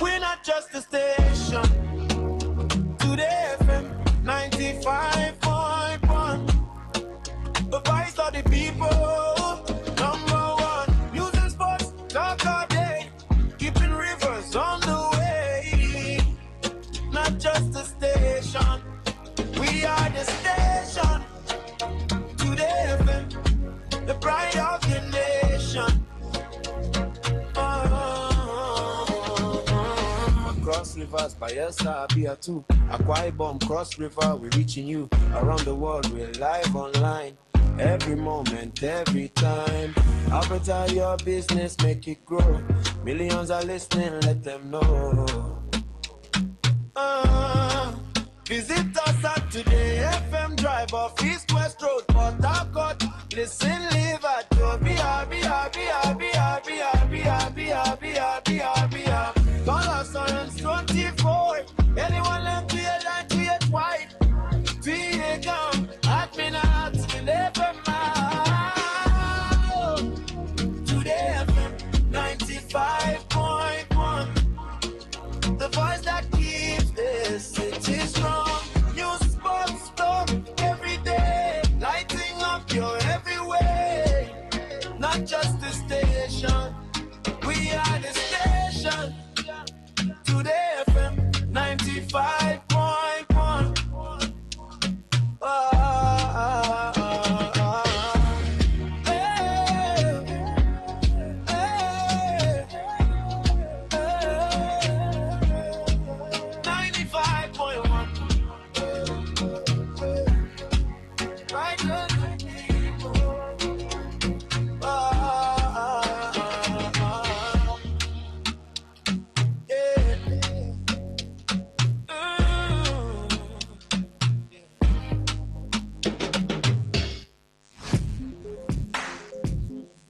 We're not just a station. Today FM 95.1. The voice of the people. Number one. News and sports, talk all day. Keeping rivers on the way. Not just a station. We are the station. Today FM, the pride of the nation. Cross rivers, Bayelsa, Pt2, Akwa Ibom, cross river, we're reaching you. Around the world, we're live online. Every moment, every time. Advertise your business, make it grow. Millions are listening, let them know. Visit us at Today FM Drive off East West Road, Port Harcourt. Listen, live at Call us on 24. Anyone left to your line to your white. Be come at me not to never mind. Today FM 95.1. The voice that keeps this city strong. News, sports, talk every day. Lighting up your every way. Not just the station. We are the station. Today FM 95.1.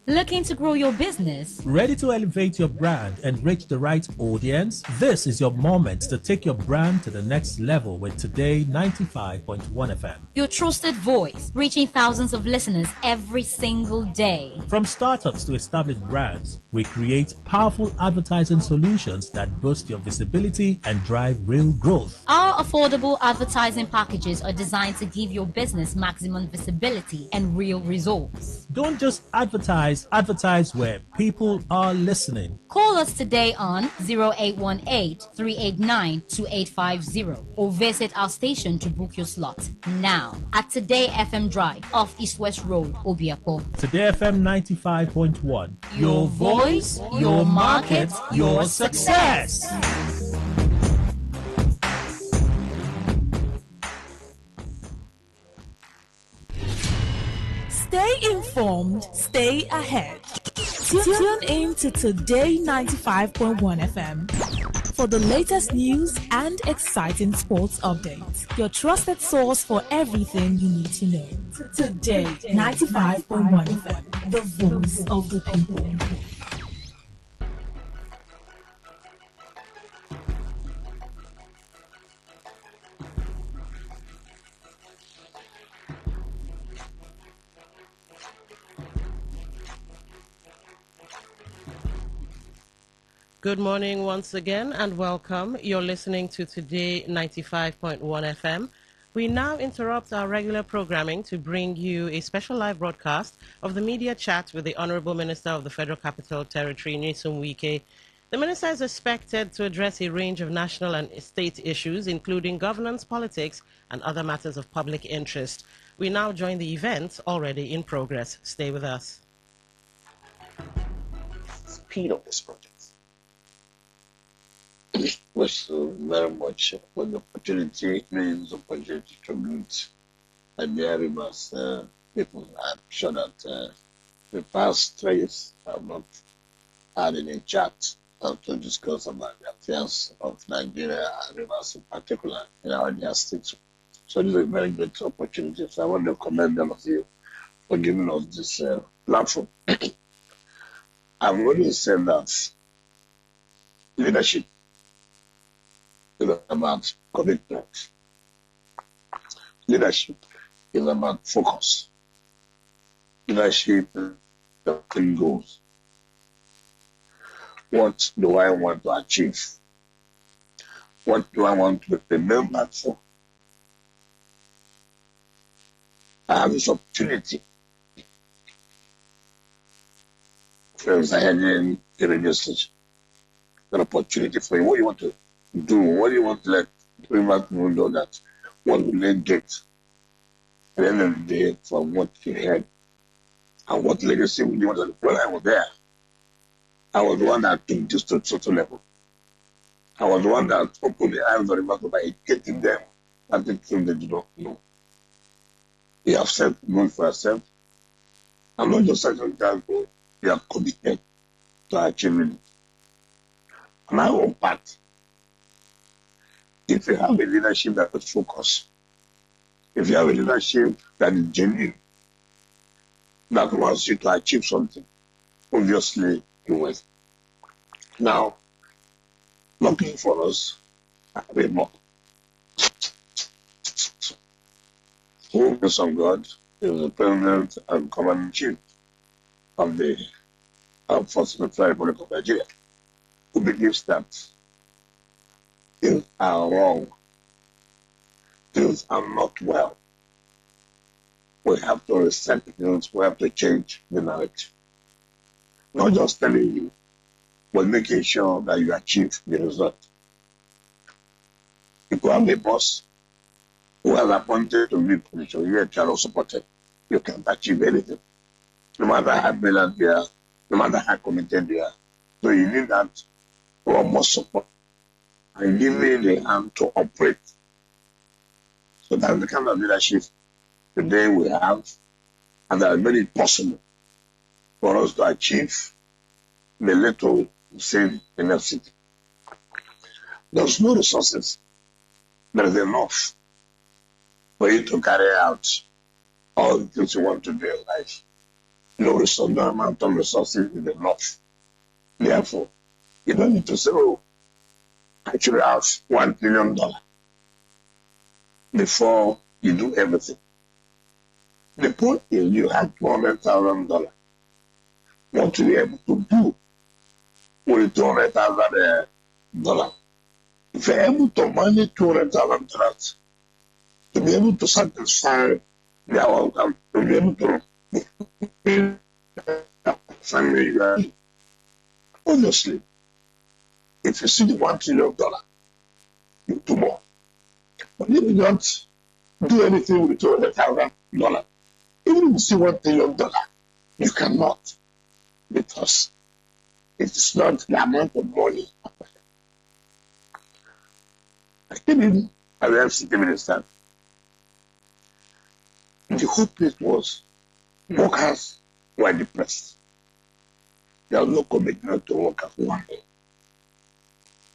Looking to grow your business? Ready to elevate your brand and reach the right audience? This is your moment to take your brand to the next level with Today 95.1 FM. Your trusted voice, reaching thousands of listeners every single day. From startups to established brands, we create powerful advertising solutions that boost your visibility and drive real growth. Our affordable advertising packages are designed to give your business maximum visibility and real results. Don't just advertise where people are listening. Call us today on 0818-389-2850 or visit our station to book your slot now at Today FM Drive off East West Road, Obiako. Today FM 95.1. Your voice, your market, your success. Stay informed, stay ahead. Tune in to Today 95.1 FM for the latest news and exciting sports updates. Your trusted source for everything you need to know. Today 95.1 FM, the voice of the people. Good morning once again and welcome. You're listening to Today 95.1 FM. We now interrupt our regular programming to bring you a special live broadcast of the media chat with the Honorable Minister of the Federal Capital Territory, Nyesom Wike. The Minister is expected to address a range of national and state issues, including governance, politics, and other matters of public interest. We now join the event already in progress. Stay with us. Speed of this project was very much for the opportunity, means opportunity to meet and the rivers people. I'm sure that the past 3 years have not had any chat to discuss about the affairs of Nigeria and rivers in particular in our dear states. So this is a very good opportunity. So I want to commend all of you for giving us this platform. I've already said that leadership is about commitment. Leadership is about focus. Leadership is about goals. What do I want to achieve? What do I want to be remembered for? I have this opportunity. Friends, I had in the radio station. An opportunity for you. What do you want to do? What do you want to let remember people know that what will they get at the end of the day from what you had? And what legacy will you want to? When I was there, I was the one that took this to total level. I was the one that opened the eyes of the remarkable by educating them at the thing they do not know. You have set goal for yourself. I'm not just setting that goal. You are committed to achieving it. My own part, if you have a leadership that is focused, if you have a leadership that is genuine, that wants you to achieve something, obviously you will. Now, luckily for us, I have a more. Who is of God is the President and Commander-in-Chief of the Armed Forces of the Republic of Nigeria, who believes that things are wrong, things are not well. We have to reset things, we have to change the narrative. Not just telling you, but making sure that you achieve the result. If you have a boss who has appointed to be position, you are channel supported, you can't achieve anything. No matter how brilliant they are, no matter how committed they are. So you need that robust support and giving the hand to operate. So that's the kind of leadership today we have, and that is very possible for us to achieve the little we say in the city. There's no resources. There is enough for you to carry out all the things you want to do in life. No resource, no amount of resources is enough. Therefore, you don't need to say, oh, I should have $1 billion before you do everything. The point is you have $200,000. What will you be able to do with $200,000? If you're able to manage $200,000 to be able to satisfy their outcome, to be able to pay family you are in. Obviously, if you see the $1 trillion, you do more. But if you don't do anything with $200,000, even if you see $1 trillion, you cannot, because it is not the amount of money. I came in as the FCT minister. The whole place was workers were depressed. There was no commitment to workers one day.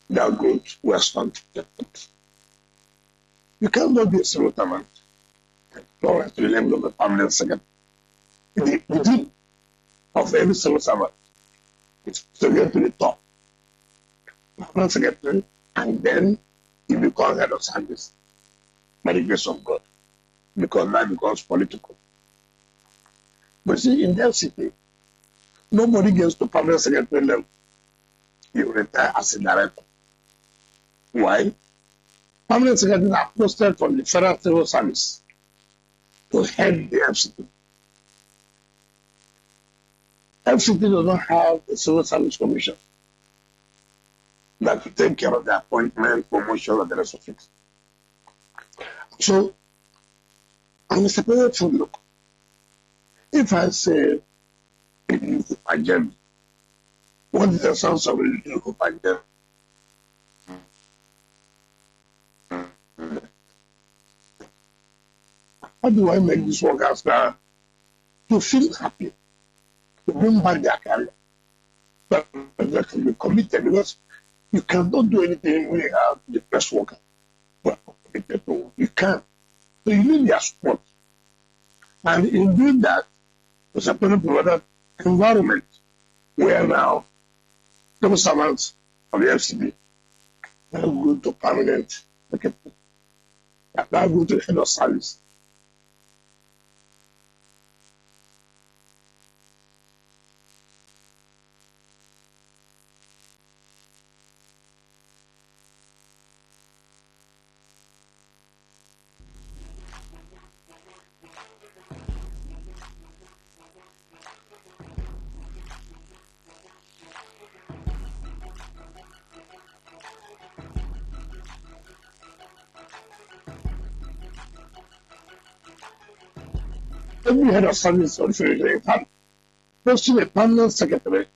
Their growth was stunted. You cannot be a civil servant. Nor to the level of a permanent secretary. The dream of every civil servant is to get to the top. Permanent secretary, and then you become head of service by the grace of God. Because that becomes political. But see, in their city, nobody gets to permanent secretary level. You retire as a director. Why? Permanent secretaries are posted from the Federal Civil Service to head the FCT. FCT does not have a Civil Service Commission that will take care of the appointment, promotion, and the rest of it. So, I'm a separate food look. If I say, agenda, what is the sense of a agenda? How do I make these workers now to feel happy, to bring back their career? But they can be committed, because you cannot do anything when you have the best worker. Well, committed to, you can't. So you need their support. And in doing that, there's a provided environment where now civil servants of the FCB now go to permanent secretary, now go to the head of service. Every head of service or secretary, person a permanent secretary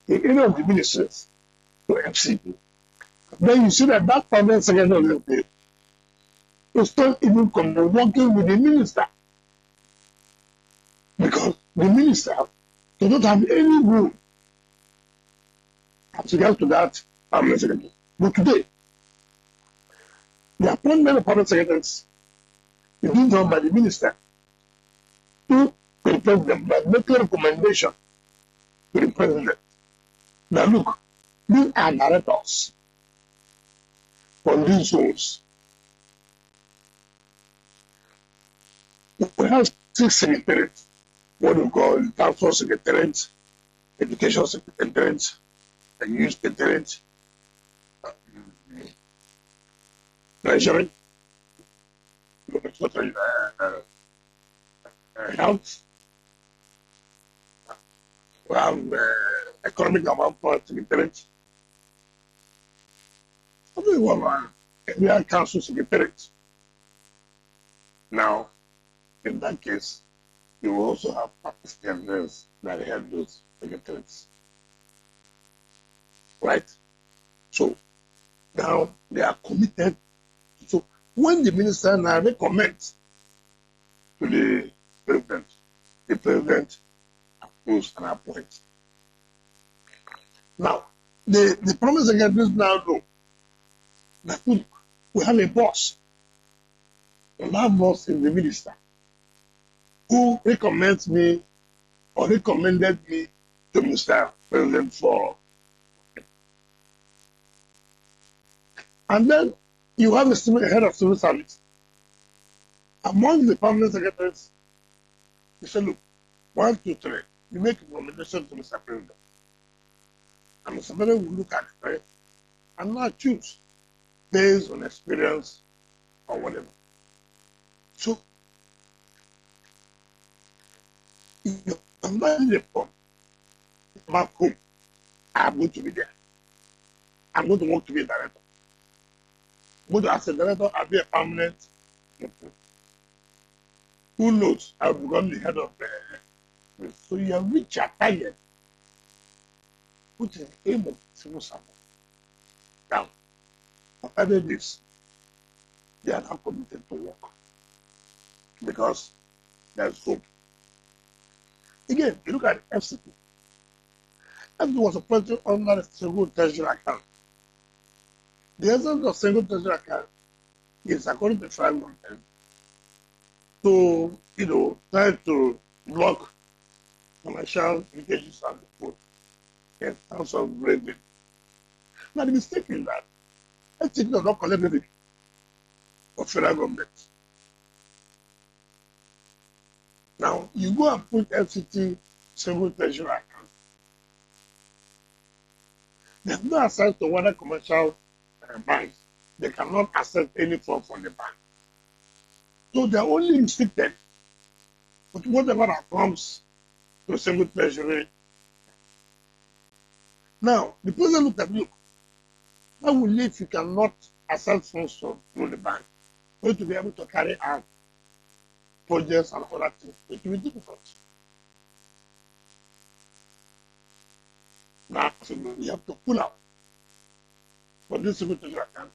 in any of the ministries to FCP. Then you see that that permanent secretary is not even working with the minister because the minister does not have any rule as regards to that permanent secretary. But today, the appointment of permanent secretaries is being done by the minister to the president by making a recommendation to the president. Now look, these are directors for these zones. We have 6 secretariats, what we call transport secretariat, education secretariat, and youth secretariat, treasury, health, we have economic development secretariat, we have area council secretariat. Now, in that case, you will also have participants that have those secretaries. Right? So now they are committed. So when the minister now recommends to the president approves and appoints. Now, the promise secretaries now know that we have a boss. And that boss is the minister who recommends me or recommended me to Mr. President for. And then you have a head of civil service. Among the permanent secretaries, you say, look, 1, 2, 3, you make a recommendation to Mr. President. And Mr. President will look at it, right? And now choose based on experience or whatever. So, I'm not in the form. Back home, I'm going to be there. I'm going to work to be a director. I'm going to as a director, I'll be a permanent. Who knows? I'll become the head of the. So you have reached a target, which is the aim of civil service. Now, whatever this, they are not committed to work because there's hope. Again, you look at FCP. FCP was appointed under a single treasury account. The essence of single treasury account is according to trial government to try to block commercial leakages and the in terms of revenue. Now the mistake is that FCP does not collect revenue of federal government. Now, you go and put FCT single treasury account. They have no access to other commercial banks. They cannot access any form from the bank. So they are only restricted with whatever that comes to single treasury. Now, the president looked at you. How will you if you cannot access funds through the bank? For you to be able to carry out projects and other things, it will be difficult. Now, so you have to pull out from this civil treasury account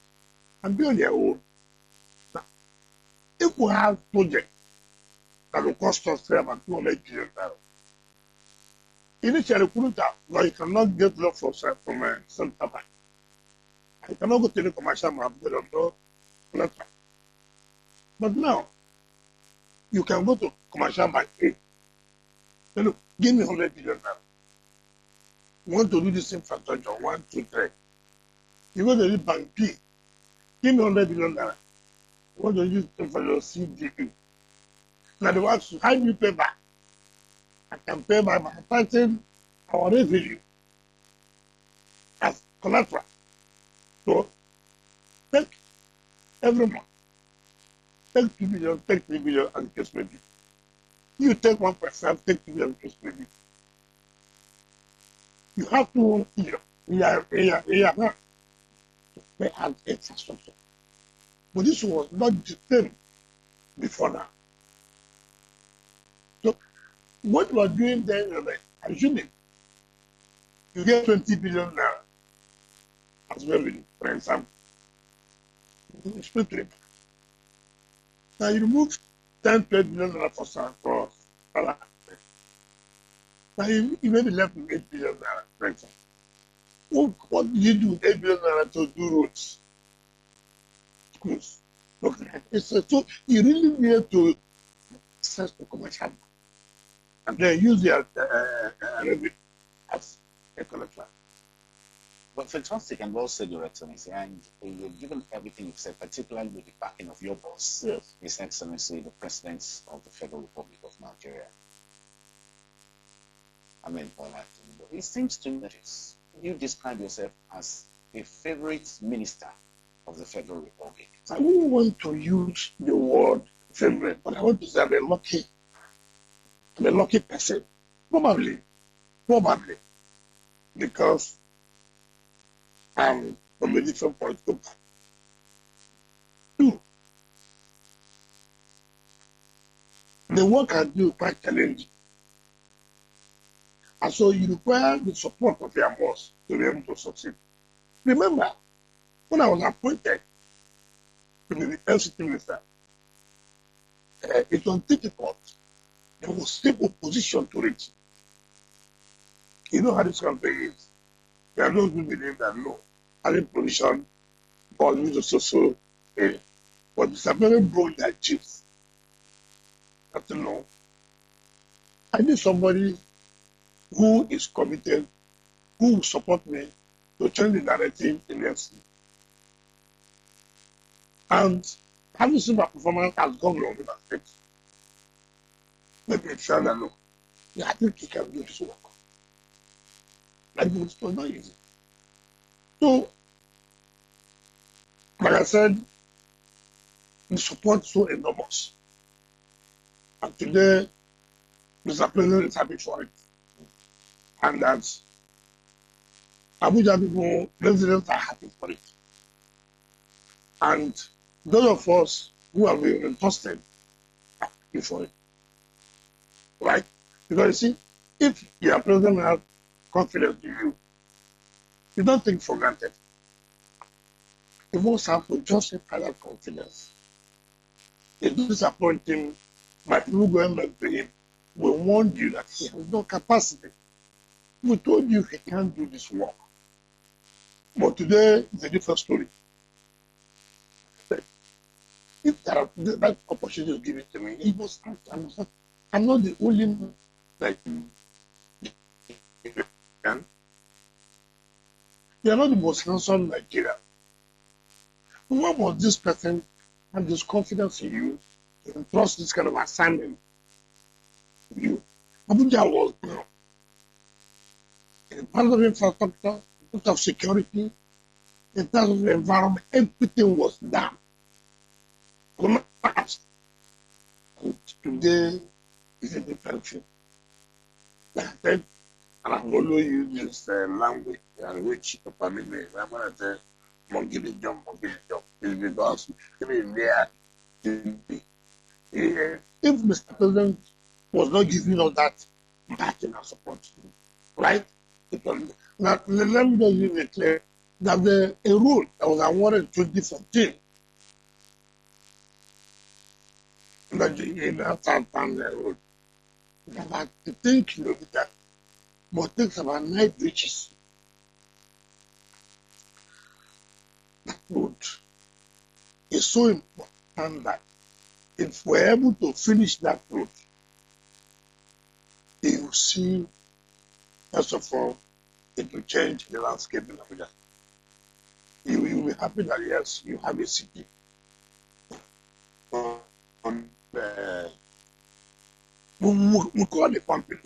and be on their own. Now, if we have projects that will cost us about 200 billion, initially, we couldn't have, but you cannot get loan from a central bank. You cannot go to the commercial market because of no collateral. But now, you can go to commercial bank A. Say, look, give me 100 billion now. You want to do this infrastructure, 1, 2, 3. You go to the bank B, give me 100 billion now. You want to use infrastructure C, D, E. Now they ask you, how do you pay back? I can pay by attaching our revenue as collateral. So, take every month. Take 2 billion, take 3 billion, and the case may be. You take 1%, take 2 just maybe. You have to, they have infrastructure. But this was not the same before now. So what we are doing then, assuming you get 20 billion naira as revenue, for example, you split it. Now you remove 10, 12 billion naira for salary. Now you may be left with 8 billion naira, for example. What do you do with 8 billion naira to do roads, schools? Okay. So you really need to access to commercial and then use their revenue as a collector. Well, fantastic and well said, Your Excellency. And you've given everything you've said, particularly with the backing of your boss, Yes. His Excellency, the President of the Federal Republic of Nigeria. I mean, it seems to me that you describe yourself as a favorite minister of the Federal Republic. I wouldn't want to use the word favorite, but I want to say I'm a lucky person. Probably, because I'm from a different political party. Two, the work I do is quite challenging. And so you require the support of your boss to be able to succeed. Remember, when I was appointed to be the LCT minister, it was difficult. There was still opposition to it. You know how this country is. There are those who believe that no, having position always also but it's a very broad that chiefs. Have to know. I need somebody who is committed, who will support me to change the narrative in FC. And having seen my performance as governor of the state, let me tell you, no, yeah, I think he can do this work. Like it was not easy. So, like I said, the support is so enormous. And today, Mr. President is happy for it. And that Abuja people, residents are happy for it. And those of us who have been entrusted are happy for it. Right? Because you see, if your president has confidence in you, you don't take for granted. You must have to just have that confidence. If you disappoint him, by people going back to him, we warned you that he has no capacity. We told you he can't do this work. But today it's a different story. If that opportunity is given to me, he must act. I'm not the only one that can. You are not the most handsome Nigeria. Why must this person have this confidence in you to trust this kind of assignment to you? Abuja was in terms of infrastructure, in terms of security, in terms of the environment, everything was down. Collapsed. And today is a different thing. Like I said, and I'm going to use this language and which permit me. I'm going to say, monkey the jump. It's because even there, if Mr. President was not giving us that backing and support, right? Now, let me just be clear that a rule that was awarded in 2014 that the Southbound road is about 15 kilometers, but takes about 9 bridges. That road is so important that if we're able to finish that road, you will see, first of all, it will change the landscape in Abuja. You will be happy that yes, you have a city. We call the company,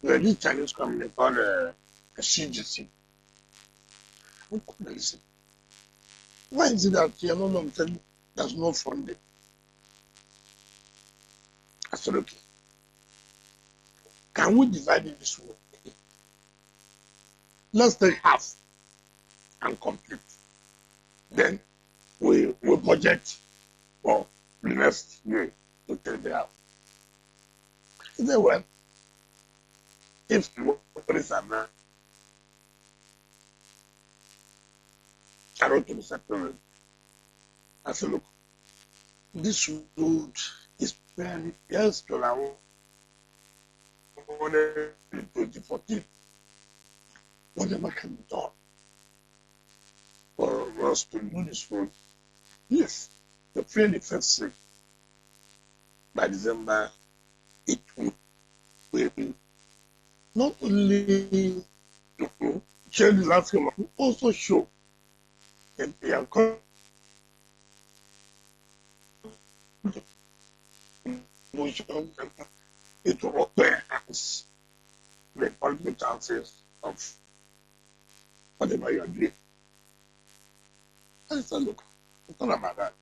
the Chinese company called a CGC. Why is it that you're not going to tell me there's no funding? I said, okay. can we divide it this way? Let's take half and complete. Then we budget for the next year to take the half. He said, well, if motorists are not, I wrote to Mr. President, I said, look, this road is very yes to our 2014. Whatever can be done for us to do this road, yes, the fairly first thing by December, it will not only change the landscape, but also show that they are coming it will also enhance the economic chances of whatever you are doing. I said, look, it's not about that.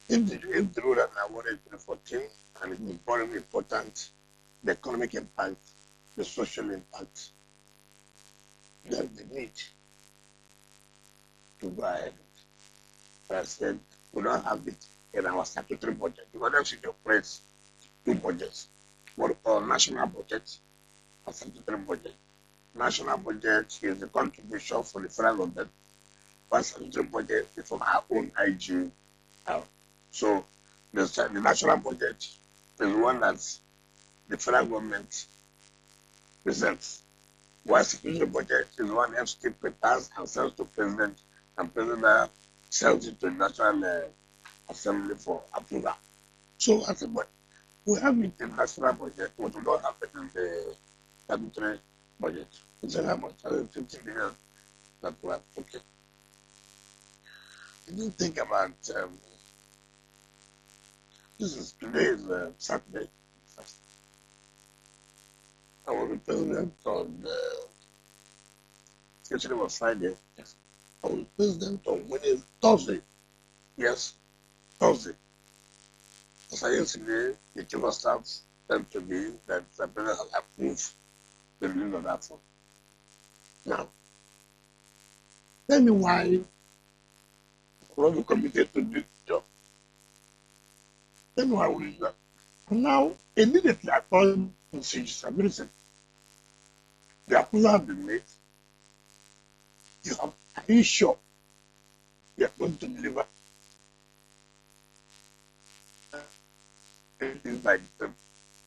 If the road that I wanted in 2014 and it is very important, the economic impact, the social impact, there's the need to go ahead. But I said, we don't have it in our statutory budget because that's in the place two budgets. What we call national budget and statutory budget. National budget is the contribution for the federal government, while statutory budget is from our own IG. So the national budget is one that the federal government presents, while statutory budget is one FCT prepares and sells to president, and president sells it to the National Assembly for approval. So I said, but we have it in the national budget, but we don't have it in the statutory budget. It's how much? 50 billion. That was okay. I didn't think about today is Saturday. I was the president on yesterday was Friday. Yes. I was president on Wednesday, Thursday. Yes, Thursday. So yesterday, the chief of staff said to me that the president has approved the release of that fund. Now, tell me why we're not committed to this job. Tell me why we do that. Now, immediately I called the CG. The approval has been made. Are you sure you are going to deliver anything like them?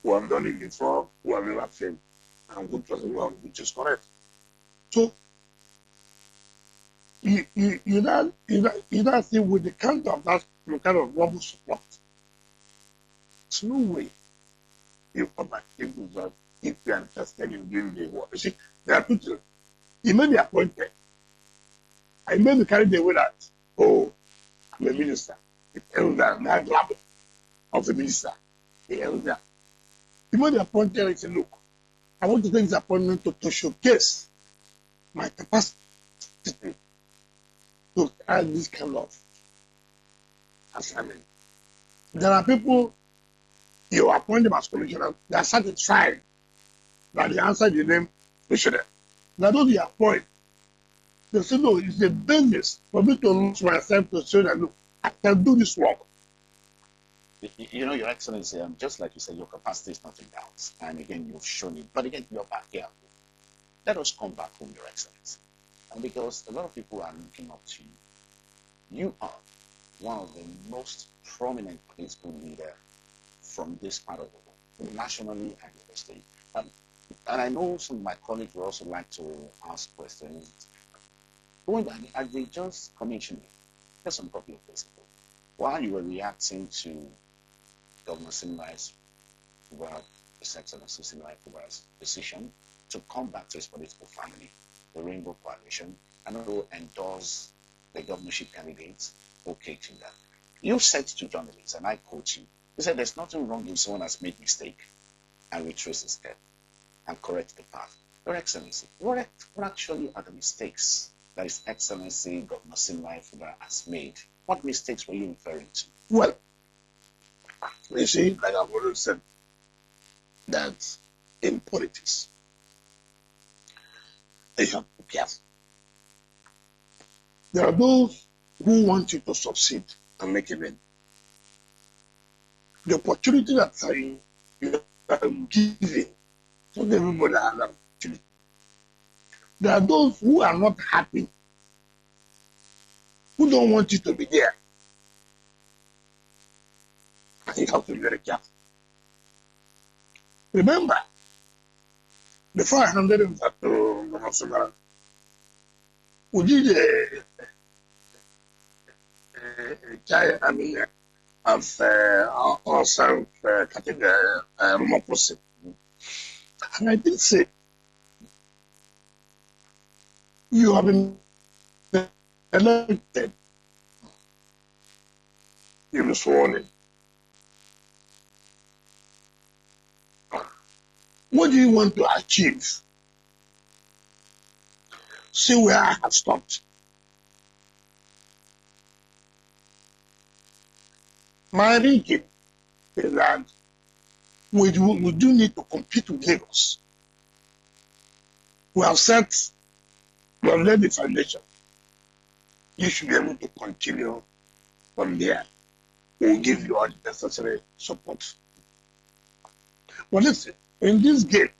We have done it before, we have never failed, and good person, which is correct. So you don't see with the kind of that kind of global support. There's no way you come back if you are interested in doing the work. You see, there are people. He may be appointed. I may be carried away that, oh, I'm a minister. The elder, that level of the minister, the elder. He may be appointed and say, look, I want to take this appointment to showcase my capacity to add this kind of assignment. There are people, you appoint them as commissioner, they are satisfied that they answer the name commissioner. Now those you appoint, they say, no, it's the business for me to lose myself to show that, look, I can do this work. You know, Your Excellency, just like you said, your capacity is not in doubt. And again, you've shown it. But again, you're back here. Let us come back home, Your Excellency. And because a lot of people are looking up to you. You are one of the most prominent political leaders from this part of the world, nationally and internationally. And I know some of my colleagues would also like to ask questions. Going back, as they just commissioned, just some copy of this. While you were reacting to Governor Sinlai's, His Excellency Sinlai Fuba's decision to come back to his political family, the Rainbow Coalition, and also endorse the governorship candidates who came to that. You said to journalists, and I quote you, you said there's nothing wrong if someone has made mistake and retrace his step and correct the path. Your Excellency, what actually are the mistakes that His Excellency Governor Sinlai Fuba has made? What mistakes were you referring to? Well, you see, like I've already said, that in politics. You have to be careful. There are those who want you to succeed and make it in. The opportunity that you are giving, not everybody has an opportunity. There are those who are not happy, who don't want you to be there. And you have to be very careful. Remember, before I handed him that to Mama we did of also category democracy. And I did say, you have been elected, you were sworn in. What do you want to achieve? See where I have stopped. My thinking is that we do need to compete with Lagos. We have laid the foundation. You should be able to continue from there. We'll give you all the necessary support. But listen, in this game,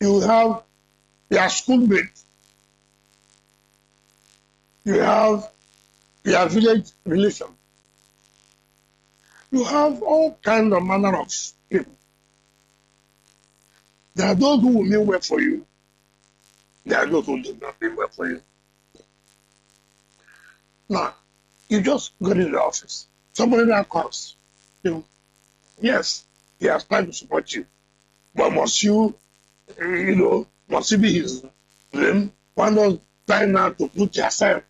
you have your schoolmates, you have your village relation, you have all kinds of manner of people. There are those who will mean well for you. There are those who do not mean well for you. Now, you just go to the office. Somebody that comes, yes, he has tried to support you. But must you must it be his dream? Why not try now to put yourself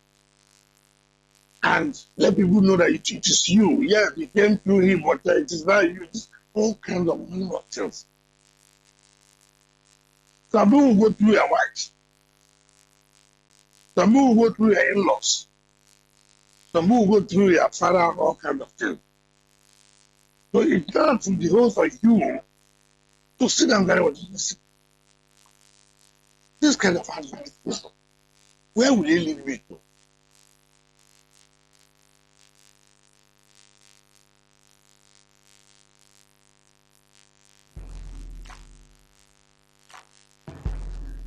and let people know that it is you? Yeah, it came through him, but it is not you. It's all kinds of things. Some people will go through your wife. Some people will go through your in-laws. Some people will go through your father, all kinds of things. So it's not from the whole of you to sit down very well. This kind of advice, where will it lead me to?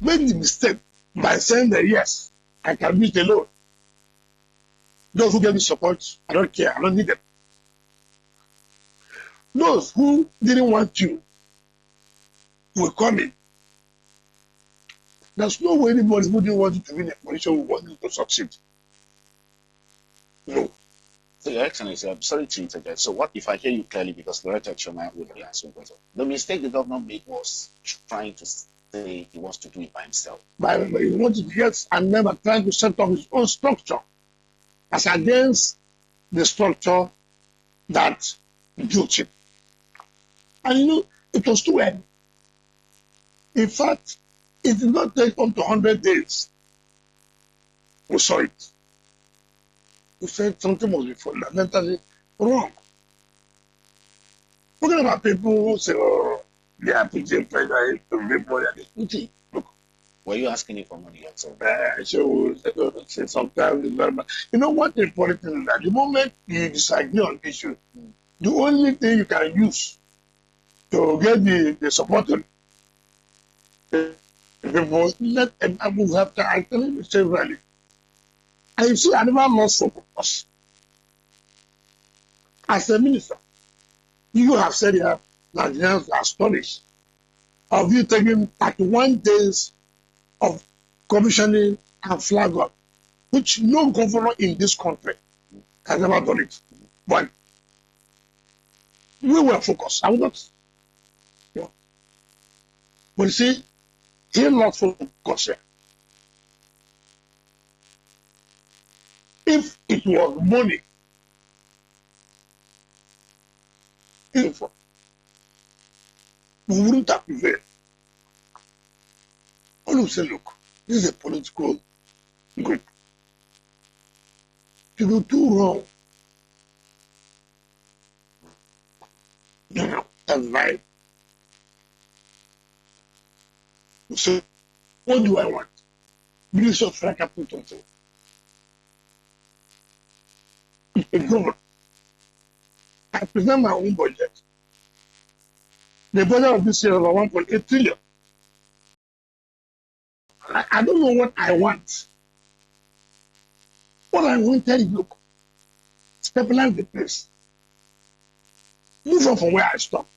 Make the mistake by saying that yes, I can do it alone. Those who get me support, I don't care, I don't need them. Those who didn't want you will come in. There's no way anybody who didn't want you to be in a position will want you to succeed. No. So, Your Excellency, I'm sorry to interject. So, what if I hear you clearly, because Loretta Choma will be answering question. The mistake the governor made was trying to say he wants to do it by himself. But he wanted to get and never trying to set up his own structure as against the structure that built him. And it was too early. In fact, it did not take up to 100 days. We saw it. We said something must be fundamentally wrong. Talking about people who say, oh, they are putting pressure into people that is putting. Look. Were you asking him for money also? So sometimes it's very bad. You know what the important thing is that the moment you disagree on issue, the only thing you can use to get the support of people, let them have to actually severally. And you see, I never lost focus. As a minister, you have said here, Nigerians are astonished of you taking 31 days of commissioning and flag up, which no governor in this country has ever done it. But we were focused. I would not. But you see, he lost focus here. If it was money, we wouldn't have prevailed. All of say, look, this is a political group. To do too wrong. and right. So what do I want? Ministry of Federal Capital. A government. I present my own budget. The budget of this year is about 1.8 trillion. I don't know what I want. What I wanted is look, stabilize the place. Move on from where I stopped.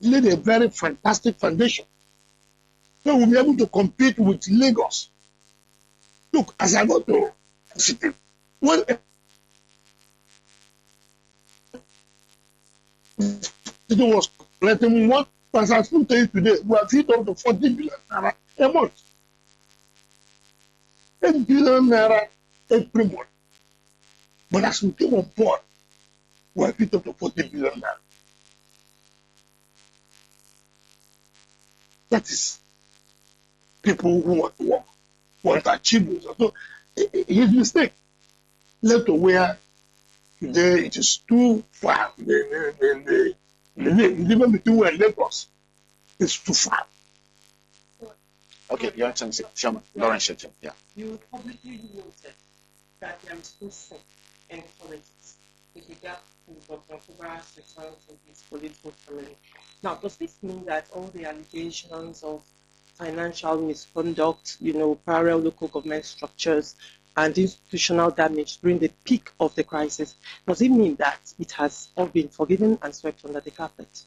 Laid a very fantastic foundation. So we'll be able to compete with Lagos. Look, as I go to city, when it was collecting one, as I speak to you today, we have hit up to 40 billion naira a month. 8 billion naira every month. But as we came on board, we have hit up to 40 billion naira. That is people who want to work, want to achieve results. So his mistake led to where today it is too far. The difference between where Lagos is too far. Okay, Your Excellency, Chairman, Lawrence Shetty, yeah. You publicly noted that there is no sin in politics with regard to Dr. Kuba's return to his political family. Now, does this mean that all the allegations of financial misconduct, parallel local government structures, and institutional damage during the peak of the crisis, does it mean that it has all been forgiven and swept under the carpet?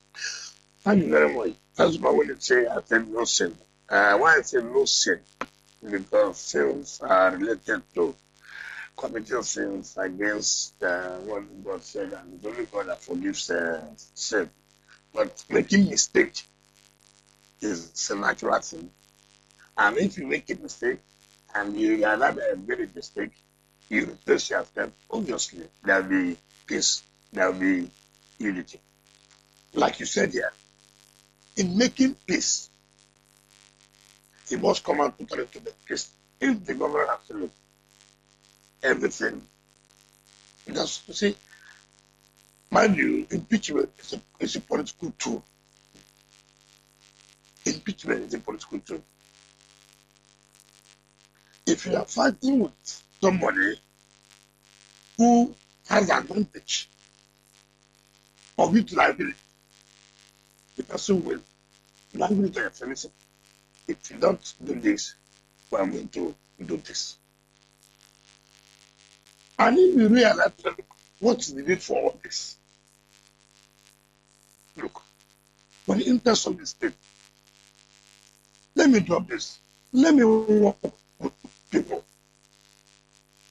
Thank you very much. That's what I want to say. I said no sin. Why I say no sin? Because sins are related to committing sins against what God said, and it's only God that forgives sin. But making mistake is a natural thing. And if you make a mistake and you realize that you made a mistake, you replace yourself, obviously there'll be peace, there'll be unity. Like you said here, in making peace, he must come out to the peace. If the government has to look everything, just to see, mind you, impeachment is a political tool. Impeachment is a political tool. If you are fighting with somebody who has advantage of it liability, the person will liability to your if you don't do this, we're going to do this. And if you realize what's the need for all this, look, for the interest of the state, let me drop this. Let me work with people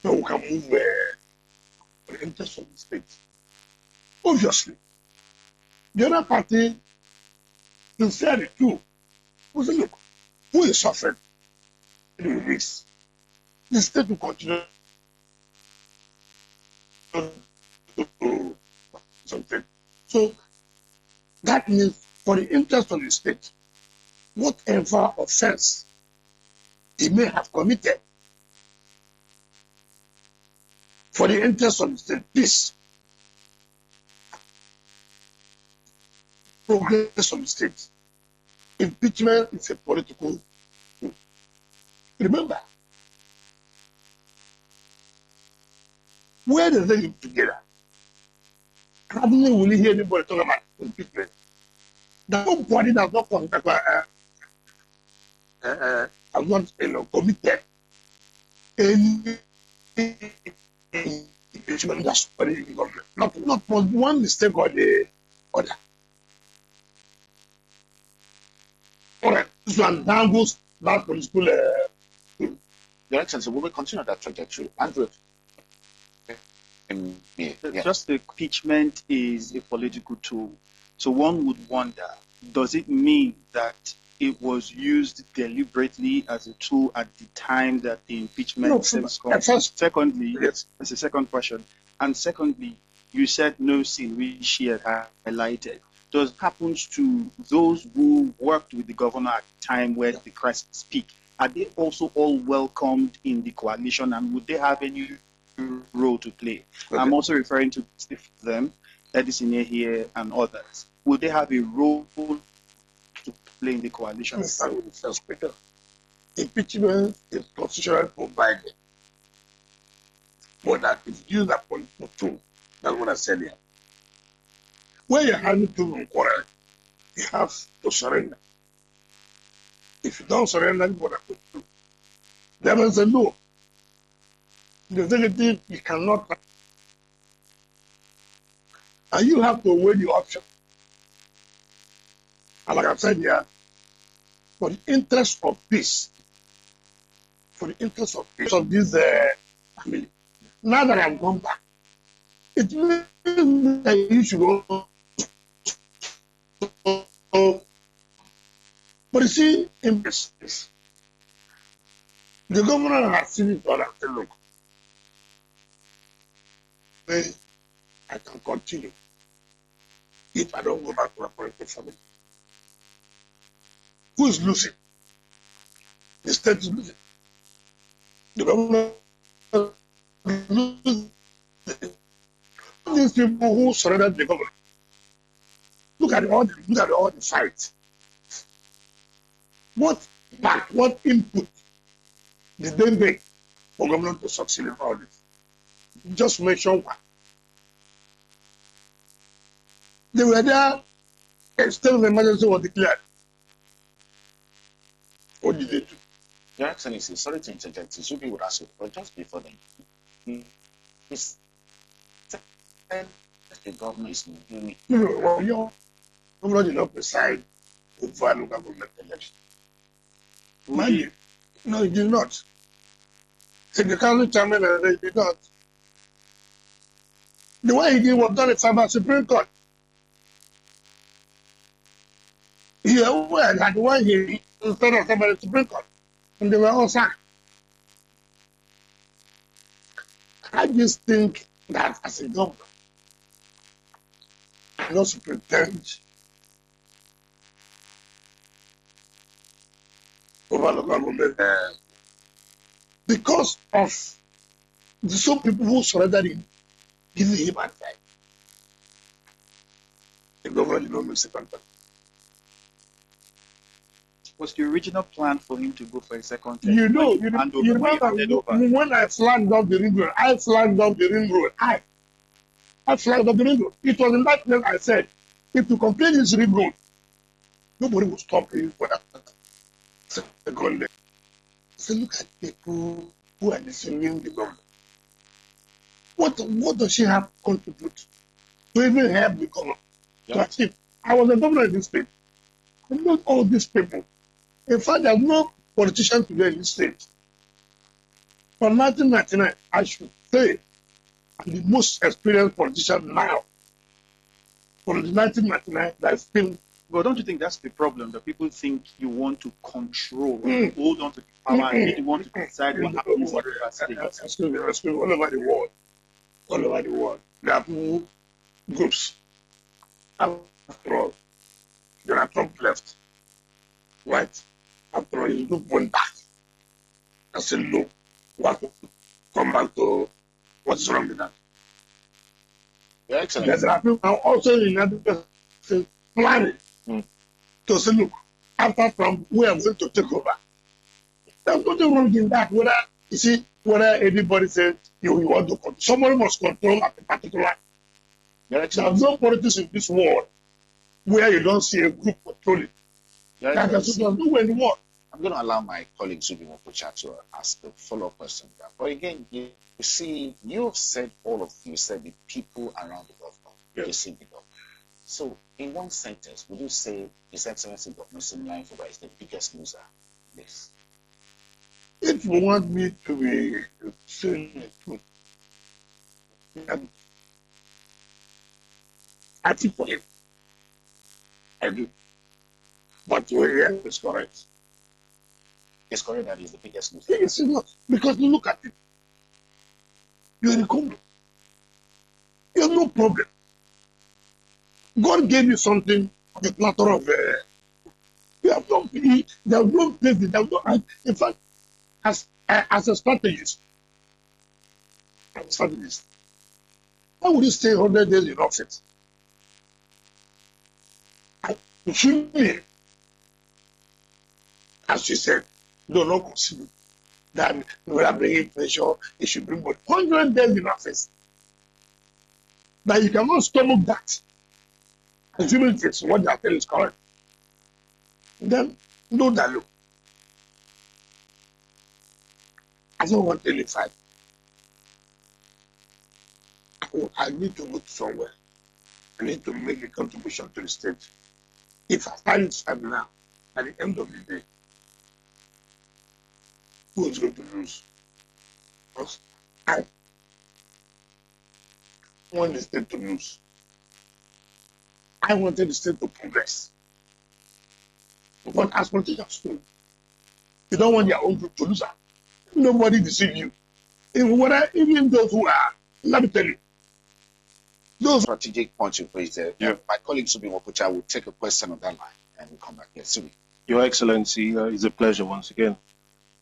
so we can move for the interest of the state. Obviously, the other party sincerely too will say, look, who is suffering with this? The state will continue to do something. So that means for the interest of the state, whatever offense he may have committed, for the interest of the state, peace, progress of the state, impeachment is a political tool. Remember, where does they live together? Hardly will you hear anybody talk about impeachment. Nobody does not has not committed any impeachment that's already in government. Not one mistake or the other. All right, this one down goes back to the school. Your Excellency, we will continue that trajectory. Andrew. Yeah. Just the impeachment is a political tool. So one would wonder, does it mean that it was used deliberately as a tool at the time that the impeachment was called? Secondly, yes. That's the second question. And secondly, you said no sin, which she had highlighted. Does it happen to those who worked with the governor at the time where the crisis peaked? Are they also all welcomed in the coalition, and would they have any role to play? Okay. I'm also referring to them. Edison here and others, will they have a role to play in the coalition? Let's start with the first question. Impeachment is constitutionally provided, but that is used as political tool. That's what I said here. When you're having to quarrel, you have to surrender. If you don't surrender, what happens? There is a law. The executive, you cannot, and you have to weigh the option. And like I said here, for the interest of peace, for the interest of peace of this family, now that I've gone back, it means that you should go. But you see, in this, the governor has seen it all and said, look, I can continue if I don't go back to my political family. Who is losing? The state is losing. The governor is losing. These people who surrendered the government. Look at all the fights. What input did they make for government to succeed in all this? Just mention one. They were there, a state of emergency was declared. What did they do? Your Excellency, sorry to interject, Zubi would ask you, but just before then, this the government is doing. No, well, your government did not preside over local government election. Mind you, no, it did not. So the county chairman, they did not. The one he did was done at the Supreme Court. He aware that the one he instead of the Supreme Court, and they were all sacked. I just think that as a governor, I also pretend over local government because of the some people who surrendered him, giving him advice. The governor did not make second term. Was the original plan for him to go for a second term? You remember when I flagged up the ring road, I flagged up the ring road. I flagged up the ring road. It was in that place I said, if you complete this ring road, nobody will stop you for that. So look at people who are listening the government. What does she have to contribute to even help the government to achieve? I was a governor in this state. I know all these people. In fact, there's no politician today in this state. From 1999, I should say, I'm the most experienced politician now. From the 1999, that's been. Well, don't you think that's the problem? That people think you want to control, hold on to the power, and you want to decide what happens in the state. Excuse me, all over the world, there are two groups. After all, there are Trump left, right? After all, his group went back. I said, look, what to come back to what's wrong with that? Your Excellency. There are people now also in another planning to say, look, after Trump, we are going to take over. There's nothing wrong in that. Whether anybody says you want to control, somebody must control at a particular. There's no politics in this world where you don't see a group controlling. That's what do anymore. I'm going to allow my colleague Zubi Mokocha to ask the follow-up question. But again, you see, you've said you said the people around the government, you see the government. So, in one sentence, would you say His Excellency Governor Simeon Fuba is the biggest loser in this? If you want me to be saying the truth, I think for him. I do. But where is correct? It's correct that he's the biggest loser. Yes, it's not. Because you look at it. You're in a Congo. You have no problem. God gave you something of the platter of you have no place, in fact, as a strategist, how would you stay 100 days in office It should be, as you said, do not consider that we are bringing pressure. It should bring about 100 days in office. That you cannot stomach that. Assuming it's what they are telling is correct. Then do that. Look, I don't want to tell you five. I need to go to somewhere. I need to make a contribution to the state. If I find five now, at the end of the day, who is going to lose? Because I want the state to lose. I wanted the state to progress. But as politicians too, you don't want your own group to lose. Nobody deceive you. Even those who are, let me tell you, those Strategic point you raised there. Yeah. My colleague Subi Wakucha will take a question on that line and we'll come back here. Subi. Your Excellency, it's a pleasure once again.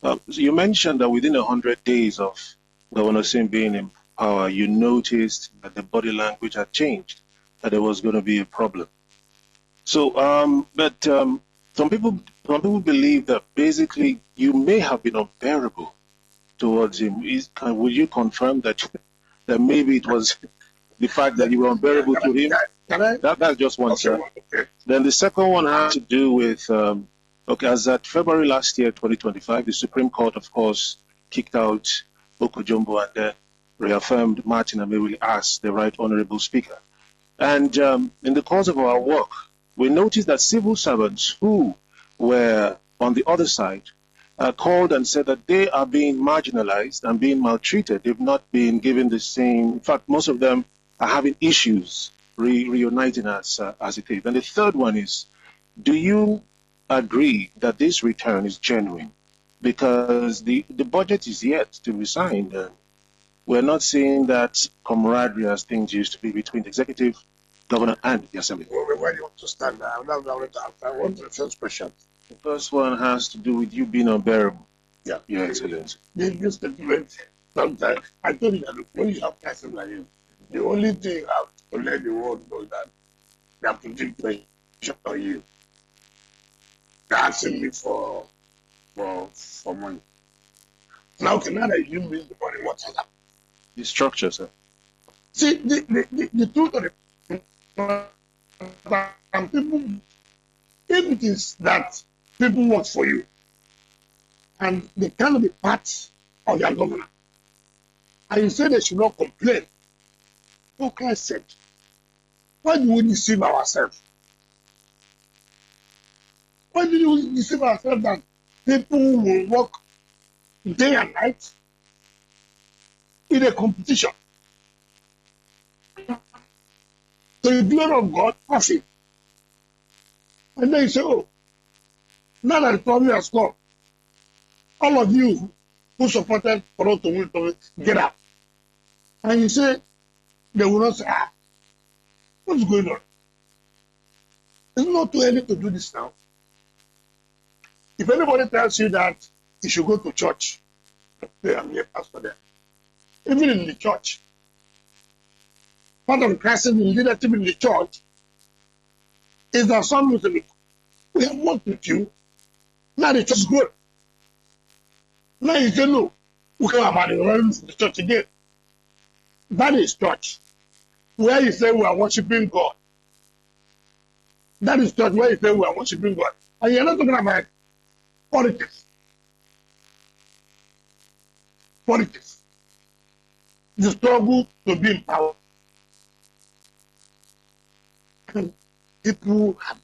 So you mentioned that within 100 days of Governor Sim being in power, you noticed that the body language had changed, that there was going to be a problem. So, some people believe that basically you may have been unbearable towards him. Would you confirm that maybe it was the fact that you were unbearable to him? That's just one, sir. Then the second one has to do with, as at February last year, 2025, the Supreme Court, of course, kicked out Okojumbo and then reaffirmed Martin Amewili as the Right Honorable Speaker. And in the course of our work, we noticed that civil servants who were on the other side called and said that they are being marginalized and being maltreated. They've not been given the same. In fact, most of them are having issues reuniting as it is. And the third one is, do you agree that this return is genuine? Because the budget is yet to be signed. We're not seeing that camaraderie as things used to be between the executive, governor, and the assembly. Where do you want to stand now? I want the first question. The first one has to do with you being unbearable. Yeah. Your Excellency. This statement, sometimes, I told you that when you have person like you, the only thing you have to let the world know that they are putting pressure on you. They're asking me for money. Now, now that you miss the money, what has happened? The structure, sir. See, the truth of and people, if it is that people work for you and they cannot be part of their government, and you say they should not complain, for Christ's sake, why do we deceive ourselves? Why do we deceive ourselves that people will work day and night in a competition? So the glory of God pass it. And then you say, oh, now that the problem has come, all of you who supported for us to win, get up. And you say, they will not say, what's going on? It's not too early to do this now. If anybody tells you that you should go to church, I'm here, pastor there. Even in the church, part of the crisis in leadership in the church is that some will say, we have worked with you, now the church is good. Now you say, no, we come about the church again. That is church. Where you say we are worshiping God. That is church where you say we are worshiping God. And you're not talking about politics. Politics. The struggle to be in power. And people have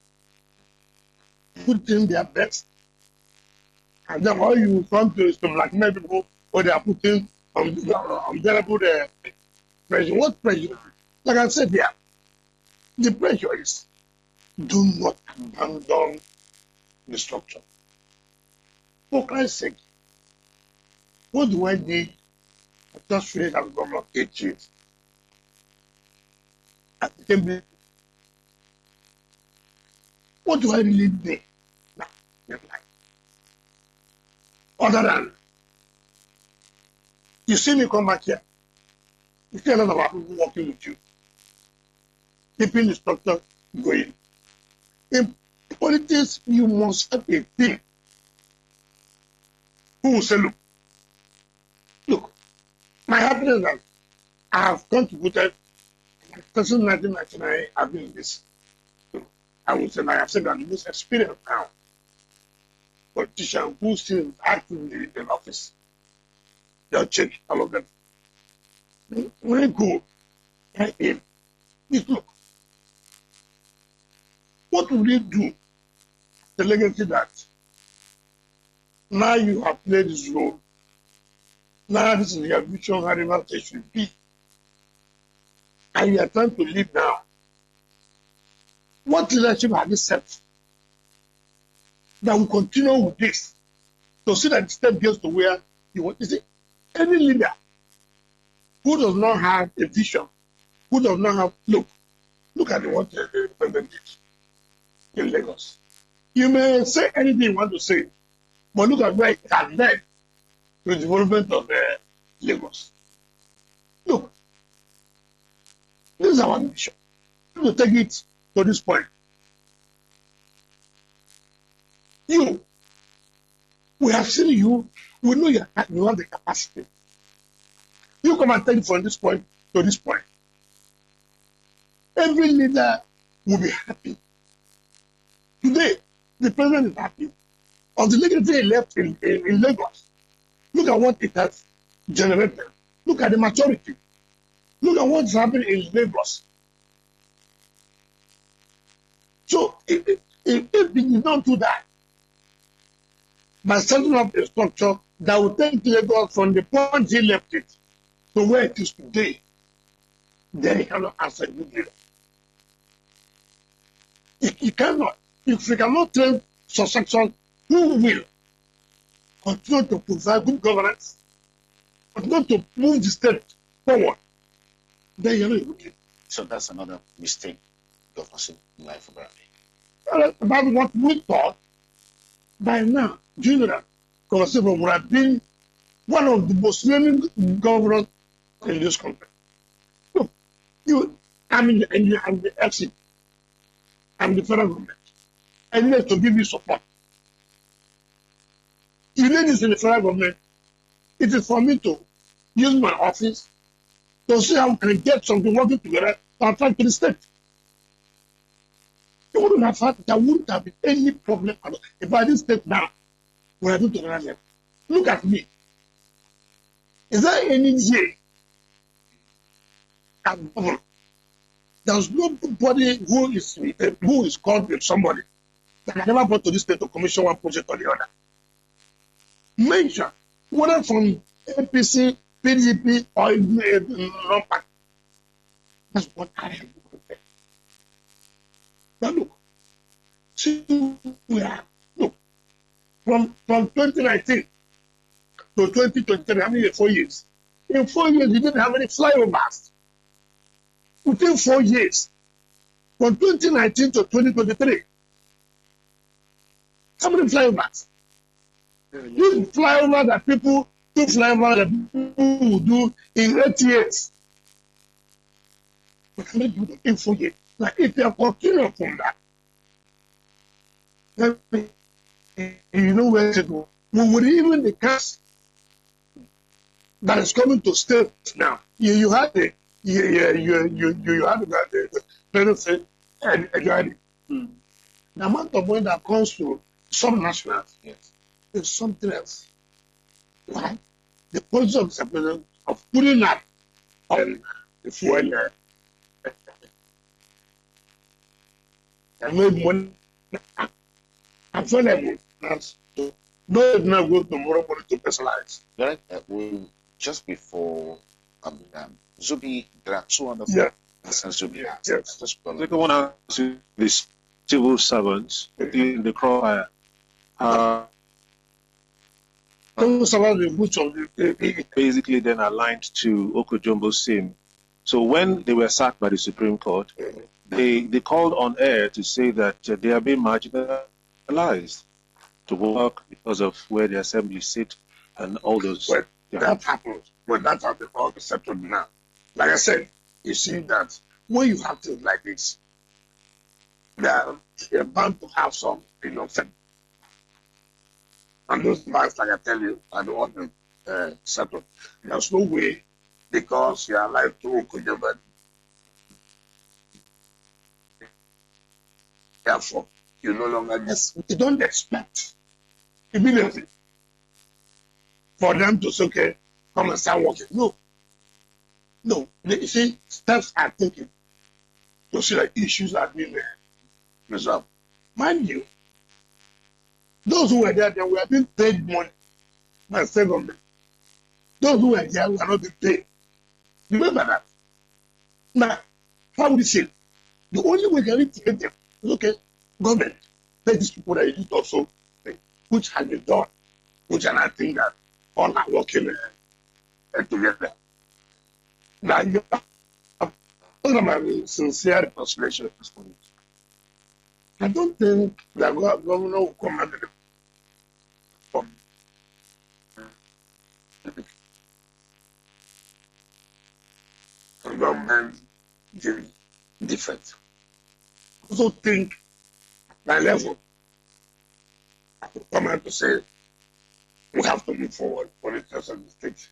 put in their best. And then all you come to is to blackmail people, or they are putting unbearable pressure. What pressure? Like I said here, the pressure is do not abandon the structure. For Christ's sake, what do I need? I just finished as governor of 8 years. I became what do I really need now in life? Other than you see me come back here, you see a lot of people working with you, keeping the structure going. politics, you must have a team who will say, look, my happiness that I have contributed since 1999, I've been in this. I would say, I have said that the most experienced now politician who still active in the office. They'll check all of them. When I go, I aim. Please look, what will you do? The legacy that now you have played this role. Now this is your vision, how they should be. And you are trying to live now. What leadership have you set that will continue with this to see that the step gets to where you want? You see, any leader who does not have a vision, who does not have, look at what the president did in Lagos. You may say anything you want to say, but look at where it has led to the development of Lagos. Look, this is our mission. To take it to this point. We have seen you, we know you have the capacity. You come and take it from this point to this point. Every leader will be happy. Today, the president is happy. On the legacy he left in Lagos, look at what it has generated. Look at the maturity. Look at what's happening in Lagos. So, if we don't do that, by setting up a structure that will take Lagos from the point he left it to where it is today, then he cannot answer you. He cannot. If we cannot train succession, who will continue to provide good governance, continue to move the state forward, then you're not looking. So that's another mistake Governor Simeon About what we thought, by now, do you know that Governor Simeon would have been one of the most learning governors in this country? Look, I'm the exit. I'm the federal government. I need to give you support. You need this in the federal government. It is for me to use my office to see how we can get something working together to apply to the state. You wouldn't have had, there wouldn't have been any problem at all. If I didn't state now, we are doing to another level. Look at me. Is there any year at government? There's nobody who is called with somebody that I never brought to this state to commission one project or the other. Mention whether from APC, PDP, or non-party. That's what I have to say. Now look, see we are, look, from 2019 to 2023, how many 4 years? In 4 years, we didn't have any flyovers. Within 4 years, from 2019 to 2023, how many flyovers? These flyovers that people, 2 flyovers that people will do in 8 years. But how many people in 4 years? Like if they are continuing from that, then you know where to go. We would even the cast that is coming to states now. You had the you had the benefit and the amount of money that comes to some nationals is something else. Why? The policy of the president of putting that on the fuel and made money available. No, not go tomorrow morning to personalize. Right? Just before Zubi, there are 200 Zubi. Yes. Like I want to ask you, these civil servants in the crossfire. Basically then aligned to Okojombo Sim. So when they were sacked by the Supreme Court, they called on air to say that they are being marginalized to work because of where the assembly sit and all those. Well, that happens, but that's how they all settled now. Like I said, you see that when you have things like this, they're bound to have some, and those banks, like I tell you, are the ones that settle. There's no way because you are alive to Okujaba. Therefore, you no longer just, you don't expect immediately for them to say, okay, come and start working. No. You see, steps are taken to see that issues are being resolved. Mind you, those who were there, they were being paid money by the state government. Those who were there were not being paid. Remember that. Now, how would you say? The only way they to get them is, okay, government, let these people that you did also, which has been done, which and I think that all are working together. Now, you have all of my sincere reconciliation at this point. I don't think the governor will come out from the government different. I also think my level I could come out to say we have to move forward for the interest of the state.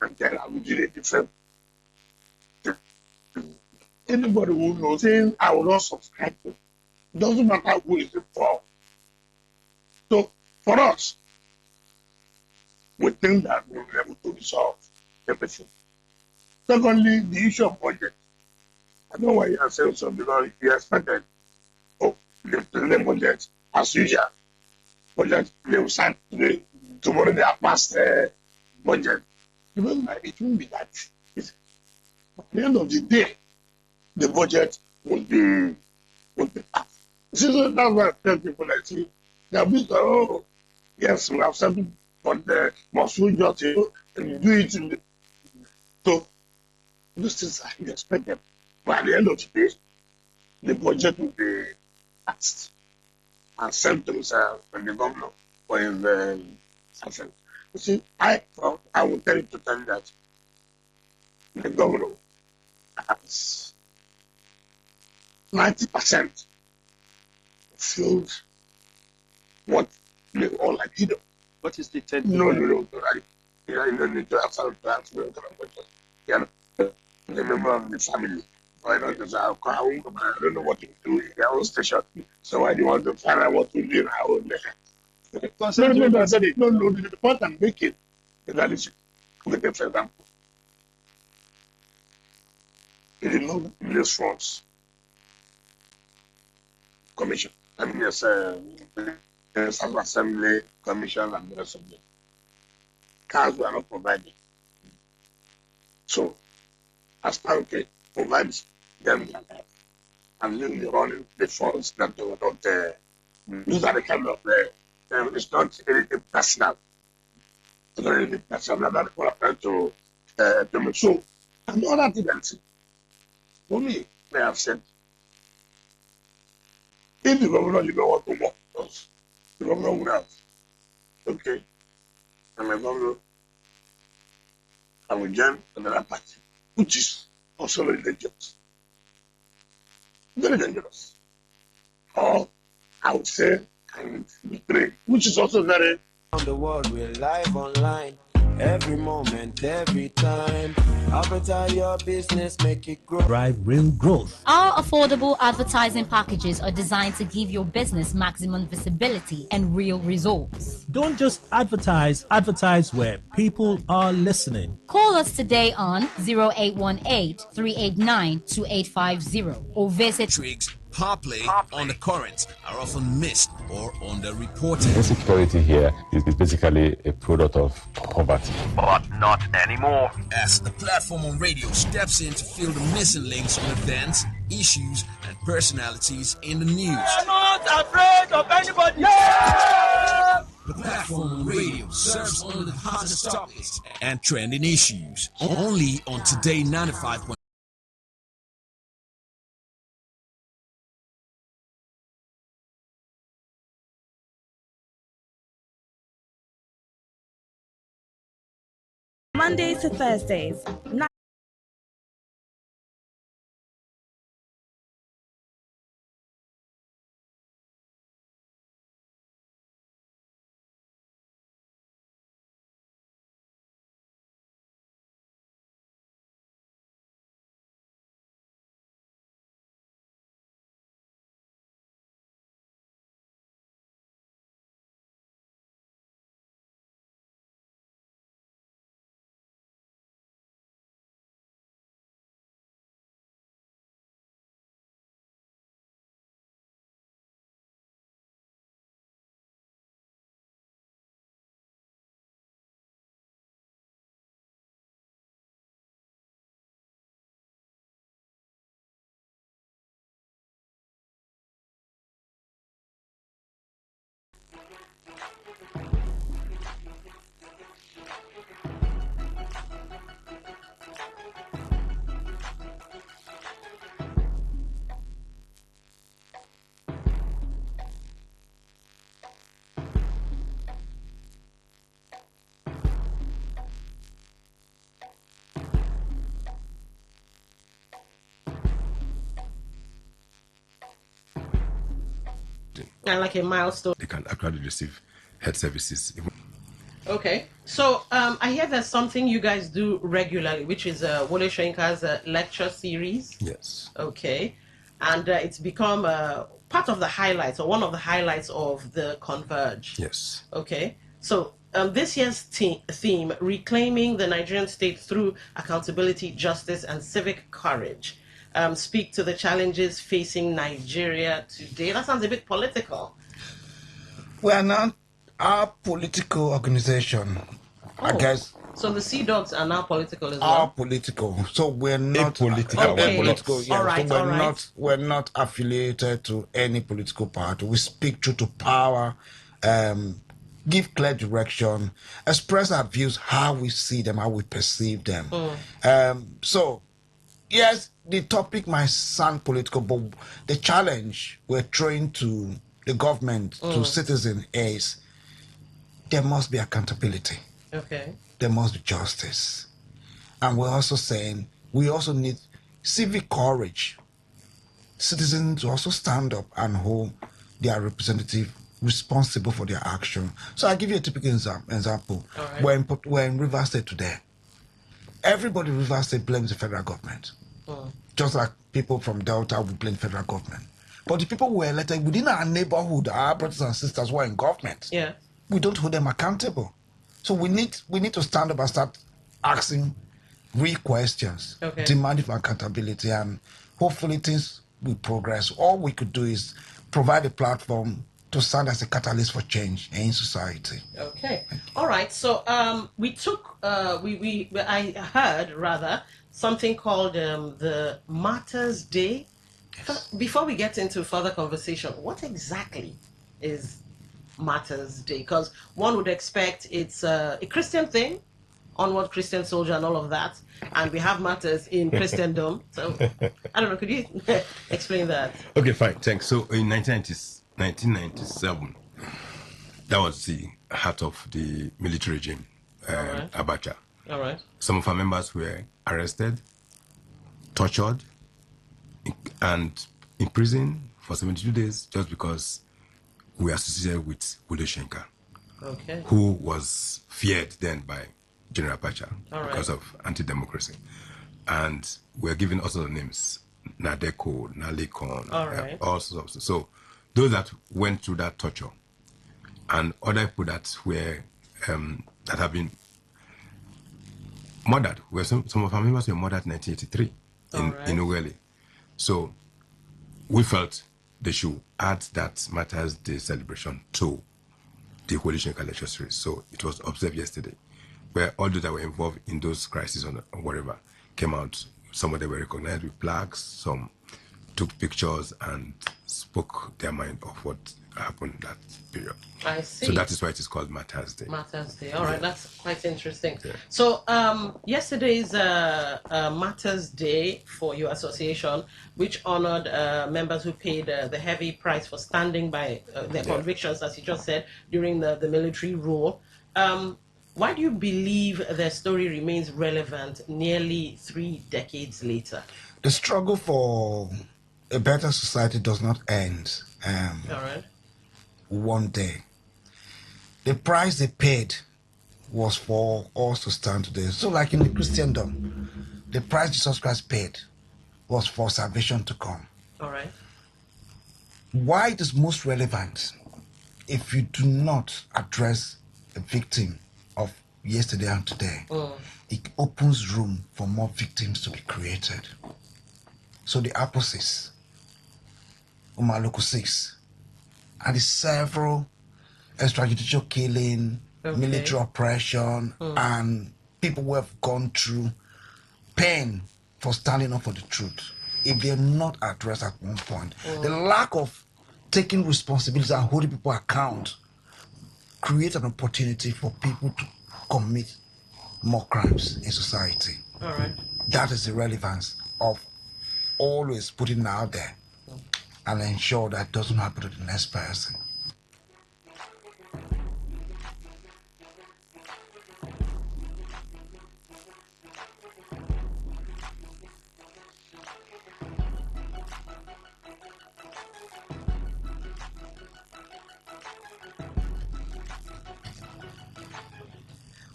And then I will do a different. Anybody who knows saying I will not subscribe to, doesn't matter who is involved. So for us, we think that we'll be able to resolve everything. Secondly, the issue of budget. I don't know why you are saying so because you expected the budget as usual. Budget they will start today, tomorrow they are past budget. Remember, it won't be that. At the end of the day, the budget will be passed. So that's why I tell people like see, they are big, oh yes, we have something, but must we just do it in the, so those things are expected. But at the end of the day, the budget will be passed and sent to the governor for his session. You see, I will tell you totally that the governor has 90% filled what they all like. What is the 10%? No, right? You don't need to have some plans. Yeah, the member of the family. I don't know what to do in their own station. So I do want to find out what to do in our own nation. No, the point I'm making is that it's, for example, it is not this funds commission. I mean, there's some assembly commission and the rest of them. Cars were not provided. So, as Panke provides them and then they run the funds that they were not those are the kind of it's not anything personal. It's not anything personal that people are to make. So, and other things, for me, they have said, if the governor did not want to work with us, the governor would have, okay, and the governor, I will join another party, which is also very dangerous. Very dangerous. Or I would say, and betray, which is also very. On the world, we're live online. Every moment, every time. Advertise your business, make it grow. Drive real growth. Our affordable advertising packages are designed to give your business maximum visibility and real results. Don't just advertise where people are listening. Call us today on 0818-389-2850 or visit Tricks, power play on the current are often missed or underreported. Insecurity here is basically a product of poverty. But not anymore. As the platform on radio steps in to fill the missing links on events, issues, and personalities in the news. I'm not afraid of anybody. Yeah! The platform on radio serves only the hottest topics and trending issues. Only on Today 95. Mondays to Thursdays, And like a milestone. They can actually receive health services. Okay, so I hear there's something you guys do regularly, which is Wole Soyinka's lecture series. Yes. Okay, and it's become part of the highlights, or one of the highlights of the Converge. Yes. Okay, so this year's theme, reclaiming the Nigerian state through accountability, justice, and civic courage. Speak to the challenges facing Nigeria today. That sounds a bit political. We are not our political organization. I guess. So the Sea Dogs are now political as well. Are political. So we're not political. Okay. Political. Yes. All right, so we're not affiliated to any political party. We speak truth to power, give clear direction, express our views, how we see them, how we perceive them. So yes, the topic might sound political, but the challenge we're throwing to the government, to citizens, is there must be accountability. Okay. There must be justice. And we're also saying we also need civic courage. Citizens to also stand up and hold their representative responsible for their action. So I'll give you a typical example. Right. We're in Rivers State today. Everybody in Rivers State blames the federal government. Just like people from Delta would blame federal government. But the people who were elected within our neighborhood, our brothers and sisters who are in government, we don't hold them accountable. So we need to stand up and start asking real questions, demanding for accountability, and hopefully things will progress. All we could do is provide a platform to stand as a catalyst for change in society. Okay. All right. So I heard rather something called the Martyrs Day. Yes. Before we get into further conversation, what exactly is Martyrs Day? Because one would expect it's a Christian thing, onward Christian soldier and all of that, and we have martyrs in Christendom. So I don't know, could you explain that? Okay, fine, thanks. So in 1997, that was the heart of the military regime, right. Abacha. All right. Some of our members were arrested, tortured, and imprisoned for 72 days just because we are associated with Wole Soyinka, who was feared then by General Abacha because of anti-democracy. And we're given all sorts of names, Nadeko, Nalekon, all sorts of stuff. So those that went through that torture and other people that were that have been murdered, some of our members were murdered in 1983 in Ughelli. So we felt they should add that Martyrs Day celebration to the Wole Soyinka lecture series. So it was observed yesterday, where all those that were involved in those crises or whatever came out. Some of them were recognized with plaques, some took pictures and spoke their mind of what happened that period. I see. So that is why it is called Martyrs Day. Martyrs Day. All right, that's quite interesting. Yeah. So yesterday's Martyrs Day for your association, which honored members who paid the heavy price for standing by their convictions, as you just said, during the military rule. Why do you believe their story remains relevant nearly 3 decades later? The struggle for a better society does not end one day. The price they paid was for us to stand today. So like in the Christendom, the price Jesus Christ paid was for salvation to come. All right. Why it is most relevant if you do not address the victim of yesterday and today, it opens room for more victims to be created. So the Apostles, Umaluku 6, and the several extrajudicial killing, military oppression, and people who have gone through pain for standing up for the truth. If they're not addressed at one point, the lack of taking responsibility and holding people account create an opportunity for people to commit more crimes in society. All right. That is the relevance of always putting it out there and ensure that doesn't happen to the next person.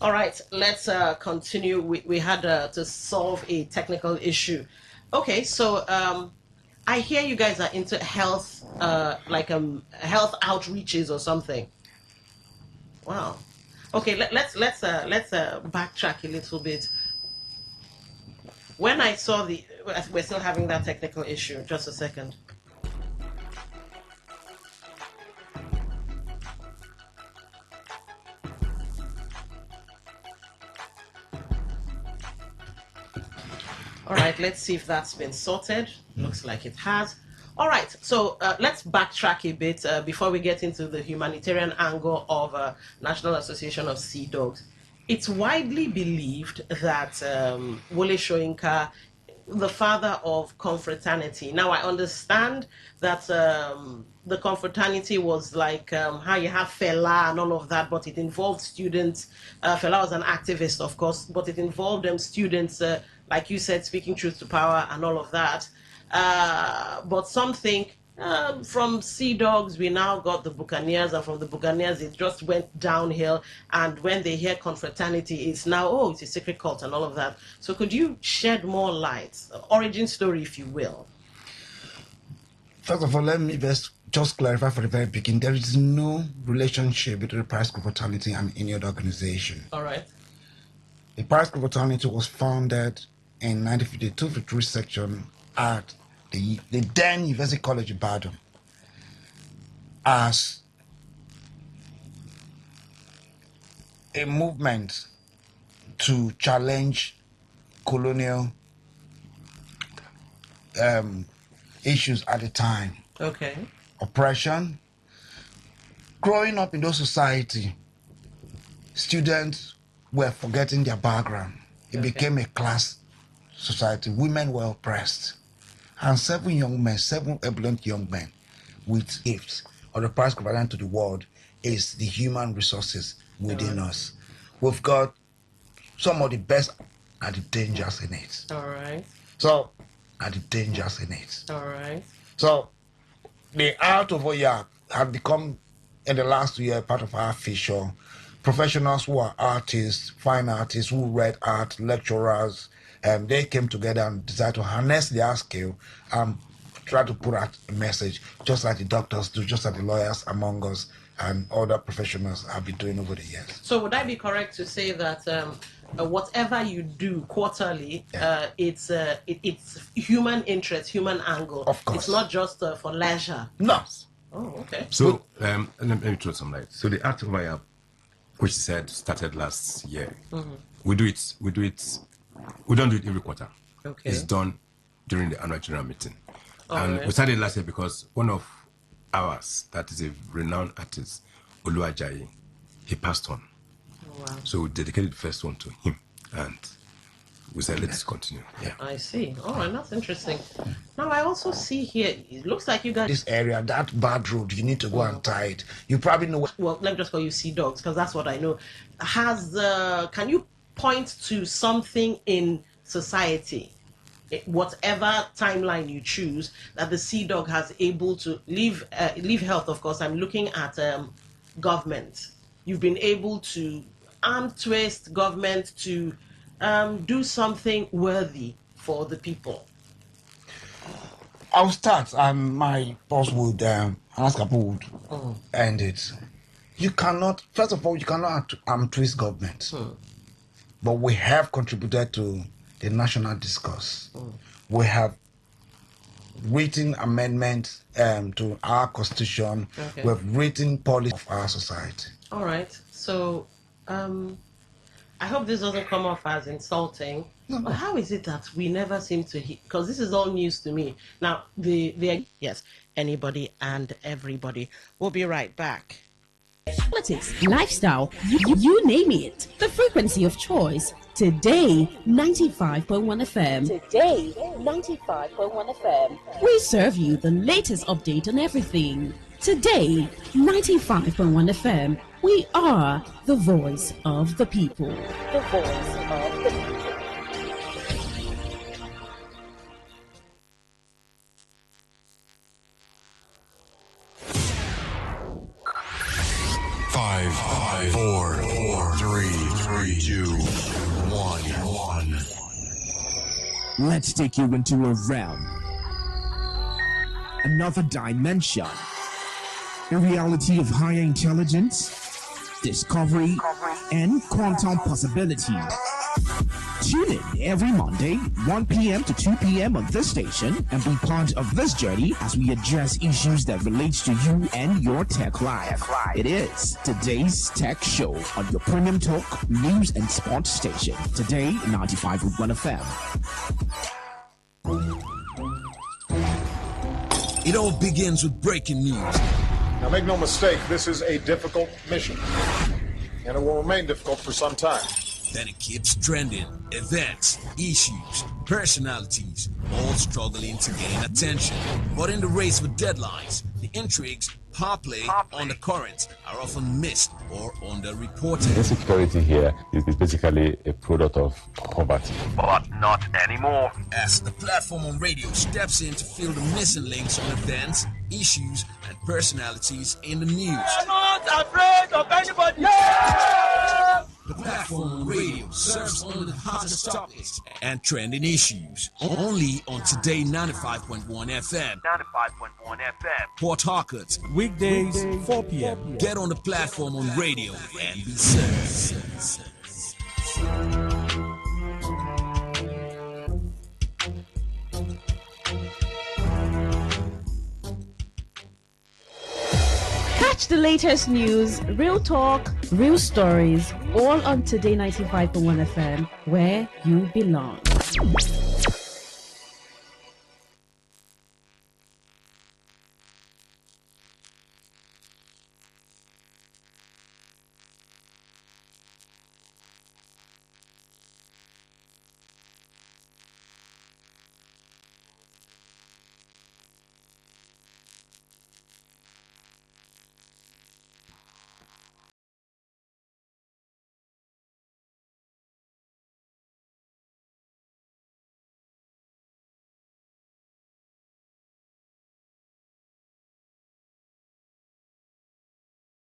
All right, let's continue. We had to solve a technical issue. Okay, so I hear you guys are into health, health outreaches or something. Wow. Okay, let's backtrack a little bit. When I saw we're still having that technical issue. Just a second. All right, let's see if that's been sorted. Looks like it has. All right, so let's backtrack a bit before we get into the humanitarian angle of National Association of Sea Dogs. It's widely believed that Wole Soyinka, the father of confraternity. Now, I understand that the confraternity was like how you have Fela and all of that, but it involved students. Fela was an activist, of course, but it involved students, like you said, speaking truth to power and all of that. But some think from Sea Dogs, we now got the Buccaneers, and from the Buccaneers, it just went downhill. And when they hear confraternity, it's now, oh, it's a secret cult and all of that. So could you shed more light, origin story, if you will? First of all, let me just clarify for the very beginning, there is no relationship between the Paris Confraternity and any other organization. All right. The Paris Confraternity was founded in 1952-53 section at the then University College Ibadan as a movement to challenge colonial issues at the time. Okay. Oppression. Growing up in those society, students were forgetting their background. It became a class society. Women were oppressed. And seven ebullient young men with gifts of the Paris Confraternity to the world is the human resources within us. We've got some of the best and the dangers in it. All right. So, and the dangers in it. All right. So, the art of Oyak have become, in the last 2 years, part of our feature. Professionals who are artists, fine artists who read art, lecturers, they came together and decided to harness their skill and try to put out a message, just like the doctors do, just like the lawyers among us and other professionals have been doing over the years. So would I be correct to say that whatever you do quarterly, it's human interest, human angle? Of course. It's not just for leisure. No. Oh, okay. So let me throw some light. So the art of Oyak, which started last year. Mm-hmm. We don't do it every quarter. Okay. It's done during the annual general meeting. Right. We started last year because one of ours, that is a renowned artist, Oluwajayi, he passed on. Oh, wow. So we dedicated the first one to him, and we said, let's continue. Yeah. I see. Oh, and that's interesting. Now, I also see here, it looks like you guys... This area, that bad road, you need to go and tie it. You probably know... Well, let me just call you Sea Dogs, because that's what I know. Can you point to something in society, whatever timeline you choose, that the Sea Dog has able to leave health? Of course, I'm looking at government. You've been able to arm twist government to do something worthy for the people. I'll start, and my boss would ask would end it. You cannot, first of all, you cannot twist government. But we have contributed to the national discourse. We have written amendments to our constitution. Okay. We have written policy of our society. All right. So, I hope this doesn't come off as insulting. No. But how is it that we never seem to hear? Because this is all news to me. Now, yes, anybody and everybody. We'll be right back. politics, lifestyle, you name it. The frequency of choice. Today 95.1 FM. Today 95.1 FM. We serve you the latest update on everything. Today 95.1 FM. We are the voice of the people. The voice of the people. Five, four, three, two, one. Let's take you into a realm, another dimension, a reality of higher intelligence, discovery, and quantum possibility. Tune in every Monday, 1 p.m. to 2 p.m. on this station and be part of this journey as we address issues that relate to you and your tech life. It is Today's Tech Show on your premium talk, news, and sports station. Today, 95.1 FM. It all begins with breaking news. Now make no mistake, this is a difficult mission, and it will remain difficult for some time. Then it keeps trending. Events, issues, personalities, all struggling to gain attention. But in the race with deadlines, the intrigues, power play on the current are often missed or underreported. Insecurity here is basically a product of poverty. But not anymore. As the platform on radio steps in to fill the missing links on events, issues, and personalities in the news. I'm not afraid of anybody. The platform on radio serves only the hottest topics and trending issues. Only on Today 95.1 FM. 95.1 FM. Port Harcourt. Weekdays, 4 p.m. Get on the platform on radio and be served. Catch the latest news, real talk, real stories, all on Today 95.1 FM, where you belong.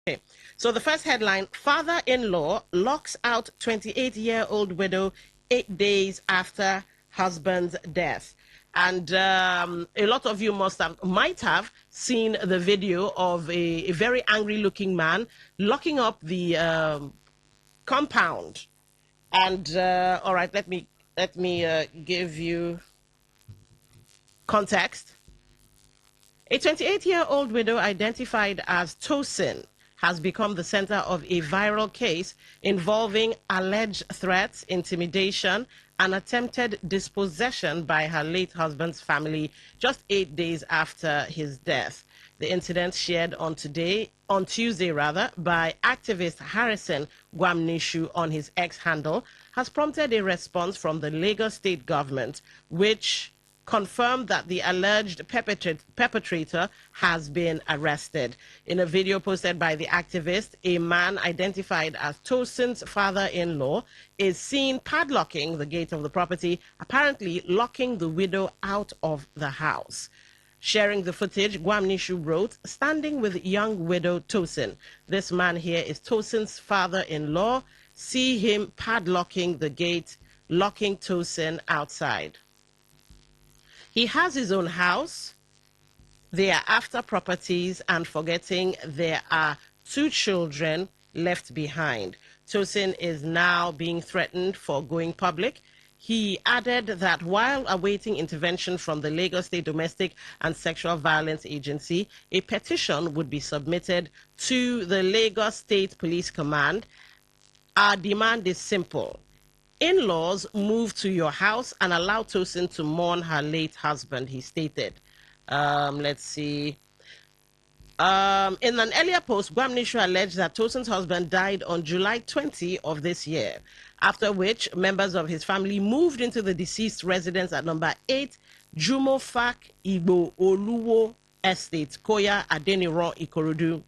Okay. So the first headline, father-in-law locks out 28-year-old widow 8 days after husband's death. And a lot of you might have seen the video of a very angry-looking man locking up the compound. And all right, let me give you context. A 28-year-old widow identified as Tosin has become the center of a viral case involving alleged threats, intimidation, and attempted dispossession by her late husband's family just 8 days after his death. The incident shared on Tuesday by activist Harrison Gwamnishu on his X handle has prompted a response from the Lagos state government, which confirmed that the alleged perpetrator has been arrested. In a video posted by the activist, a man identified as Tosin's father-in-law is seen padlocking the gate of the property, apparently locking the widow out of the house. Sharing the footage, Gwamnishu wrote, "Standing with young widow Tosin. This man here is Tosin's father-in-law. See him padlocking the gate, locking Tosin outside. He has his own house. They are after properties and forgetting there are 2 children left behind. Tosin is now being threatened for going public." He added that while awaiting intervention from the Lagos State Domestic and Sexual Violence Agency, a petition would be submitted to the Lagos State Police Command. Our demand is simple. In-laws move to your house and allow Tosin to mourn her late husband, he stated. Let's see. In an earlier post, Gwamnishu alleged that Tosin's husband died on July 20 of this year, after which members of his family moved into the deceased residence at number 8 Jumofak Igbo Oluwo Estate, Koya Adeniran, Ikorodu.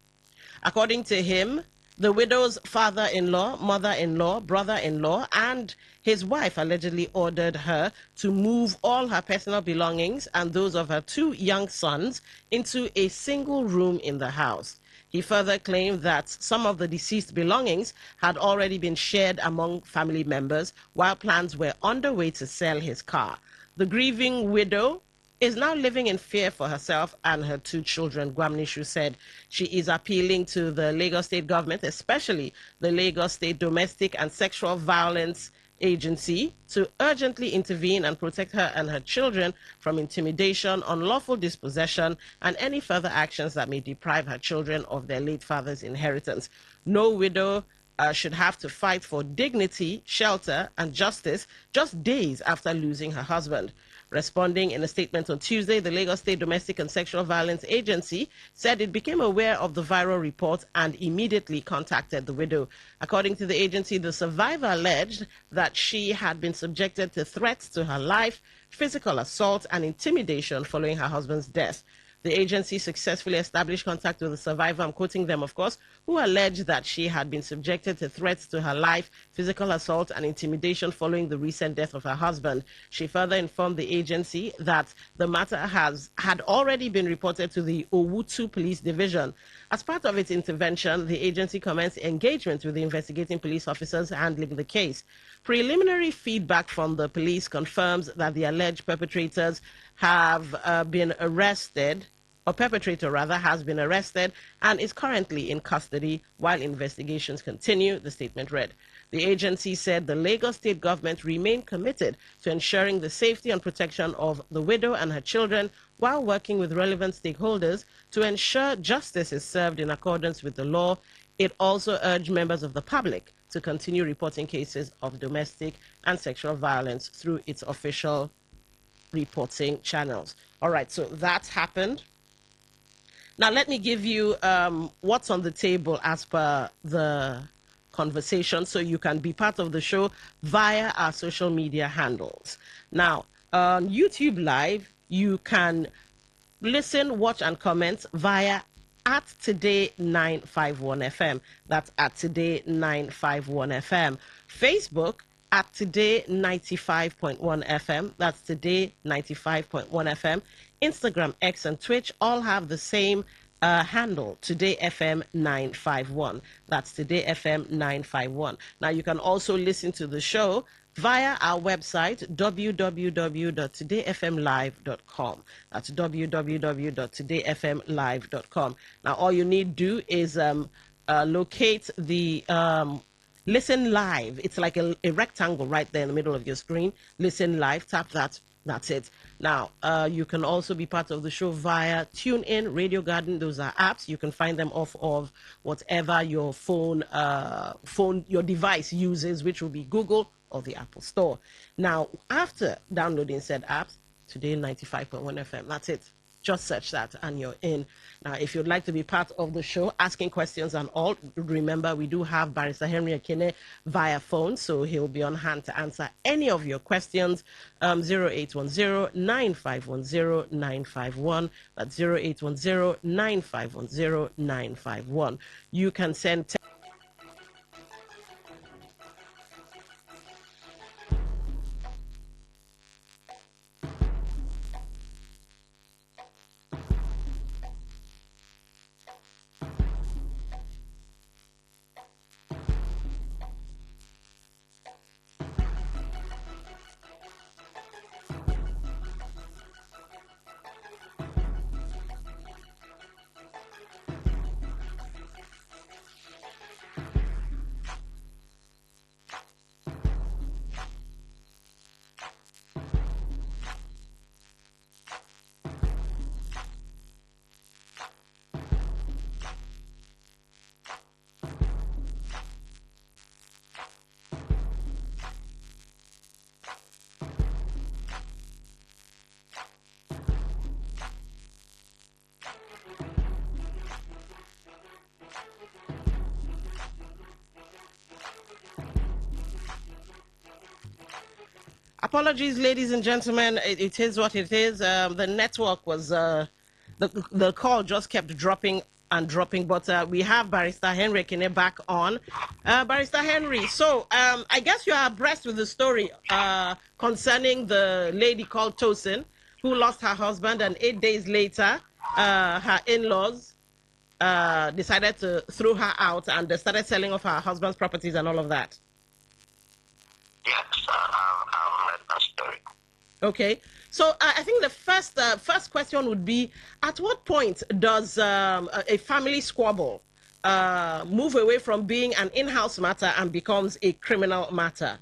According to him, the widow's father-in-law, mother-in-law, brother-in-law, and his wife allegedly ordered her to move all her personal belongings and those of her 2 young sons into a single room in the house. He further claimed that some of the deceased belongings had already been shared among family members, while plans were underway to sell his car. The grieving widow is now living in fear for herself and her 2 children. Gwamnishu said she is appealing to the Lagos State government, especially the Lagos State Domestic and Sexual Violence Agency, to urgently intervene and protect her and her children from intimidation, unlawful dispossession, and any further actions that may deprive her children of their late father's inheritance. No widow should have to fight for dignity, shelter, and justice just days after losing her husband. Responding in a statement on Tuesday, the Lagos State Domestic and Sexual Violence Agency said it became aware of the viral report and immediately contacted the widow. According to the agency, the survivor alleged that she had been subjected to threats to her life, physical assault, and intimidation following her husband's death. The agency successfully established contact with the survivor, I'm quoting them, of course, who alleged that she had been subjected to threats to her life, physical assault, and intimidation following the recent death of her husband. She further informed the agency that the matter had already been reported to the Owutu Police Division. As part of its intervention, the agency commenced engagement with the investigating police officers handling the case. Preliminary feedback from the police confirms that the alleged perpetrators have been arrested, or perpetrator rather, has been arrested and is currently in custody while investigations continue, the statement read. The agency said the Lagos State government remained committed to ensuring the safety and protection of the widow and her children while working with relevant stakeholders to ensure justice is served in accordance with the law. It also urged members of the public to continue reporting cases of domestic and sexual violence through its official reporting channels. All right, so that happened. Now, let me give you what's on the table as per the conversation so you can be part of the show via our social media handles. Now, on YouTube Live, you can listen, watch, and comment via at Today951FM. That's at Today951FM. Facebook at Today95.1FM. That's Today95.1FM. Instagram, X, and Twitch all have the same handle, Today FM 951. That's Today FM 951. Now you can also listen to the show via our website, www.todayfmlive.com. That's www.todayfmlive.com. Now all you need to do is locate the Listen Live. It's like a rectangle right there in the middle of your screen. Listen Live. Tap that. That's it. Now, you can also be part of the show via TuneIn, Radio Garden. Those are apps. You can find them off of whatever your your device uses, which will be Google or the Apple Store. Now, after downloading said apps, Today 95.1 FM, that's it. Just search that and you're in. Now, if you'd like to be part of the show, asking questions and all, remember we do have Barrister Henry Akine via phone, so he'll be on hand to answer any of your questions. 0810-9510-951. That's 0810-9510-951. You can send Apologies, ladies and gentlemen. It is what it is. The network was the call just kept dropping and dropping, but we have Barrister Henry Kine back on. Barrister Henry, so I guess you are abreast with the story concerning the lady called Tosin who lost her husband, and 8 days later, her in-laws decided to throw her out, and they started selling off her husband's properties and all of that. Yes, I've read that story. Okay, so I think the first question would be: at what point does a family squabble move away from being an in-house matter and becomes a criminal matter?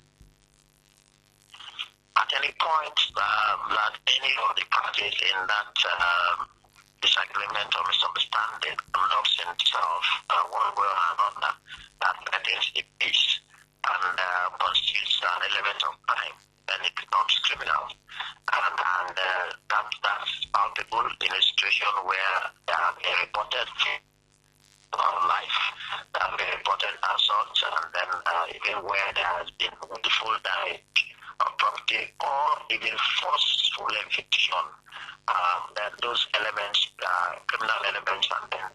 At any point that any of the parties in that disagreement or misunderstanding conducts himself one way or another that threatens the peace and constitutes an element of crime, then it becomes criminal. And that's palpable in a situation where there are reported life, there are reported assaults, and then even where there has been the full damage of property or even forceful eviction, then those elements, criminal elements, and then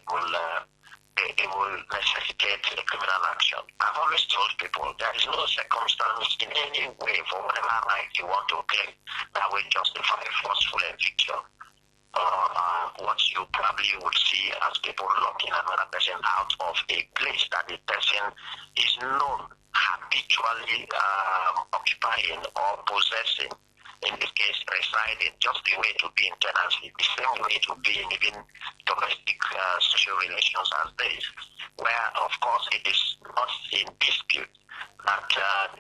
it will necessitate a criminal action. I've always told people there is no circumstance in any way for whatever right you want to claim that will justify forceful eviction. What you probably would see as people locking another person out of a place that the person is known habitually occupying or possessing, in this case residing, just the way to be in tenancy, the same way to be in even domestic social relations as this, where of course it is not in dispute that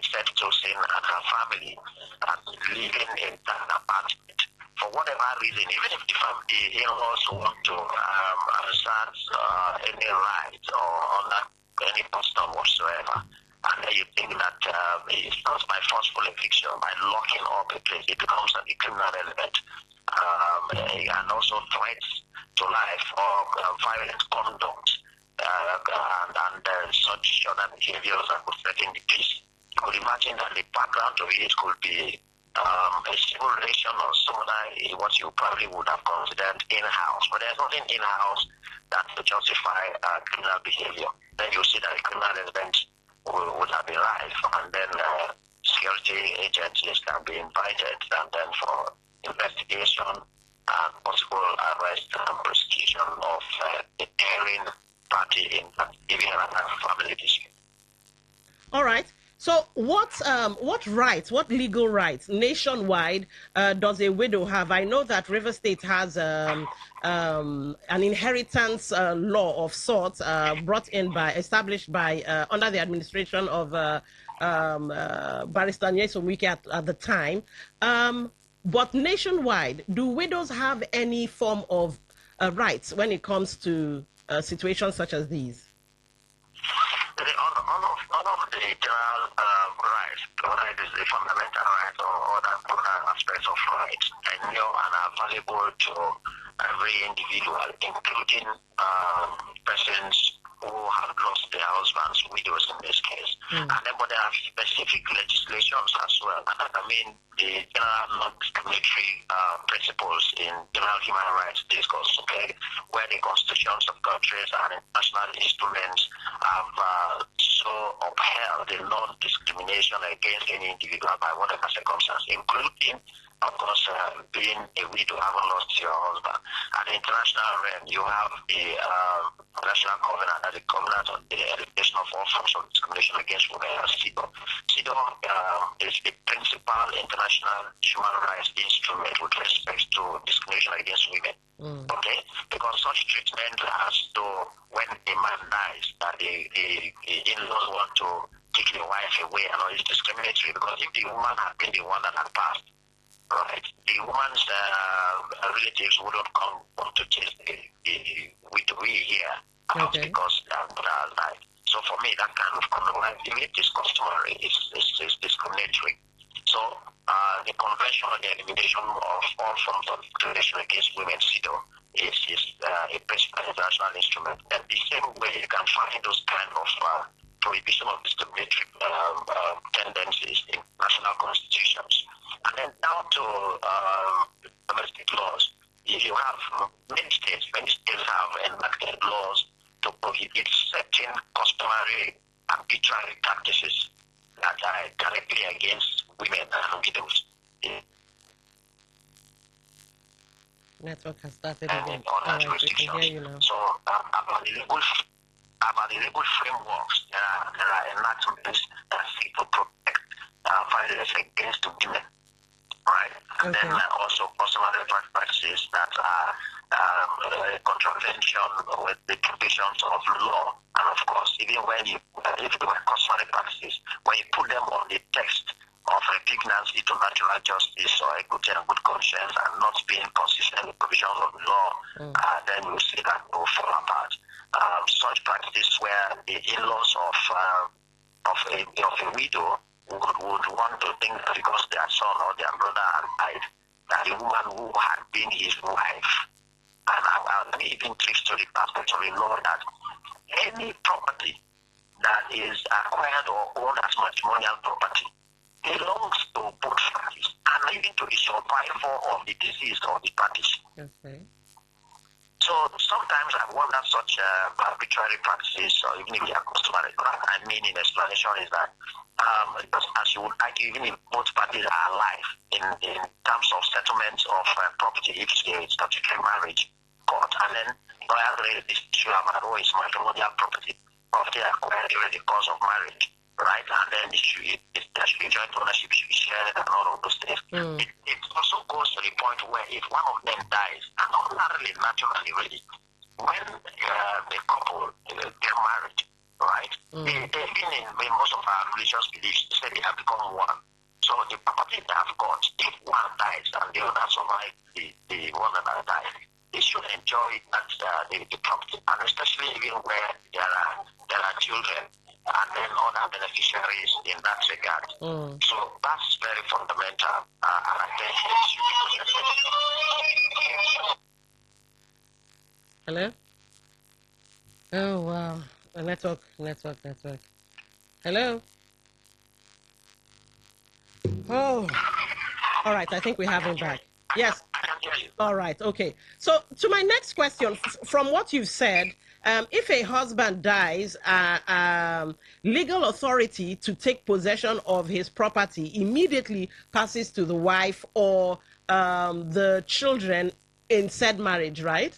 said Tosin and her family are living in that apartment. For whatever reason, even if the family in-laws want to assert any right or under any custom whatsoever, and then you think that it's not by forceful eviction, by locking up a place, it becomes a criminal element. And also threats to life or violent conduct and such other behaviors that could threaten the peace. You could imagine that the background of it could be a civil relation or some other, what you probably would have considered in-house. But there's nothing in-house that would justify criminal behavior. Then you see that a criminal element would have been rife, and then security agencies can be invited, and then for investigation and possible arrest and prosecution of the erring party in giving another family dispute. All right. So what rights, what legal rights nationwide does a widow have? I know that River State has an inheritance law of sorts established by under the administration of Barrister Nyesom Wike at the time. But nationwide, do widows have any form of rights when it comes to situations such as these? All of the general rights, whether it is the fundamental rights or other aspects of rights, are new and are valuable to every individual, including persons who have lost their husbands, widows in this case. And then, but there are specific legislations as well. And I mean, the general non-discriminatory principles in general human rights discourse, okay, where the constitutions of countries and international instruments have so upheld the non-discrimination against any individual by whatever circumstance, including, of course, being a widow, having lost your husband. At the international realm, you have the National Covenant, the Covenant on the Elimination of All Forms of Discrimination Against Women, CEDAW. CEDAW is the principal international human rights instrument with respect to discrimination against women. Okay? Because such treatment has to, when a man dies, that the in-laws want to take the wife away and all is discriminatory, because if the woman had been the one that had passed, right, the woman's relatives wouldn't come to chase we here because like, so for me that kind of conduct, even if it's customary, it's discriminatory. So the Convention on the Elimination of All Forms of Discrimination Against Women, CEDAW, is a principal international instrument. And the same way you can find those kind of prohibition of discriminatory tendencies in national constitutions. And then down to domestic laws, you have many states have enacted laws to prohibit certain customary arbitrary practices that are directly against women and widows. Network has started again. All right, we can hear you now. So about the legal frameworks, there are enactments that seek to protect violence against women, right? And then also customary practices that are contravention with the provisions of law. And of course, even when if they were customary practices, when you put them on the text of repugnancy to natural justice or equity and good conscience and not being consistent with provisions of the law, then you see that will fall apart. Such practices where the in-laws of a widow would want to think that because their son or their brother had died, that the woman who had been his wife, and even tricks to the aspect of the law that any property that is acquired or owned as matrimonial property belongs to both parties and even to the survivor of the deceased or the parties. Okay. So sometimes I wonder such arbitrary practices, or even if they are customary, I mean in explanation is that because as you would argue, even if both parties are alive in terms of settlements of property, if it's statutory marriage court, and then lawyers raise this issue about is matrimonial property acquired during the course of marriage, right? And then there should be joint ownership, should be shared, and all of those things. It also goes to the point where if one of them dies, and ordinarily, naturally, really, when the couple get married, right? They've been in most of our religious beliefs, they say they have become one. So the property they have got, if one dies and the other survives the one that has died, they should enjoy that the property, and especially even where there are children and then other beneficiaries in that regard. So that's very fundamental, and I think it should be Hello? Oh, wow. Network. Hello? Oh, all right. I think we have him back. Yes. All right. Okay. So to my next question, from what you've said, if a husband dies, legal authority to take possession of his property immediately passes to the wife or the children in said marriage, right?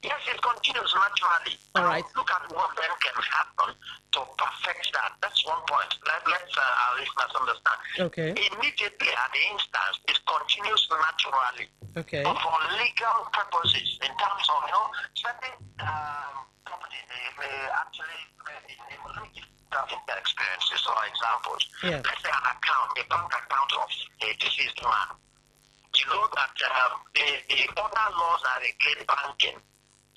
Yes, it continues naturally. All right. Look at what then can happen to perfect that. That's one point. Let's our listeners understand. Okay. Immediately at the instance, it continues naturally. Okay. But for legal purposes, in terms of certain property, they actually let me give their experiences or examples. Yeah. Let's say an account, a bank account of a deceased man. You know that the other laws that regulate banking.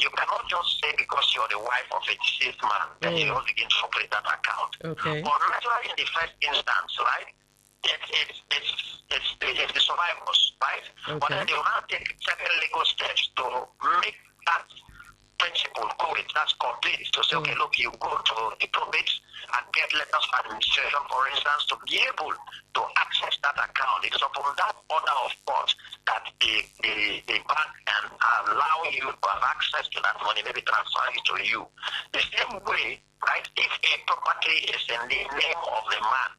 You cannot just say because you're the wife of a deceased man that you don't begin to operate that account. Okay. But naturally, in the first instance, right, it's the survivors, right? Okay. But then they will now take certain legal steps to make that principle go with that's complete. To say, okay, look, you go to the probate and get letters of administration, for instance, to be able to access that account. It is upon that order of court that the bank can allow you to have access to that money, maybe transfer it to you. The same way, right, if a property is in the name of the man,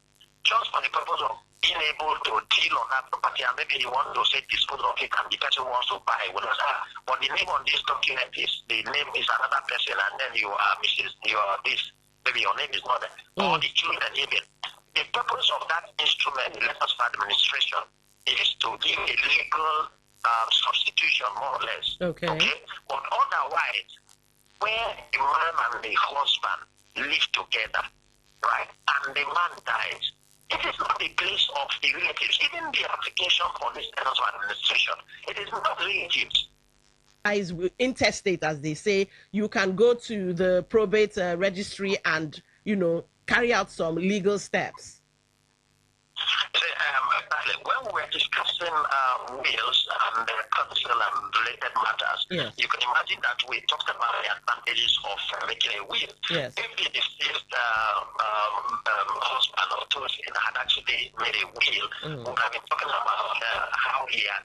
just for the purpose of being able to deal on that property, and maybe you want to say dispose of it and the person wants to buy, but the name on this document is, the name is another person, and then you are Mrs., you are this, maybe your name is not there, or the children even. The purpose of that instrument, the letters of administration, is to give a legal substitution, more or less. Okay. But otherwise, where the man and the husband live together, right, and the man dies, it is not the place of the relatives. Even the application for this letters of administration, it is not relatives. Is intestate, as they say. You can go to the probate registry and, carry out some legal steps. When we were we're discussing wills and council and related matters, you can imagine that we talked about the advantages of making a will. Yes. If the deceased husband or Tosin had actually made a will, we would have been talking about how he had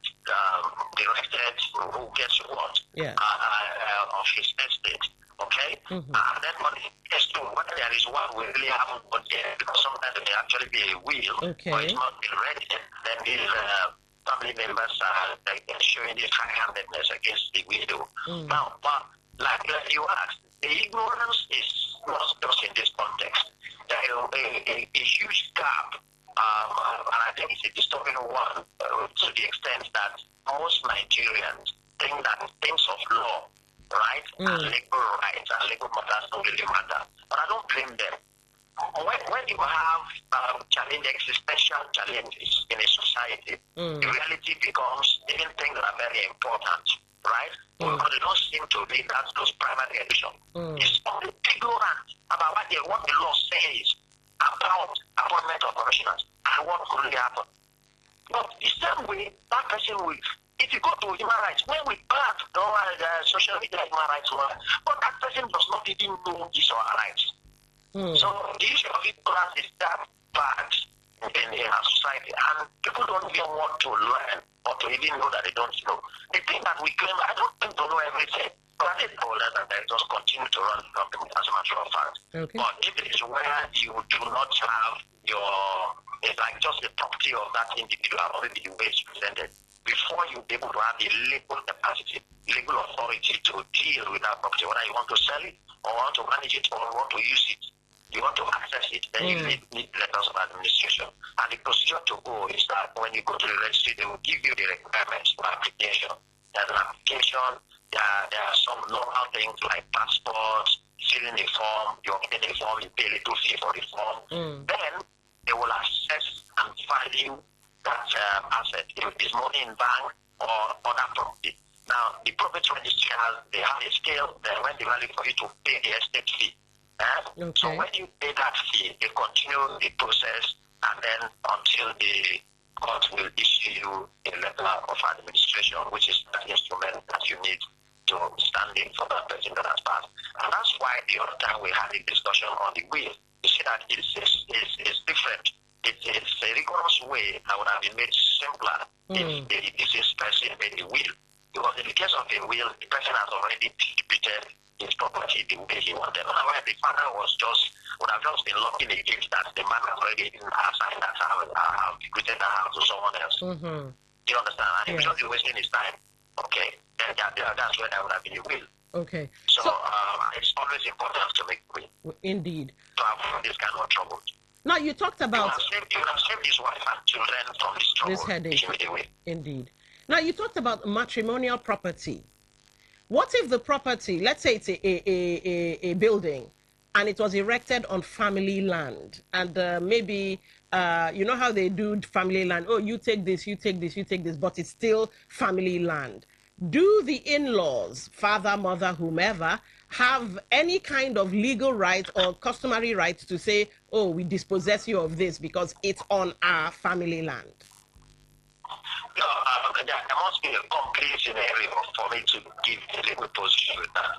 directed who gets what of his estate. Okay? And then on the case too, whether there is one we really haven't got yet, because sometimes there may actually be a will, but it's not been ready, then these family members are showing this high-handedness against the widow. Now, but like you asked, the ignorance is not just in this context. There is a huge gap, and I think it's a disturbing one to the extent that most Nigerians think that things of law, right, and legal rights and legal matters don't really matter. But I don't blame them. When you have existential challenges in a society, the reality becomes even things that are very important, right? But they don't seem to be those primary issues. It's only ignorant about what the law says about appointment of commissioners and what could really happen. But the same way, that person will, if you go to human rights, when we ban social media human rights, but that person does not even know his or her rights. So the issue of ignorance is that bad in our society, and people don't even want to learn or to even know that they don't know. The thing that we claim, I don't think to know everything, but I think that they just continue to run the company as a matter of fact. But if it is where you do not have it's like just the property of that individual, or maybe the way it's presented, before you be able to have the legal capacity, legal authority to deal with that property, whether you want to sell it, or want to manage it, or want to use it, you want to access it, then you need letters of administration. And the procedure to go is that when you go to the registry, they will give you the requirements for application. There's an application, there are some normal things like passports, filling a form, you obtain a form, you pay a little fee for the form. Then they will assess and value that asset, if it's money in bank or other property. Now, the property registry has a scale, then when they value for you to pay the estate fee. So when you pay that fee, they continue the process, and then until the court will issue you a letter of administration, which is the instrument that you need to stand in for that person that has passed. And that's why the other time we had a discussion on the will, you see that it's different. It's a rigorous way that would have been made simpler if the deceased person made a will. Because in the case of a will, the person has already distributed his property the way he wanted. Otherwise, the father would have just been locking the gate that the man has already assigned that have bequeathed that house to someone else. Do you understand? And if just be wasting his time, then that's where that would have been a will. So it's always important to make a will. Indeed. To avoid this kind of trouble. Now, you talked about... You have saved his wife and children from this trouble. This headache. Indeed. Now, you talked about matrimonial property. What if the property, let's say it's a building, and it was erected on family land, and maybe, you know how they do family land, oh, you take this, you take this, you take this, but it's still family land. Do the in-laws, father, mother, whomever, have any kind of legal right or customary right to say, oh, we dispossess you of this because it's on our family land? No, there must be a complete scenario for me to give a legal position with that.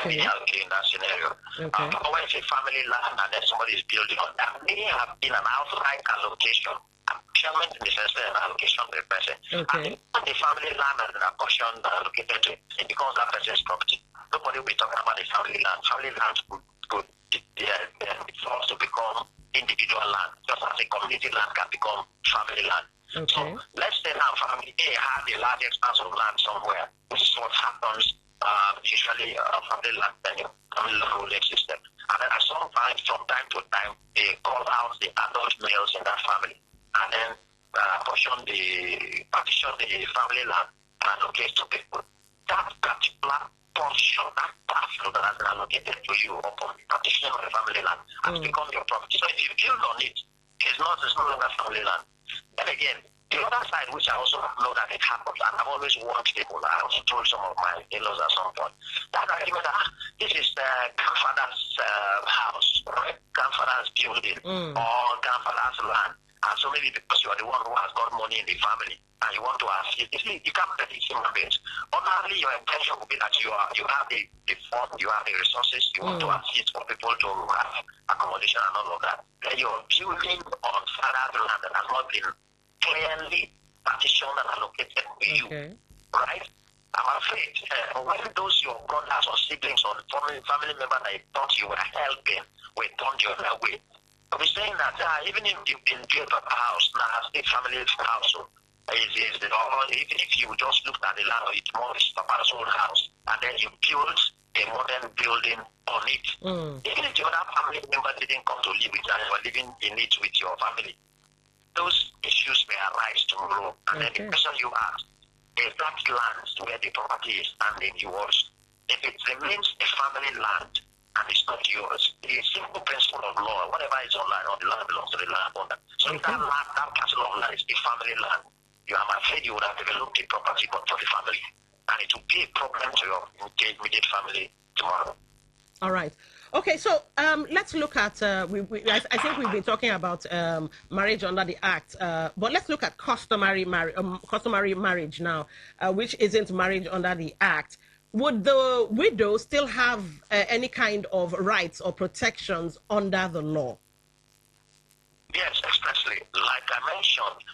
In that scenario. But when it's a family land and then somebody is building on that, may have been an outright allocation. Apportionment in the sense of an allocation to the person. And the family land and an apportion allocated to it, it becomes that person's property. Nobody will be talking about the family land. Family land could default to become individual land, just as a community land can become family land. So let's say now family A has a large expanse of land somewhere, which is what happens usually family land tenure, family land holding system. And then at some point, from time to time, they call out the adult males in that family, and then partition the family land and allocate to people. That particular portion, that parcel that has been allocated to you upon the partition of the family land has become your property. So if you build on it, it's no longer family land. Then again, the other side, which I also know that it happens, and I've always warned people, I also told some of my in-laws at some point, that argument that this is the grandfather's house, right? Grandfather's building, or grandfather's land, And so maybe because you are the one who has got money in the family and you want to assist, you can't predict human beings. Ordinarily, your intention would be that you have the fund, you have the resources, you want to assist for people to have accommodation and all of that. Then you're building on father's land that has not been clearly partitioned and allocated to you, right? I'm afraid when those your brothers or siblings or family members that you thought you were helping were turned your way, I'll be saying that even if you've been built up a house, now a family house, or even if you just looked at the land or you demolished Papa's old house and then you built a modern building on it, even if the other family member didn't come to live with you and you were living in it with your family, those issues may arise tomorrow. And then the question you ask is that land where the property is standing yours. If it remains a family land and it's not yours, the simple principle of law, whatever is on land, or the land belongs to the landowner. So if that land, that parcel of land is the family land, I'm afraid you would have developed the property but for the family. And it will be a problem to your immediate family tomorrow. All right. Okay, so let's look at, I think we've been talking about marriage under the Act, but let's look at customary marriage now, which isn't marriage under the Act. Would the widow still have any kind of rights or protections under the law? Yes, especially, like I mentioned,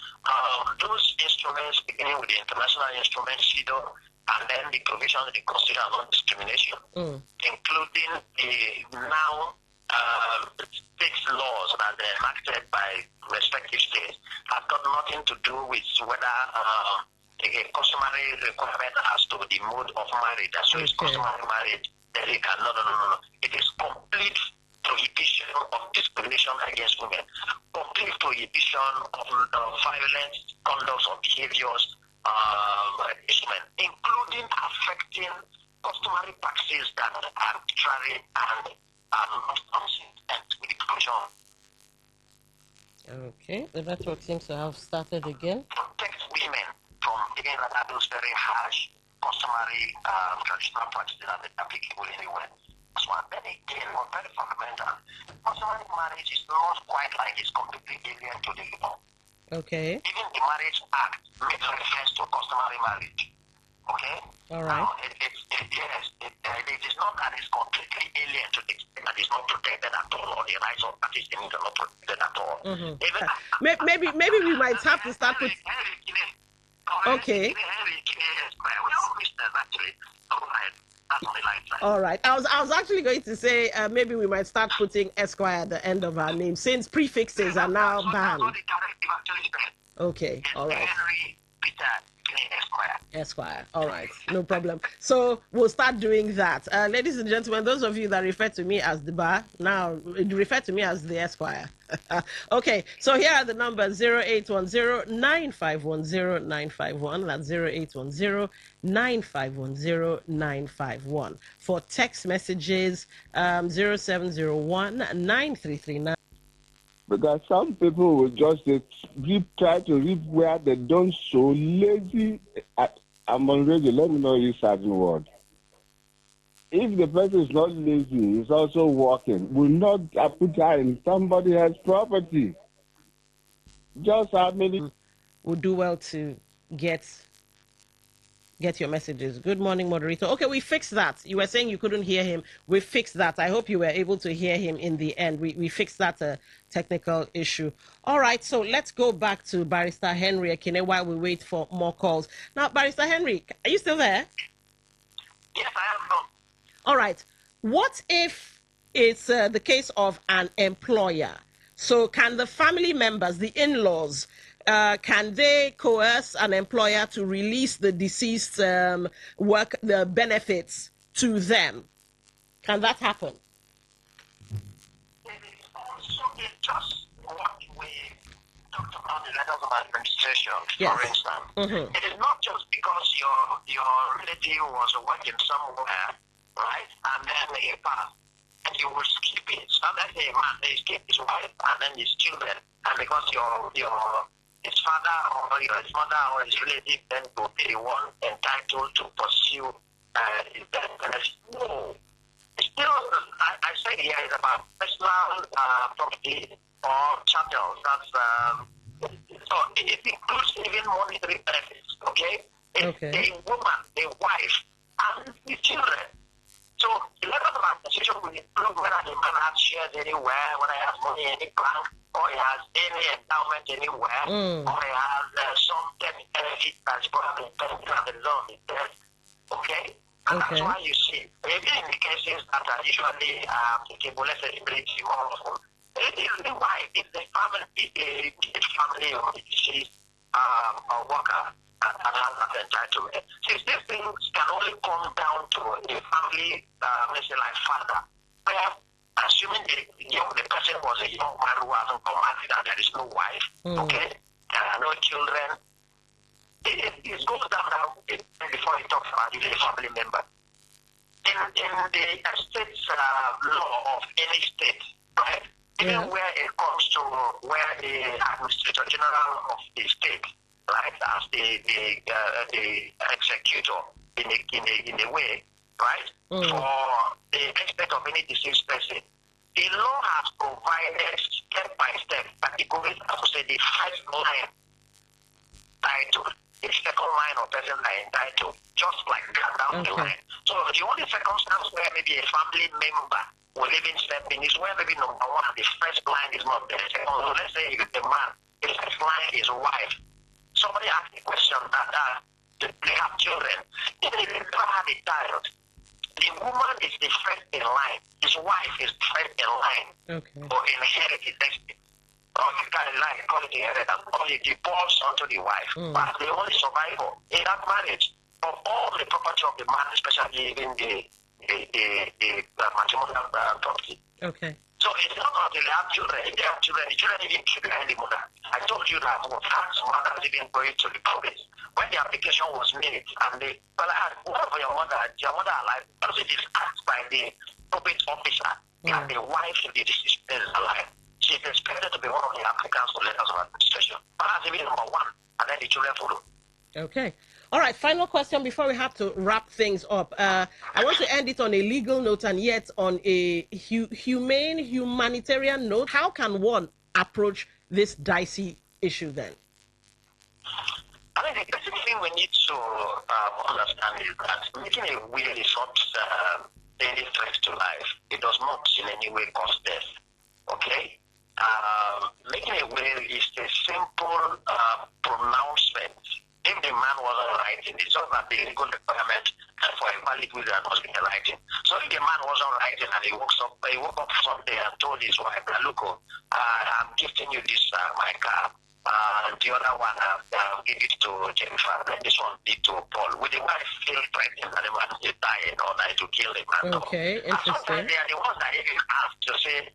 those instruments, beginning with the international instruments, CEDAW, and then the provision of the Constitution on discrimination, including the now state laws that are enacted by respective states, have got nothing to do with whether a customary requirement as to the mode of marriage. So it's customary marriage, then it can, no. It is complete prohibition of discrimination against women, complete prohibition of violent conducts or behaviors, including affecting customary practices that are arbitrary and are not consistent with the Constitution. Okay, the network seems to have started again. Protect women from again those very harsh customary traditional practices that are applicable anywhere. That's one. Then again, one very fundamental. Customary marriage is not quite like it's completely alien to the law. Okay. Even the Marriage Act makes reference to customary marriage. Okay? All right. It is not that it's completely alien to the extent that it's not protected at all, or the rights of parties in it are not protected at all. Maybe we might have to start with... Okay. All right. I was actually going to say maybe we might start putting Esquire at the end of our name since prefixes are now banned. Okay. All right. Esquire. All right. No problem. So we'll start doing that. Ladies and gentlemen, those of you that refer to me as the bar, now refer to me as the Esquire. Okay. So here are the numbers: 0810-9510-951. That's 0810-9510-951. For text messages, 0701-9339. Because some people will just try to reap where they don't sow. Lazy. I'm on radio. Let me know you certain word. If the person is not lazy, he's also working. Will not put her in somebody else's property. Just how many would do well to get your messages. Good morning, moderator. Okay, we fixed that. You were saying you couldn't hear him. We fixed that. I hope you were able to hear him in the end. We fixed that technical issue. All right, so let's go back to Barrister Henry Ekine while we wait for more calls. Now, Barrister Henry, are you still there? Yes, I am. All right. What if it's the case of an employer? So can the family members, the in-laws, can they coerce an employer to release the deceased the benefits to them? Can that happen? Just what we talked about the letters of administration, yes. For instance. It is not just because your relative was working somewhere, right, and then they passed, and you will skip it. Sometimes they skip his wife and then his children, and because his father or his mother or his relative then will be the one entitled to pursue his death benefit. No. Still, I say here is about personal property or chattels. That's So it includes even monetary benefits, okay? The woman, the wife, and the children. So the level of compensation will include whether the man has shares anywhere, whether he has money in any bank, or he has any endowment anywhere, or he has some debt benefit that's probably pending as a result of the debt. Okay? And that's why you see, maybe in the cases that are usually applicable, let's say more often, it is the wife, it's the family, the family or the deceased worker that has that entitlement. Since these things can only come down to a family, let's say like father, where assuming the person was a young man who hasn't come married and there is no wife, okay, there are no children, it goes down before it talks about the family member. In the estates law of any state, right? Even where it comes to where the administrator general of the state, right, as the executor in a way, right, for the aspect of any deceased person, the law has provided step by step categories, I would say the first line title, the second line of person are entitled, just like that down the line. So the only circumstance where maybe a family member will even step in is where maybe number one, the first line is not there. So let's say if the man, the first line is wife. Somebody asked a question that they have children. Even if they never had a child, the woman is the first in line. His wife is the first in line for inherited estate. Or you can like call it inheritance, or it devolves onto the wife. But the only survivor in that marriage of all the property of the man, especially even the matrimonial property. So it's not until they have children. If they have children, the children even keep behind the mother. I told you that tax mothers even going to the police. When the application was made, and they, well, I had one for your mother alive, because it is asked by the probate officer that the wife of the deceased is alive. She is expected to be one of the applicants for letters of administration. But that's even number one, and then the children follow. Okay. All right, final question before we have to wrap things up. I want to end it on a legal note and yet on a humanitarian note. How can one approach this dicey issue then? I mean, the basic thing we need to understand is that making a will is not any threat to life. It does not in any way cause death. Okay? Making a will is a simple pronouncement. If the man wasn't writing, it's not that the legal requirement for a valid will that must be writing. So if the man wasn't writing and he woke up someday and told his wife, look, I'm gifting you this, my car, and the other one, I'll give it to Jennifer, and this one be to Paul. Would the wife feel pregnant that the man is dying or that to kill the man? Okay, interesting. They are the ones that even ask to say,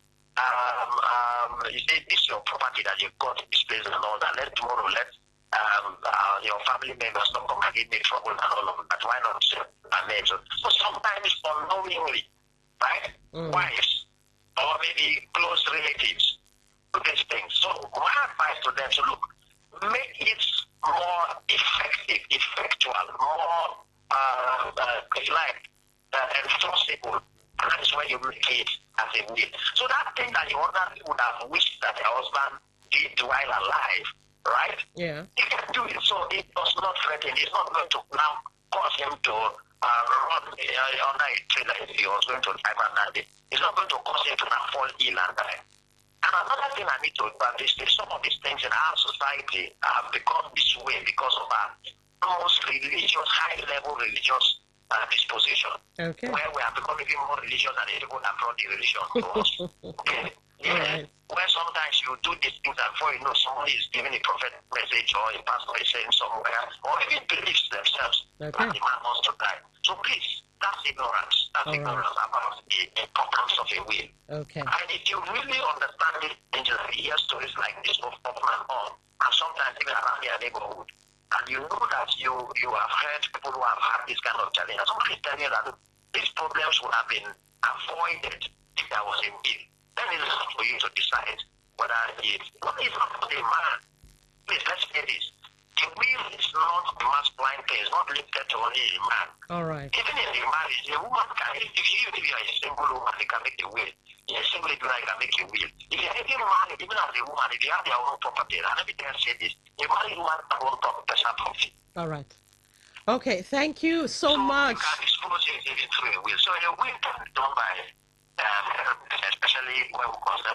you say this is your property that you got in this place and all that. Let tomorrow your family members not come and give me trouble and all of that. Why not manage it? So sometimes unknowingly, right? Wives or maybe close relatives do these things. So my advice to them is look, make it more effective, effectual, more enforceable. And that is where you make it as a will. So that thing that the other would have wished that their husband did while alive, right? Yeah. He can do it, so it does not threaten. It's not going to now cause him to run under a trailer if he was going to drive and it's not going to cause him to now fall ill and die. And another thing I need to establish is some of these things in our society have become this way because of our almost religious, high-level religious disposition. Okay. Where we have become even more religious than the people that brought the religion to us. Okay. Yeah. Right. Where sometimes you do these things and before you know somebody is giving a prophetic message or a pastor is saying somewhere or even beliefs themselves that the man wants to die. So please, that's ignorance. That's ignorance about the importance of a will. Okay. And if you really understand it, and you hear stories like this of and on, and sometimes even around your neighborhood, and you know that you have heard people who have had this kind of challenge, and somebody is telling you that these problems would have been avoided if there was a will. Then it is up for you to decide whether what is not for the man. Please, let's say this. The will is not a man's blind thing is not limited to only a man. All right. Even in the marriage, a woman can, if you are a single woman, they can make a will. A single guy can make a will. If you're getting married, even as a woman, if you have your own property, and everything I say this, a married woman can own property. All right. Okay, thank you so much. You can dispose it through a will. So a will can be done by, especially when we consider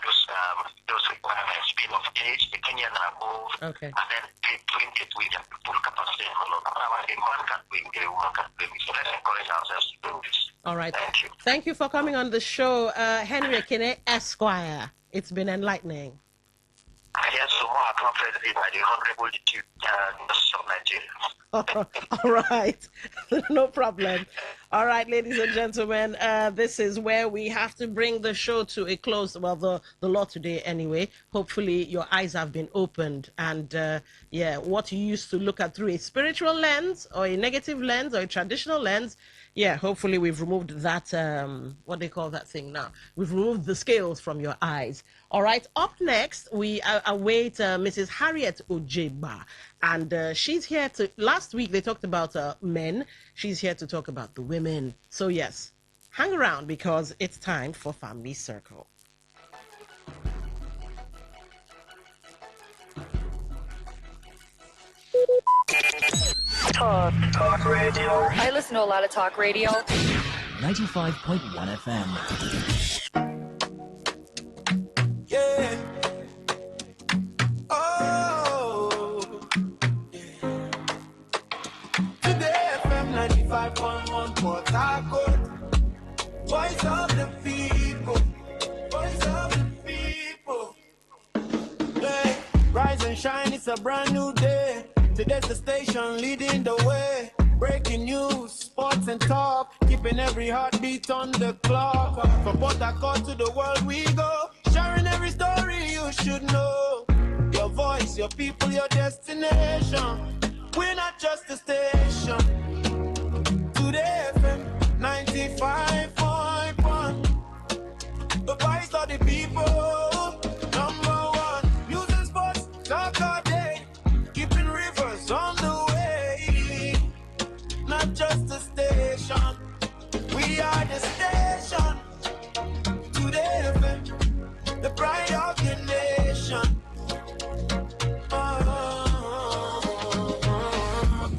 those requirements, being of age, 18 years and above, okay, and then doing it with the full capacity and all of that. Otherwise, a man can bring a woman can bring it. So let's encourage ourselves to do this. All right. Thank you. Thank you for coming on the show, Henry Ekene Esquire. It's been enlightening. Yes, so more appropriately by the Honorable of Nigeria. All right. No problem. All right, ladies and gentlemen, this is where we have to bring the show to a close. Well, the law today anyway. Hopefully your eyes have been opened and what you used to look at through a spiritual lens or a negative lens or a traditional lens, hopefully we've removed that, what they call that thing now. We've removed the scales from your eyes. All right, up next, we await Mrs. Harriet Ojeba. And she's here to, last week they talked about men. She's here to talk about the women. So yes, hang around because it's time for Family Circle. Talk radio. I listen to a lot of talk radio. 95.1 FM. Yeah. Oh. Today FM 95.1 Port Harcourt. Voice of the people. Voice of the people. Yeah. Rise and shine, it's a brand new day. Today's the station leading the way. Breaking news, sports and talk, keeping every heartbeat on the clock. From Port Harcourt to the world we go, sharing every story you should know. Your voice, your people, your destination. We're not just a station. Today FM 95.1. The voice of the people. Number one. News and sports, talk all day. Keeping rivers on the way. Not just a station. We are the station. Today FM, the pride of the nation.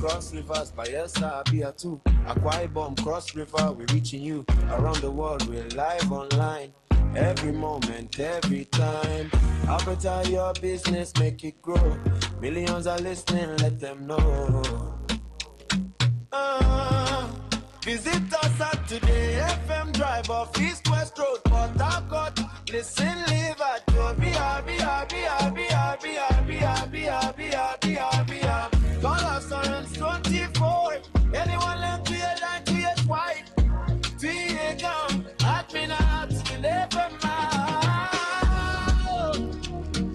Cross rivers by Pt2. Akwa Ibom, cross river, we're reaching you. Around the world, we're live online. Every moment, every time. How better your business, make it grow. Millions are listening, let them know. Visit us at Today FM Drive off East West Road, Port Harcourt. Listen, live at Call us on 24. Anyone left to your line to your white. Come, admin out, never mind.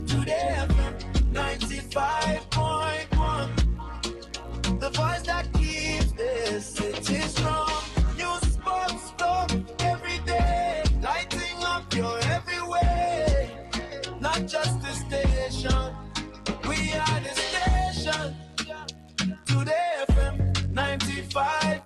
Today FM 95.1. The voice that keeps this city strong. News, sports, talk every day. Lighting up your every way. Not just the station. We are the station. Today FM 95.1.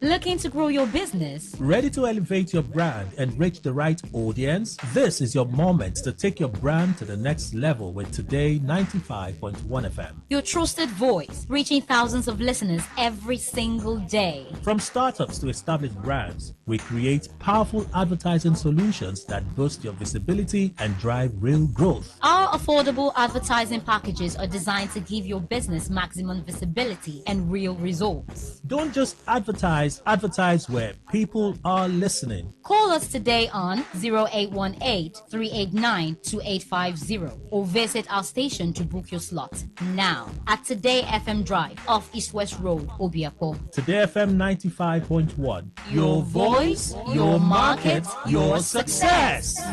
Looking to grow your business? Ready to elevate your brand and reach the right audience? This is your moment to take your brand to the next level with Today 95.1 FM. Your trusted voice, reaching thousands of listeners every single day. From startups to established brands, we create powerful advertising solutions that boost your visibility and drive real growth. Our affordable advertising packages are designed to give your business maximum visibility and real results. Don't just advertise always, advertise where people are listening. Call us today on 0818-389-2850 or visit our station to book your slot now at Today FM Drive off East West Road, Obiapo. Today FM 95.1. Your voice, your market, your success.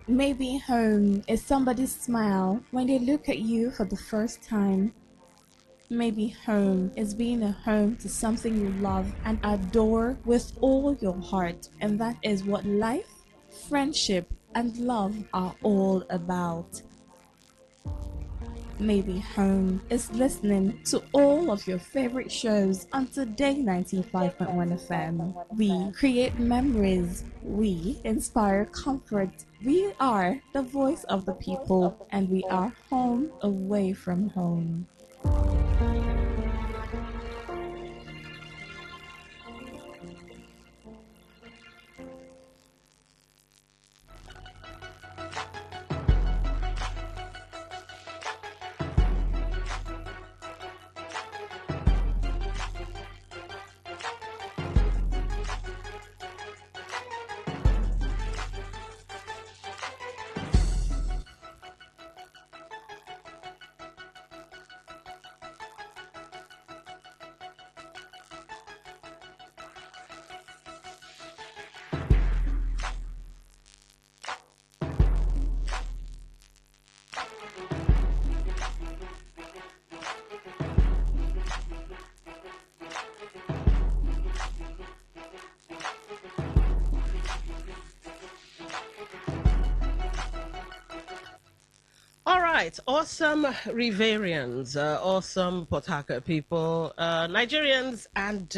Maybe home is somebody's smile when they look at you for the first time. Maybe home is being a home to something you love and adore with all your heart, and that is what life, friendship, and love are all about. Maybe home is listening to all of your favorite shows on Today 95.1 FM. We create memories. We inspire comfort. We are the voice of the people, and we are home away from home. Awesome Riverians, awesome Port Harcourt people, Nigerians, and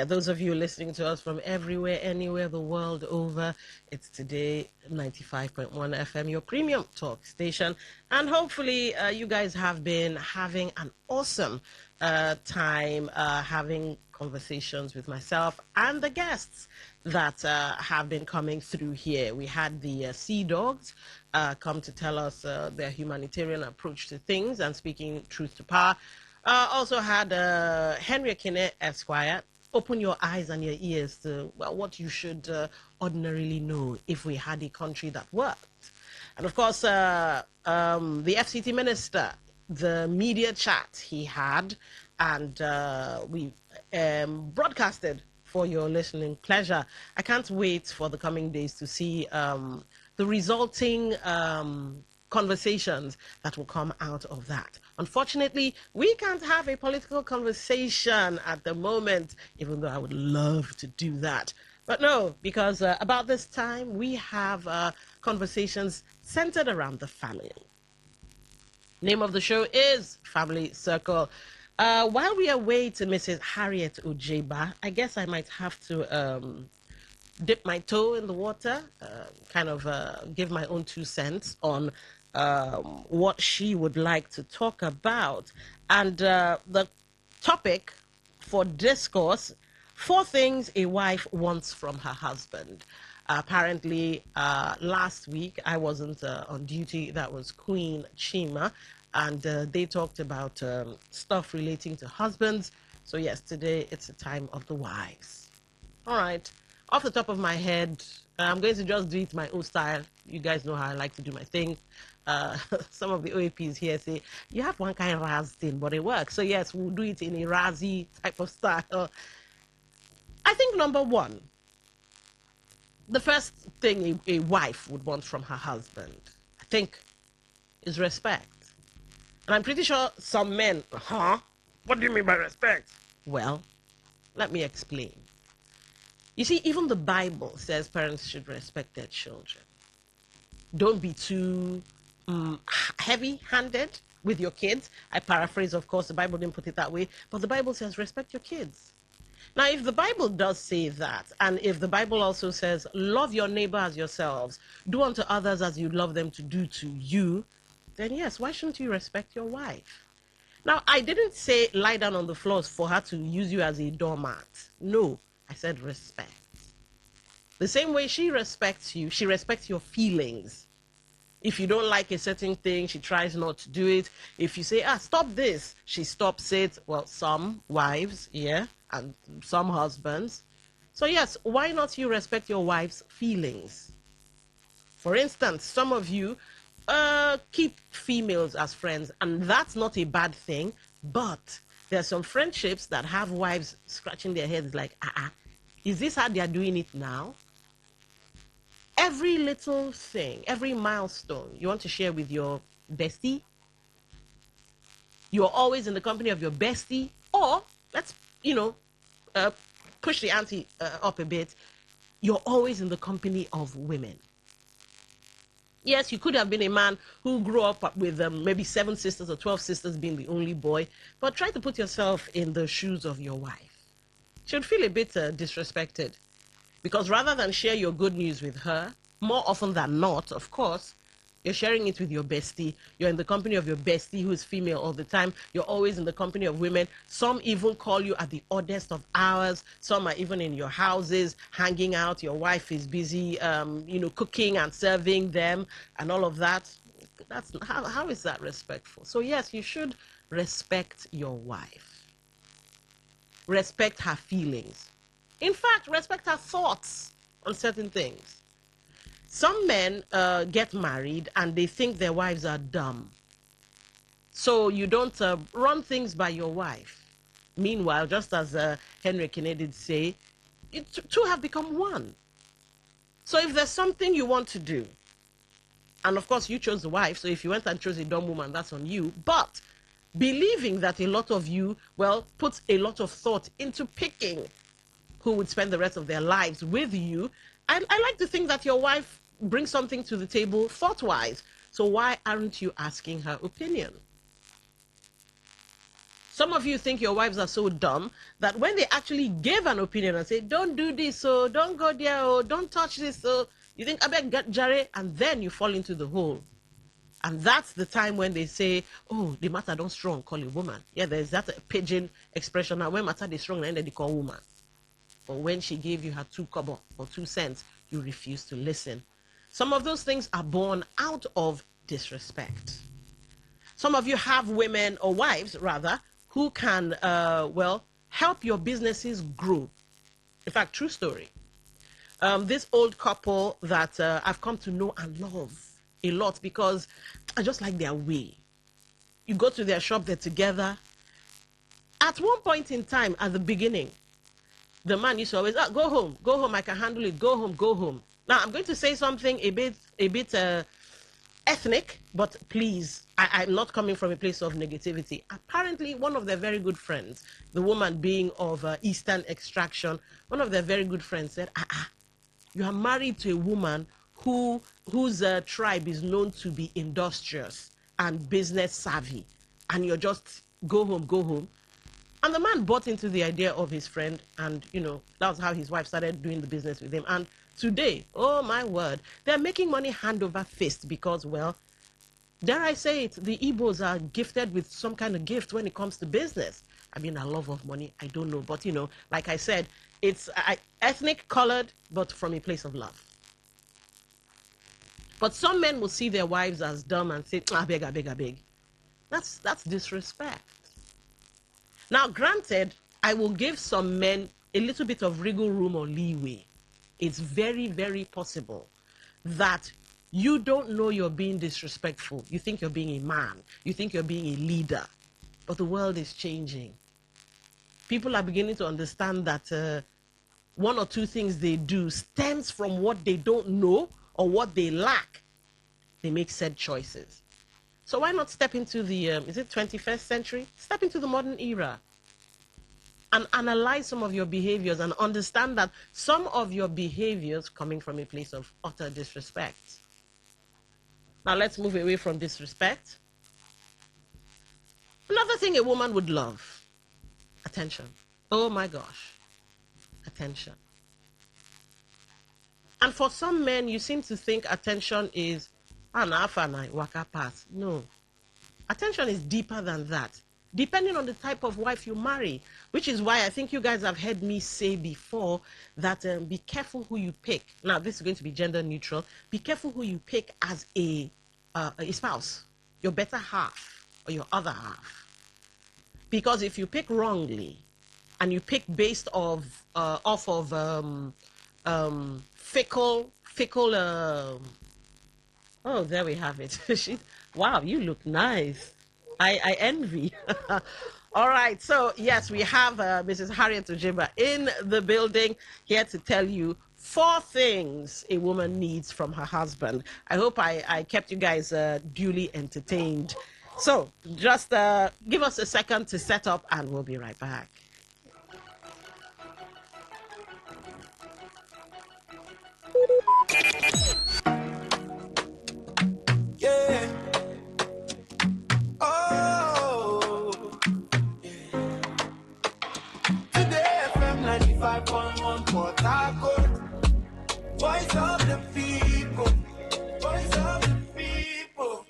those of you listening to us from everywhere, anywhere, the world over. It's Today 95.1 FM, your premium talk station, and hopefully you guys have been having an awesome time having conversations with myself and the guests that have been coming through here. We had the Sea Dogs come to tell us their humanitarian approach to things and speaking truth to power. Also had Henry Akine Esquire open your eyes and your ears to what you should ordinarily know if we had a country that worked. And of course, the FCT minister, the media chat he had, and we broadcasted for your listening pleasure. I can't wait for the coming days to see the resulting conversations that will come out of that. Unfortunately, we can't have a political conversation at the moment, even though I would love to do that. But no, because about this time, we have conversations centered around the family. Name of the show is Family Circle. While we await Mrs. Harriet Ojeba, I guess I might have to dip my toe in the water, give my own 2 cents on what she would like to talk about. And the topic for discourse, 4 things a wife wants from her husband. Apparently, last week, I wasn't on duty. That was Queen Chima. And they talked about stuff relating to husbands. So yes, today it's the time of the wives. All right. Off the top of my head, I'm going to just do it my own style. You guys know how I like to do my thing. Some of the OAPs here say, you have one kind of Raz thing, but it works. So yes, we'll do it in a Razzy type of style. I think number 1, the first thing a wife would want from her husband, I think, is respect. And I'm pretty sure some men, what do you mean by respect? Well, let me explain. You see, even the Bible says parents should respect their children. Don't be too heavy-handed with your kids. I paraphrase, of course, the Bible didn't put it that way, but the Bible says respect your kids. Now, if the Bible does say that, and if the Bible also says, love your neighbor as yourselves, do unto others as you'd love them to do to you, then yes, why shouldn't you respect your wife? Now, I didn't say lie down on the floors for her to use you as a doormat. No, I said respect. The same way she respects you, she respects your feelings. If you don't like a certain thing, she tries not to do it. If you say, stop this, she stops it. Well, some wives, yeah, and some husbands. So yes, why not you respect your wife's feelings? For instance, some of you keep females as friends, and that's not a bad thing, but there are some friendships that have wives scratching their heads like, is this how they are doing it now? Every little thing, every milestone you want to share with your bestie, you're always in the company of your bestie, or let's, push the ante up a bit, you're always in the company of women. Yes, you could have been a man who grew up with maybe 7 sisters or 12 sisters being the only boy, but try to put yourself in the shoes of your wife. She would feel a bit disrespected, because rather than share your good news with her, more often than not, of course, you're sharing it with your bestie. You're in the company of your bestie who is female all the time. You're always in the company of women. Some even call you at the oddest of hours. Some are even in your houses hanging out. Your wife is busy, cooking and serving them and all of that. That's how is that respectful? So yes, you should respect your wife. Respect her feelings. In fact, respect her thoughts on certain things. Some men get married and they think their wives are dumb. So you don't run things by your wife. Meanwhile, just as Henry Kennedy did say, two have become one. So if there's something you want to do, and of course you chose the wife, so if you went and chose a dumb woman, that's on you. But believing that a lot of you, put a lot of thought into picking who would spend the rest of their lives with you, I like to think that your wife brings something to the table thought-wise. So why aren't you asking her opinion? Some of you think your wives are so dumb that when they actually give an opinion and say, don't do this, so don't go there, or don't touch this, so you think, I beg, get Jare, and then you fall into the hole. And that's the time when they say, oh, the matter don't strong, call a woman. Yeah, there's that pigeon expression now, when matter they strong, and then they call woman. Or when she gave you her 2 kobo or 2 cents, you refuse to listen. Some of those things are born out of disrespect. Some of you have women, or wives rather, who can, help your businesses grow. In fact, true story. This old couple that I've come to know and love a lot because I just like their way. You go to their shop, they're together. At one point in time, at the beginning, the man used to always, go home, I can handle it, go home. Now, I'm going to say something a bit ethnic, but please, I'm not coming from a place of negativity. Apparently, one of their very good friends, the woman being of Eastern extraction, one of their very good friends said, you are married to a woman whose tribe is known to be industrious and business savvy, and you're just go home. And the man bought into the idea of his friend, and, that was how his wife started doing the business with him. And today, oh my word, they're making money hand over fist because, dare I say it, the Igbos are gifted with some kind of gift when it comes to business. I mean, a love of money, I don't know. But, like I said, it's ethnic, colored, but from a place of love. But some men will see their wives as dumb and say, I beg. That's disrespect. Now, granted, I will give some men a little bit of wriggle room or leeway. It's very, very possible that you don't know you're being disrespectful. You think you're being a man. You think you're being a leader. But the world is changing. People are beginning to understand that one or two things they do stems from what they don't know or what they lack. They make said choices. So why not step into the, is it 21st century? Step into the modern era and analyze some of your behaviors and understand that some of your behaviors coming from a place of utter disrespect. Now let's move away from disrespect. Another thing a woman would love, attention. Oh my gosh, attention. And for some men, you seem to think attention is, waka pass. No. Attention is deeper than that, depending on the type of wife you marry, which is why I think you guys have heard me say before that be careful who you pick. Now, this is going to be gender neutral. Be careful who you pick as a a spouse, your better half or your other half. Because if you pick wrongly and you pick based off of fickle oh, there we have it. Wow, you look nice. I envy. All right, so yes, we have Mrs. Harriet Ujiba in the building here to tell you 4 things a woman needs from her husband. I hope I kept you guys duly entertained. So just give us a second to set up and we'll be right back. Yeah. Oh. Today FM 95.1 Port Harcourt. Voice of the people. Voice of the people.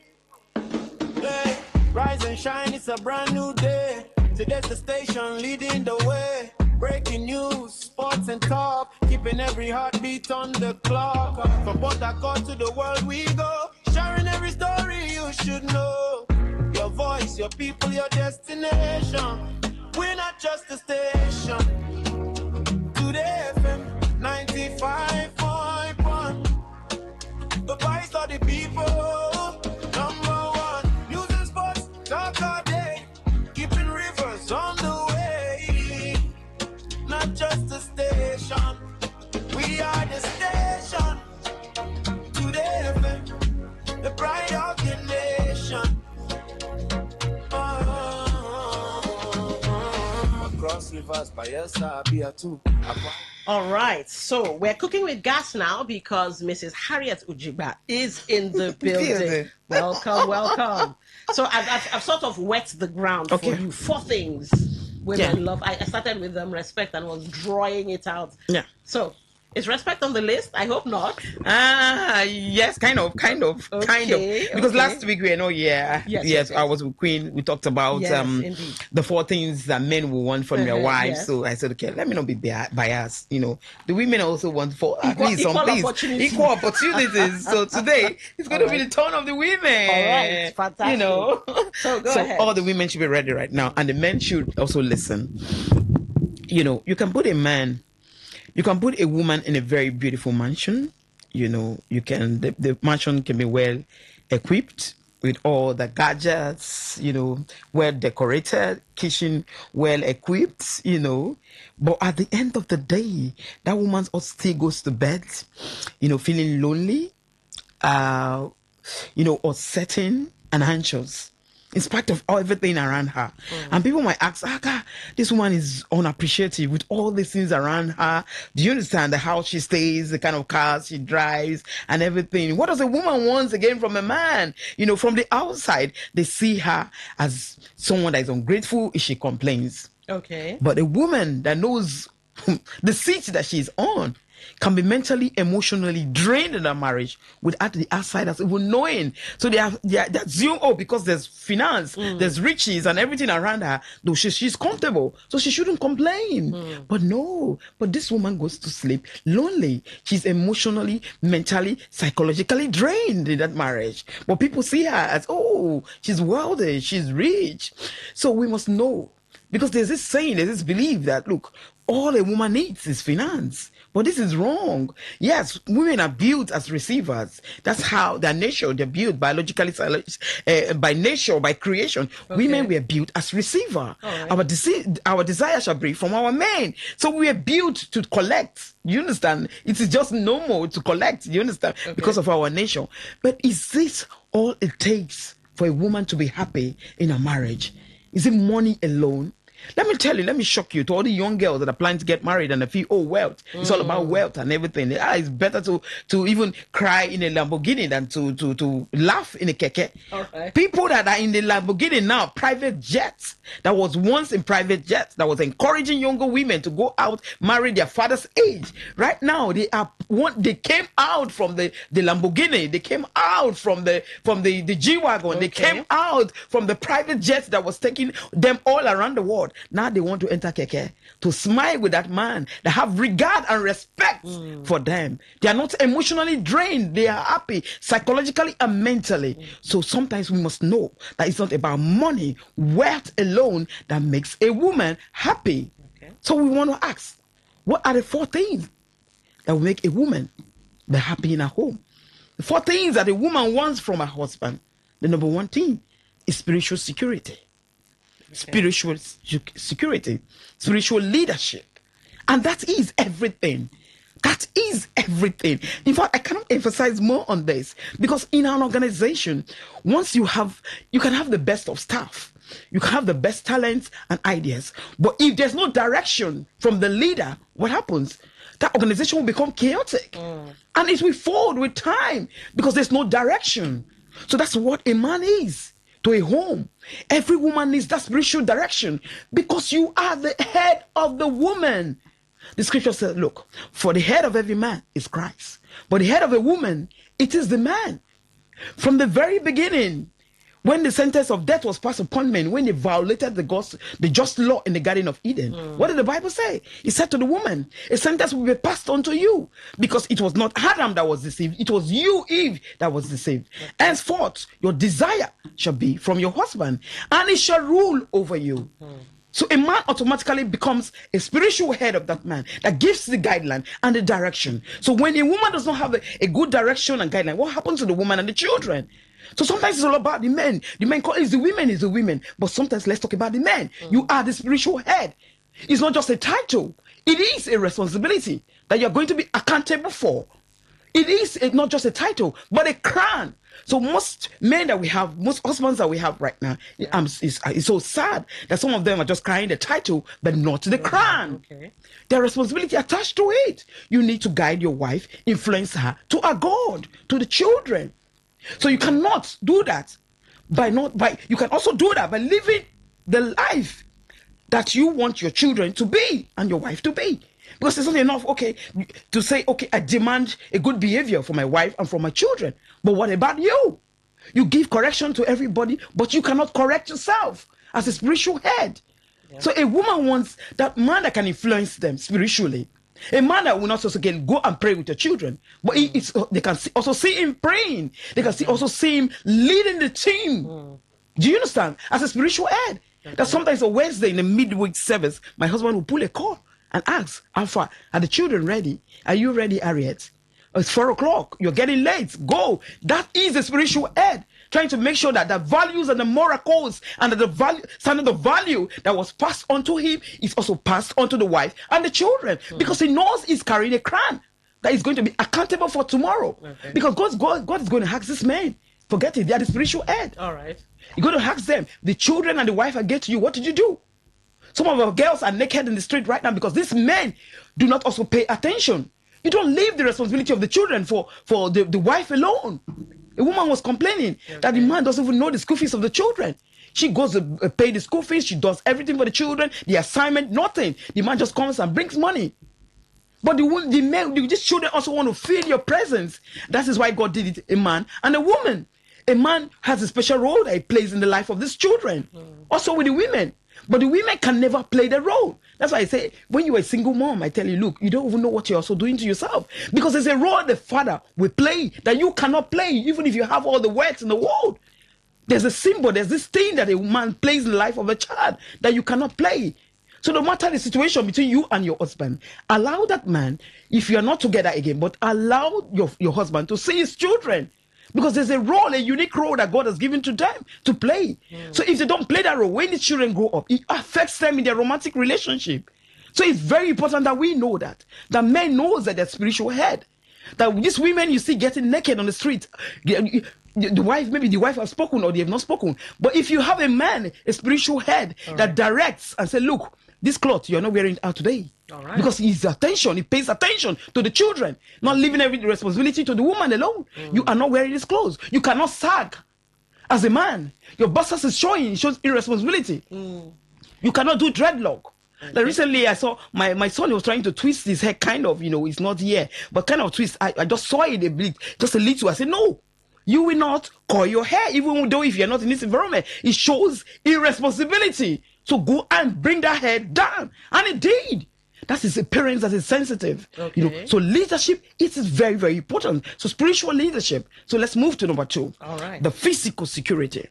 Hey, rise and shine, it's a brand new day. Today's the station leading the way. Breaking news, sports and talk, keeping every heartbeat on the clock. From Port Harcourt to the world we go, sharing every story you should know. Your voice, your people, your destination. We're not just a station. Today FM 95.1. The voice of the people. Number 1. News and sports, talk all day. Keeping rivers on the way. Not just a station. We are the station. Today FM, the pride of the nation. Across rivers by Pt2. All right, so we're cooking with gas now because Mrs. Harriet Ujiba is in the building. Welcome, welcome. So I've sort of wet the ground for you. 4 things women love. I started with respect and was drawing it out. Yeah. So is respect on the list? I hope not. Yes, kind of. Because last week we were yes, I was with Queen. We talked about the 4 things that men will want from their wives. Yes. So I said, okay, let me not be biased. You know, the women also want equal opportunities. So today it's going to be the turn of the women. All right, fantastic. You know, so go ahead. All the women should be ready right now, and the men should also listen. You know, you can put a woman in a very beautiful mansion. You know, the mansion can be well equipped with all the gadgets, you know, well decorated, kitchen well equipped, you know. But at the end of the day, that woman still goes to bed, you know, feeling lonely, you know, upsetting and anxious, in spite of everything around her. And people might ask, God, this woman is unappreciative with all these things around her. Do you understand the house she stays, the kind of cars she drives and everything? What does a woman want again from a man? You know, from the outside, they see her as someone that is ungrateful if she complains. Okay. But a woman that knows the seat that she's on can be mentally, emotionally drained in a marriage without the outsiders even knowing. So they assume, because there's finance, there's riches and everything around her, though she's comfortable, so she shouldn't complain. But no, this woman goes to sleep lonely. She's emotionally, mentally, psychologically drained in that marriage. But people see her as, she's wealthy, she's rich. So we must know, because there's this saying, there's this belief that, look, all a woman needs is finance. But this is wrong. Yes, women are built as receivers. That's how their nature, they're built biologically, by nature, by creation. Okay. Women were built as receiver. Right. Our desire shall be from our men. So we are built to collect. You understand? It is just normal to collect. You understand? Okay. Because of our nature. But is this all it takes for a woman to be happy in a marriage? Is it money alone? Let me tell you, let me shock you to all the young girls that are planning to get married and they feel, wealth. It's all about wealth and everything. It's better to even cry in a Lamborghini than to laugh in a keke. Okay. People that are in the Lamborghini now, private jets, that was once in private jets, that was encouraging younger women to go out, marry their father's age. Right now, they came out from the Lamborghini, they came out from the G-Wagon, They came out from the private jets that was taking them all around the world. God. Now they want to enter keke to smile with that man. They have regard and respect for them. They are not emotionally drained. They are happy psychologically and mentally. So sometimes we must know that it's not about money, wealth alone that makes a woman happy. So we want to ask, what are the 4 things that will make a woman be happy in her home? The 4 things that a woman wants from her husband. The number 1 thing is spiritual security. Spiritual security, spiritual leadership. And that is everything. That is everything. In fact, I cannot emphasize more on this, because in an organization, once you can have the best of staff, you can have the best talents and ideas, but if there's no direction from the leader, what happens? That organization will become chaotic, and it will fall with time because there's no direction. So that's what a man is to a home. Every woman needs that spiritual direction, because you are the head of the woman. The scripture says, look, for the head of every man is Christ, but the head of a woman, it is the man. From the very beginning, when the sentence of death was passed upon men, when they violated the just law in the Garden of Eden, what did the Bible say? It said to the woman, a sentence will be passed on to you, because it was not Adam that was deceived, it was you, Eve, that was deceived. Henceforth, your desire shall be from your husband, and he shall rule over you. So a man automatically becomes a spiritual head of that man that gives the guideline and the direction. So when a woman does not have a good direction and guideline, what happens to the woman and the children? So sometimes it's all about the men. The men call it the women. But sometimes let's talk about the men. You are the spiritual head. It's not just a title. It is a responsibility that you're going to be accountable for. It is not just a title, but a crown. So most men that we have, most husbands that we have right now, it's so sad that some of them are just carrying the title, but not the crown. Their responsibility attached to it. You need to guide your wife, influence her to a God, to the children. So you cannot do that you can also do that by living the life that you want your children to be and your wife to be. Because it's not enough, to say, I demand a good behavior for my wife and for my children. But what about you? You give correction to everybody, but you cannot correct yourself as a spiritual head. Yeah. So a woman wants that man that can influence them spiritually. A man that will not also go and pray with your children, but they can also see him praying. They can also see him leading the team. Do you understand? As a spiritual head. That sometimes on Wednesday in the midweek service, my husband will pull a call and ask, how far? Are the children ready? Are you ready, Harriet? It's 4 o'clock. You're getting late. Go. That is the spiritual head. Trying to make sure that the values and the moral codes and the standard of value that was passed on to him is also passed on to the wife and the children. Because he knows he's carrying a crown that is going to be accountable for tomorrow. Because God is going to ask this man. Forget it. They are the spiritual head. All right. You're going to ask them. The children and the wife get to you. What did you do? Some of our girls are naked in the street right now because these men do not also pay attention. You don't leave the responsibility of the children for the wife alone. A woman was complaining that the man doesn't even know the school fees of the children. She goes to pay the school fees. She does everything for the children. The assignment, nothing. The man just comes and brings money. But these children also want to feel your presence. That is why God did it, a man and a woman. A man has a special role that he plays in the life of these children. Also with the women. But the women can never play the role. That's why I say, when you're a single mom, I tell you, look, you don't even know what you're also doing to yourself. Because there's a role the father will play that you cannot play, even if you have all the words in the world. There's a symbol, there's this thing that a man plays in the life of a child that you cannot play. So no matter the situation between you and your husband, allow that man, if you're not together again, but allow your husband to see his children. Because there's a role, a unique role that God has given to them to play. So if they don't play that role, when the children grow up, it affects them in their romantic relationship. So it's very important that we know that men knows that they're spiritual head. That these women you see getting naked on the street, maybe the wife has spoken or they have not spoken. But if you have a man, a spiritual head that directs and say, look, this cloth, you're not wearing it out today. Because he pays attention to the children, not leaving every responsibility to the woman alone. You are not wearing these clothes. You cannot sag as a man. Your busters is shows irresponsibility. You cannot do dreadlock. Like recently I saw my son was trying to twist his hair, kind of, it's not here, but kind of twist. I just saw it just a little. I said, no, you will not curl your hair, even though if you're not in this environment. It shows irresponsibility. So go and bring that head down. And it did. That is a parent that is sensitive. Okay. So leadership, it is very, very important. So spiritual leadership. So let's move to number 2. All right. The physical security.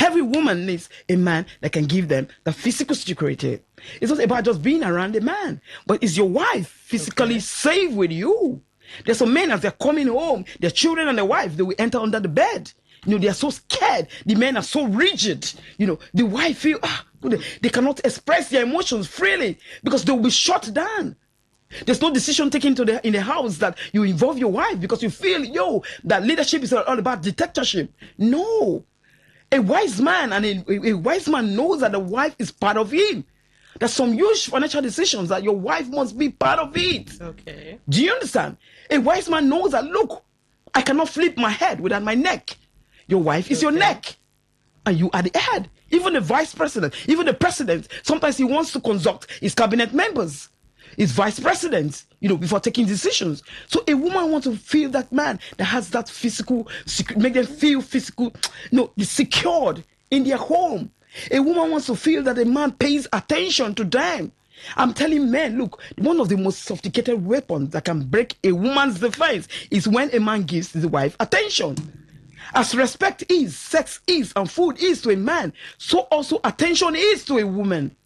Every woman needs a man that can give them the physical security. It's not about just being around a man, but is your wife physically safe with you? There's some men, as they're coming home, their children and their wife, they will enter under the bed. They are so scared. The men are so rigid. The wife feel they cannot express their emotions freely because they will be shut down. There's no decision taken in the house that you involve your wife because you feel that leadership is all about dictatorship. No. A wise man a wise man knows that the wife is part of him. There's some huge financial decisions that your wife must be part of it. Okay. Do you understand? A wise man knows that, look, I cannot flip my head without my neck. Your wife is your neck. And you are the head. Even the vice president, even the president, sometimes he wants to consult his cabinet members, his vice presidents, before taking decisions. So a woman wants to feel that man that has that physical, make them feel physical, secured in their home. A woman wants to feel that a man pays attention to them. I'm telling men, look, one of the most sophisticated weapons that can break a woman's defense is when a man gives his wife attention. As respect is, sex is, and food is to a man, so also attention is to a woman.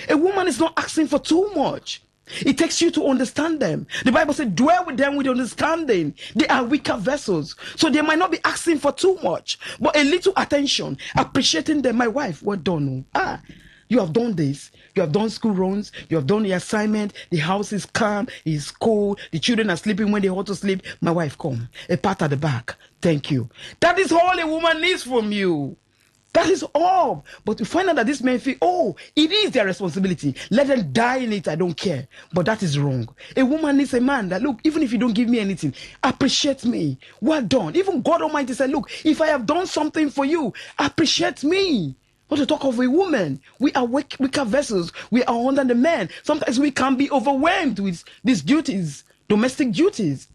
A woman is not asking for too much. It takes you to understand them. The Bible says, dwell with them with understanding. They are weaker vessels. So they might not be asking for too much, but a little attention, appreciating them. My wife, well done. You have done this. You have done school runs. You have done the assignment. The house is calm. It's cold. The children are sleeping when they ought to sleep. My wife, come. A pat at the back. Thank you. That is all a woman needs from you. That is all. But to find out that these men feel, it is their responsibility. Let them die in it. I don't care. But that is wrong. A woman needs a man that, look, even if you don't give me anything, appreciate me. Well done. Even God Almighty said, look, if I have done something for you, appreciate me. Not to talk of a woman. We are weaker vessels. We are under the man. Sometimes we can be overwhelmed with these duties, domestic duties.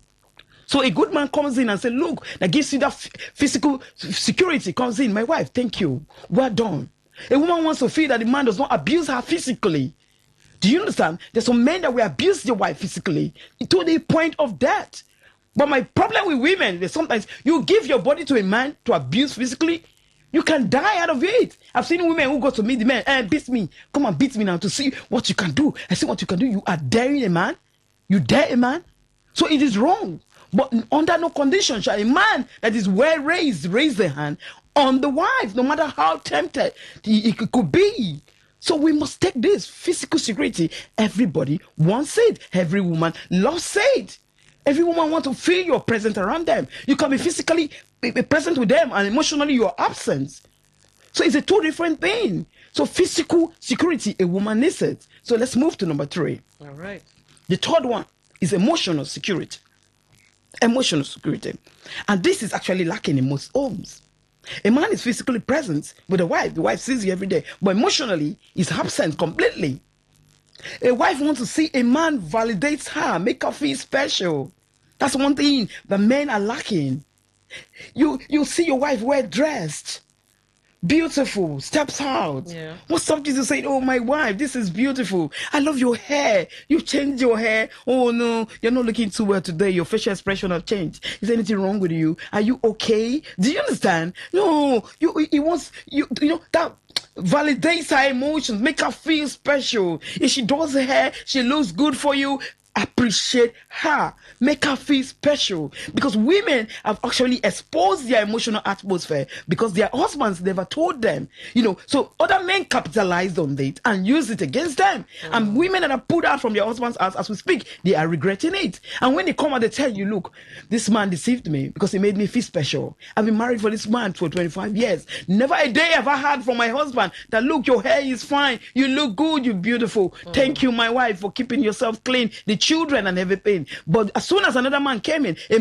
So a good man comes in and says, look, that gives you that physical security, comes in. My wife, thank you. Well done. A woman wants to feel that the man does not abuse her physically. Do you understand? There's some men that will abuse their wife physically to the point of death. But my problem with women is sometimes you give your body to a man to abuse physically, you can die out of it. I've seen women who go to meet the man, beat me. Come and beat me now to see what you can do. I see what you can do. You are daring a man. You dare a man. So it is wrong. But under no condition shall a man that is well raised raise the hand on the wife, no matter how tempted he could be. So we must take this physical security. Everybody wants it. Every woman loves it. Every woman wants to feel your presence around them. You can be physically present with them and emotionally you are absent. So it's a two different thing. So physical security, a woman needs it. So let's move to number 3. All right. The third one is emotional security. Emotional security. And this is actually lacking in most homes. A man is physically present with a wife. The wife sees you every day. But emotionally, he's absent completely. A wife wants to see a man validates her, make her feel special. That's one thing that men are lacking. You see your wife well dressed, beautiful, steps out. Yeah. What something to say, oh, my wife, this is beautiful. I love your hair. You changed your hair. Oh, no, you're not looking too well today. Your facial expression have changed. Is there anything wrong with you? Are you okay? Do you understand? No, he wants, that validates her emotions, make her feel special. If she does her hair, she looks good for you. Appreciate her, make her feel special, because women have actually exposed their emotional atmosphere because their husbands never told them, so other men capitalized on it and used it against them. And women that are put out from their husbands as we speak, they are regretting it. And when they come and they tell you, look, this man deceived me because he made me feel special. I've been married for this man for 25 years. Never a day have I heard from my husband that, look, your hair is fine, you look good, you're beautiful. Thank you, my wife, for keeping yourself clean. The children and everything. But as soon as another man came in, a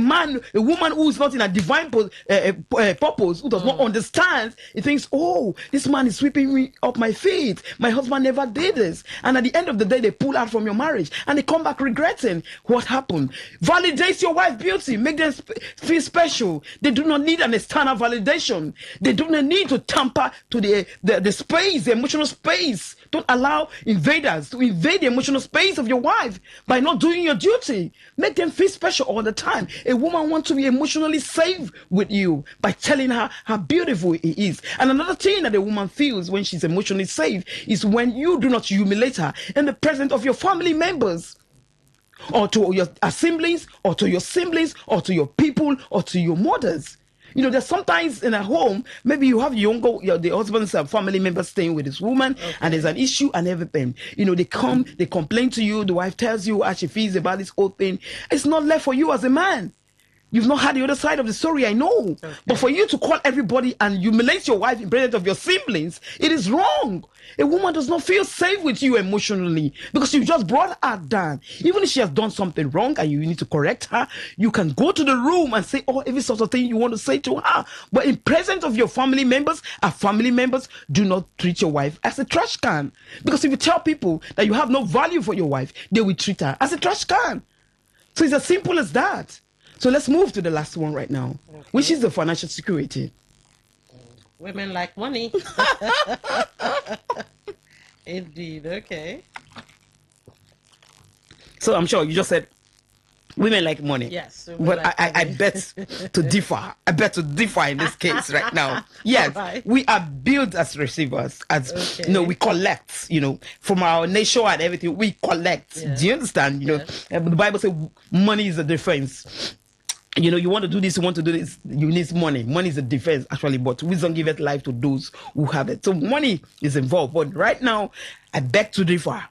woman who is not in a divine purpose, who does not understand, he thinks, oh, this man is sweeping me up my feet. My husband never did this. And at the end of the day, they pull out from your marriage and they come back regretting what happened. Validate your wife's beauty. Make them feel special. They do not need an external validation. They do not need to tamper to the space, the emotional space. Don't allow invaders to invade the emotional space of your wife by not doing your duty. Make them feel special all the time. A woman wants to be emotionally safe with you by telling her how beautiful he is. And another thing that a woman feels when she's emotionally safe is when you do not humiliate her in the presence of your family members, or to your siblings, or to your siblings, or to your people, or to your mothers. You know, there's sometimes in a home, maybe you have the husband's family member staying with this woman, and there's an issue and everything. You know, they come, they complain to you, the wife tells you how she feels about this whole thing. It's not left for you as a man. You've not had the other side of the story, I know. But for you to call everybody and humiliate your wife in presence of your siblings, it is wrong. A woman does not feel safe with you emotionally because you just brought her down. Even if she has done something wrong and you need to correct her, you can go to the room and say, oh, every sort of thing you want to say to her. But in presence of your family members, do not treat your wife as a trash can. Because if you tell people that you have no value for your wife, they will treat her as a trash can. So it's as simple as that. So let's move to the last one right now, which is the financial security. Women like money. Indeed, okay. So I'm sure you just said women like money. Yes. But like I bet to differ. I bet to differ in this case right now. Yes, right. We are built as receivers. We collect, from our nation and everything, we collect. Yeah. Do you understand? The Bible says money is a defense. You want to do this, you want to do this, you need money. Money is a defense, actually, but wisdom giveth life to those who have it. So money is involved. But right now, I beg to differ.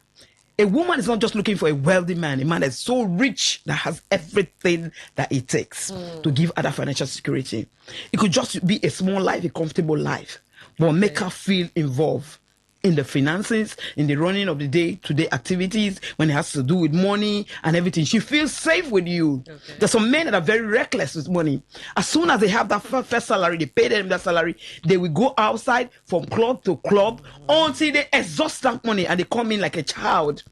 A woman is not just looking for a wealthy man, a man that's so rich that has everything that it takes to give her that financial security. It could just be a small life, a comfortable life, but make her feel involved in the finances, in the running of the day-to-day activities, when it has to do with money and everything. She feels safe with you. There's some men that are very reckless with money. As soon as they have that first salary, they pay them that salary, they will go outside from club to club until they exhaust that money and they come in like a child.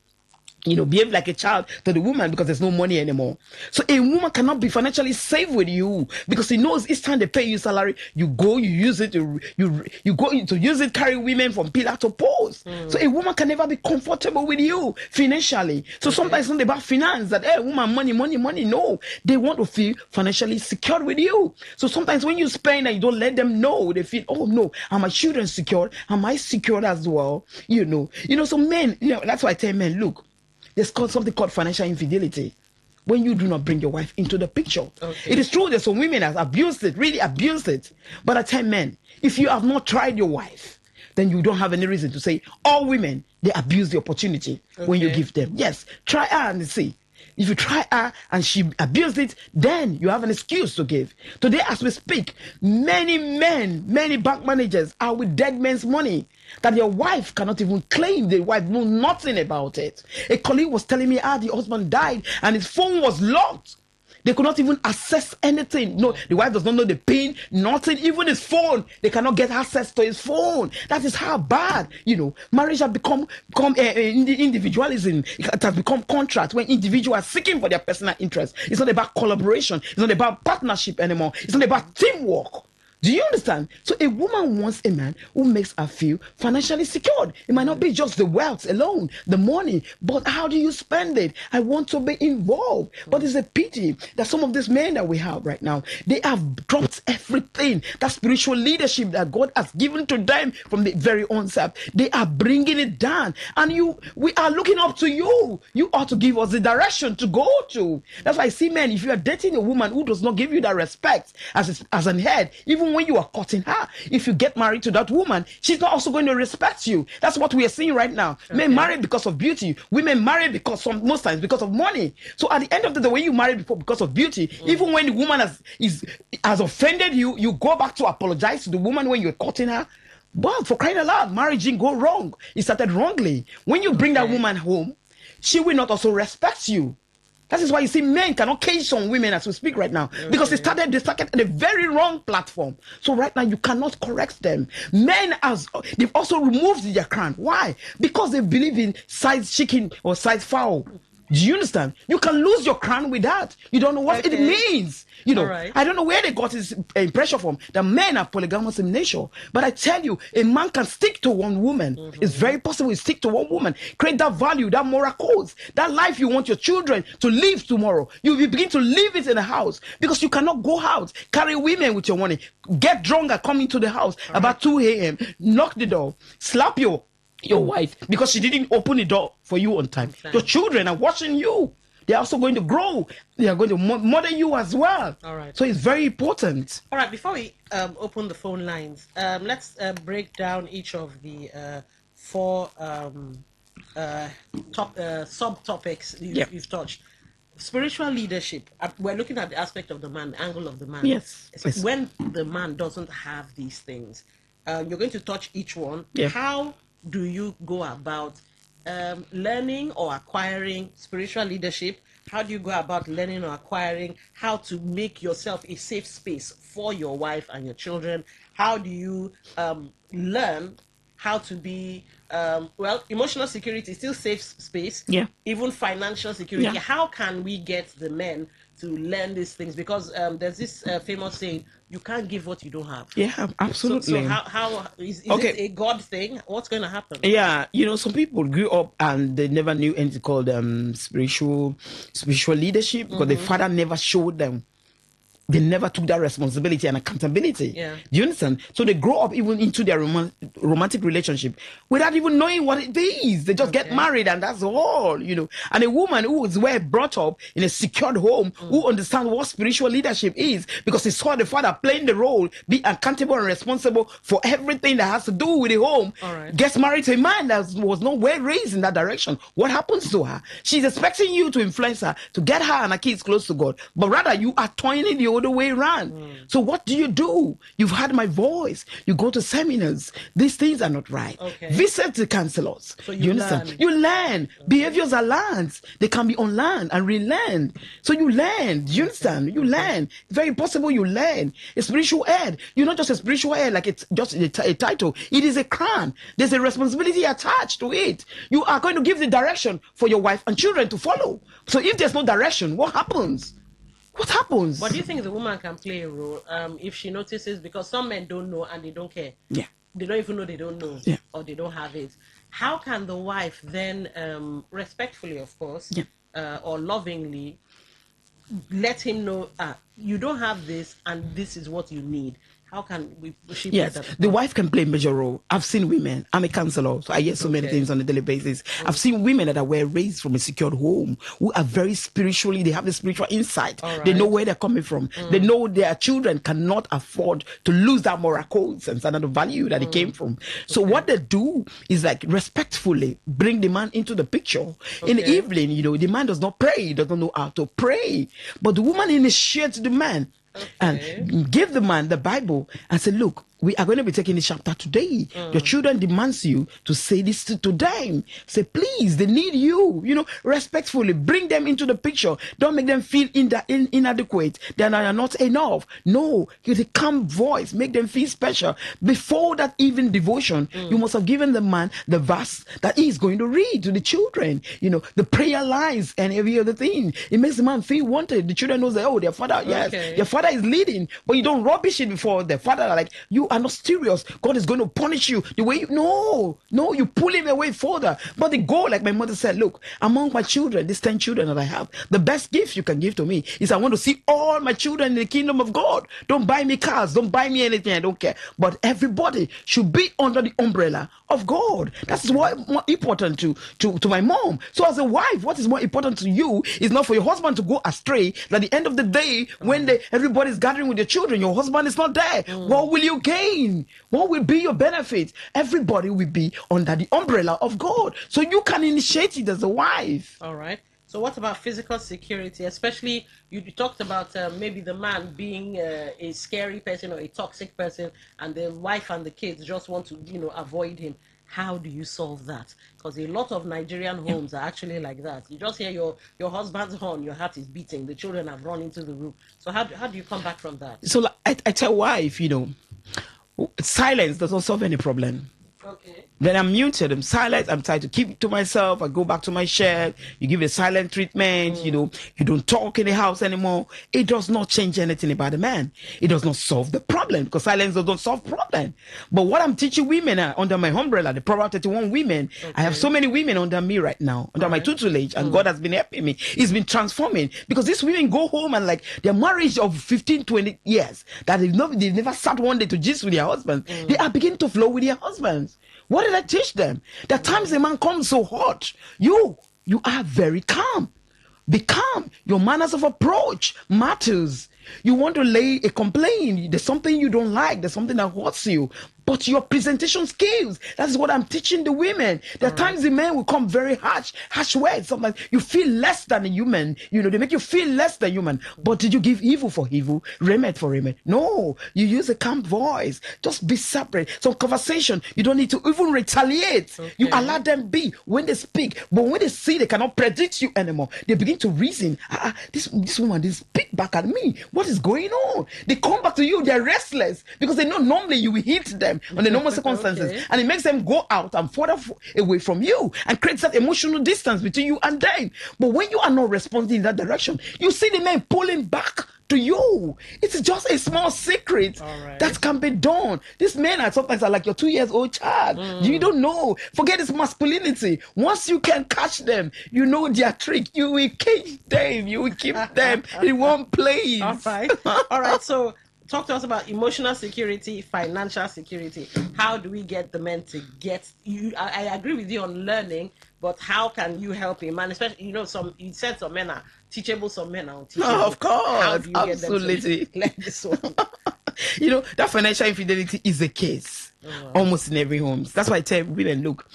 Behave like a child to the woman because there's no money anymore. So a woman cannot be financially safe with you because he knows each time they pay you salary, you go, you use it, you go to use it, carry women from pillar to post. So a woman can never be comfortable with you financially. So sometimes it's not about finance that, hey, woman, money. No, they want to feel financially secure with you. So sometimes when you spend and you don't let them know, they feel, oh no, are my children secure? Am I secure as well? So men, that's why I tell men, look, there's something called financial infidelity when you do not bring your wife into the picture. It is true there's some women that really abused it. But I tell men, if you have not tried your wife, then you don't have any reason to say all women, they abuse the opportunity when you give them. Yes, try her and see. If you try her and she abused it, then you have an excuse to give. Today, as we speak, many men, many bank managers are with dead men's money that your wife cannot even claim. The wife knows nothing about it. A colleague was telling me the husband died and his phone was locked. They could not even access anything. No, the wife does not know the PIN, nothing, even his phone. They cannot get access to his phone. That is how bad, marriage has become individualism. It has become contract when individuals are seeking for their personal interest. It's not about collaboration. It's not about partnership anymore. It's not about teamwork. Do you understand? So a woman wants a man who makes her feel financially secured. It might not be just the wealth alone, the money, but how do you spend it? I want to be involved. But it's a pity that some of these men that we have right now, they have dropped everything. That spiritual leadership that God has given to them from the very onset. They are bringing it down. And we are looking up to you. You ought to give us the direction to go to. That's why I see men, if you are dating a woman who does not give you that respect as an head, even when you are cutting her, if you get married to that woman, she's not also going to respect you. That's what we are seeing right now. Men marry because of beauty. Women marry most times because of money. So at the end of the day, when you marry because of beauty, even when the woman has offended you, you go back to apologize to the woman when you're cutting her. But for crying out loud, marriage didn't go wrong. It started wrongly. When you bring that woman home, she will not also respect you. That is why you see men cannot cage on women as we speak right now, because they started at a very wrong platform. So right now you cannot correct them. Men, as they've also removed their crown. Why? Because they believe in side chicken or side fowl. Do you understand? You can lose your crown with that. You don't know what it means. You know, Right. I don't know where they got this impression from. The men are polygamous in nature. But I tell you, a man can stick to one woman. It's very possible to stick to one woman. Create that value, that moral codes, that life you want your children to live tomorrow. You will begin to live it in the house, because you cannot go out, carry women with your money, get drunk and come into the house about 2 a.m., knock the door, slap your wife because she didn't open the door for you on time. Your children are watching you. They're also going to grow. They are going to mother you as well. All right. So it's very important. All right. Before we open the phone lines, let's break down each of the 4 subtopics you've touched. Spiritual leadership. We're looking at the aspect of the man, the angle of the man. Yes. So when the man doesn't have these things, you're going to touch each one. Yeah. How do you go about learning or acquiring spiritual leadership? How do you go about learning or acquiring how to make yourself a safe space for your wife and your children? How do you learn how to be, emotional security is still safe space. Yeah. Even financial security. Yeah. How can we get the men to learn these things? Because there's this famous saying, you can't give what you don't have. Yeah, absolutely. So how is Okay. it a God thing? What's going to happen? Yeah, you know, some people grew up and they never knew anything called spiritual leadership, because the father never showed them. They never took that responsibility and accountability. Yeah. Do you understand? So they grow up even into their romantic relationship without even knowing what it is. They just get married and that's all, you know. And a woman who was well brought up in a secured home, who understands what spiritual leadership is, because he saw the father playing the role, be accountable and responsible for everything that has to do with the home, gets married to a man that was not well raised in that direction. What happens to her? She's expecting you to influence her, to get her and her kids close to God. But rather, you are toiling the other way around. So what do? You've heard my voice. You go to seminars. These things are not right. Visit the counselors. So you understand? learn. You learn. Behaviors are learned. They can be unlearned and relearned. So you learn. Do you understand? You learn. Very possible you learn. A spiritual head. You're not just a spiritual head like it's just a title. It is a crown. There's a responsibility attached to it. You are going to give the direction for your wife and children to follow. So if there's no direction, what happens? What happens? But do you think the woman can play a role if she notices? Because some men don't know and they don't care. Yeah. They don't even know they don't know. Yeah. Or they don't have it. How can the wife then, respectfully, of course, or lovingly, let him know, you don't have this and this is what you need? How can she play Yes, that? the wife can play a major role. I've seen women. I'm a counselor, so I hear so many things on a daily basis. I've seen women that were raised from a secured home, who are very spiritually, they have the spiritual insight. They know where they're coming from. They know their children cannot afford to lose that moral codes and standard of value that they came from. So what they do is like respectfully bring the man into the picture. In the evening, you know, the man does not pray, he doesn't know how to pray. But the woman initiates the man. And give the man the Bible and say, look, we are going to be taking this chapter today. Your children demands you to say this to them. Say, please, they need you. You know, respectfully, bring them into the picture. Don't make them feel inadequate. They are not enough. No, use a calm voice. Make them feel special. Before that even devotion, you must have given the man the verse that he is going to read to the children. You know, the prayer lines and every other thing. It makes the man feel wanted. The children knows that, oh, their father, yes, your father is leading. But you don't rubbish it before the father. Like, you are not serious. God is going to punish you the way you you pull him away further. But the goal, like my mother said, look, among my children, these 10 children that I have, the best gift you can give to me is I want to see all my children in the kingdom of God. Don't buy me cars, don't buy me anything, I don't care. But everybody should be under the umbrella of God. That's what more important to my mom. So as a wife, what is more important to you is not for your husband to go astray. At the end of the day, when everybody's gathering with your children, your husband is not there. What will you gain? What will be your benefit? Everybody will be under the umbrella of God. So you can initiate it as a wife. All right. So what about physical security? Especially, you talked about maybe the man being a scary person or a toxic person, and the wife and the kids just want to, avoid him. How do you solve that? Because a lot of Nigerian homes are actually like that. You just hear your husband's horn, your heart is beating, the children have run into the room. So how do you come back from that? So like, I tell wife, silence does not solve any problem. Okay. Then I'm muted, I'm silent, I'm trying to keep it to myself. I go back to my shed, you give a silent treatment, you don't talk in the house anymore. It does not change anything about the man. It does not solve the problem, because silence does not solve problem. But what I'm teaching women under my umbrella, the Proverb 31 women, I have so many women under me right now, under my tutelage, and God has been helping me. He's been transforming, because these women go home and like their marriage of 15, 20 years, that they've never sat one day to gist with their husbands. They are beginning to flow with their husbands. What did I teach them? There are times a man comes so hot, you are very calm. Be calm. Your manners of approach matters. You want to lay a complaint. There's something you don't like. There's something that hurts you. But your presentation skills, that's what I'm teaching the women. There are times the men will come very harsh words. Sometimes you feel less than a human. They make you feel less than human. But did you give evil for evil, remedy for remedy? No, you use a calm voice. Just be separate. Some conversation, you don't need to even retaliate. Okay. You allow them be when they speak. But when they see they cannot predict you anymore, they begin to reason. This woman, they speak back at me. What is going on? They come back to you. They're restless because they know normally you will hit them on the normal circumstances. Okay. And it makes them go out and further away from you and creates that emotional distance between you and them. But when you are not responding in that direction, you see the men pulling back to you. It's just a small secret that can be done. These men are sometimes like your 2-year-old child. You don't know. Forget this masculinity. Once you can catch them, you know their trick. You will cage them. You will keep them in one place. All right. So talk to us about emotional security, financial security. How do we get the men to get you? I agree with you on learning, but how can you help a man? Especially, you said some men are teachable, some men are unteachable. No, of course. How do you Absolutely. Get them to learn this one? That financial infidelity is a case almost in every home. That's why I tell women, look,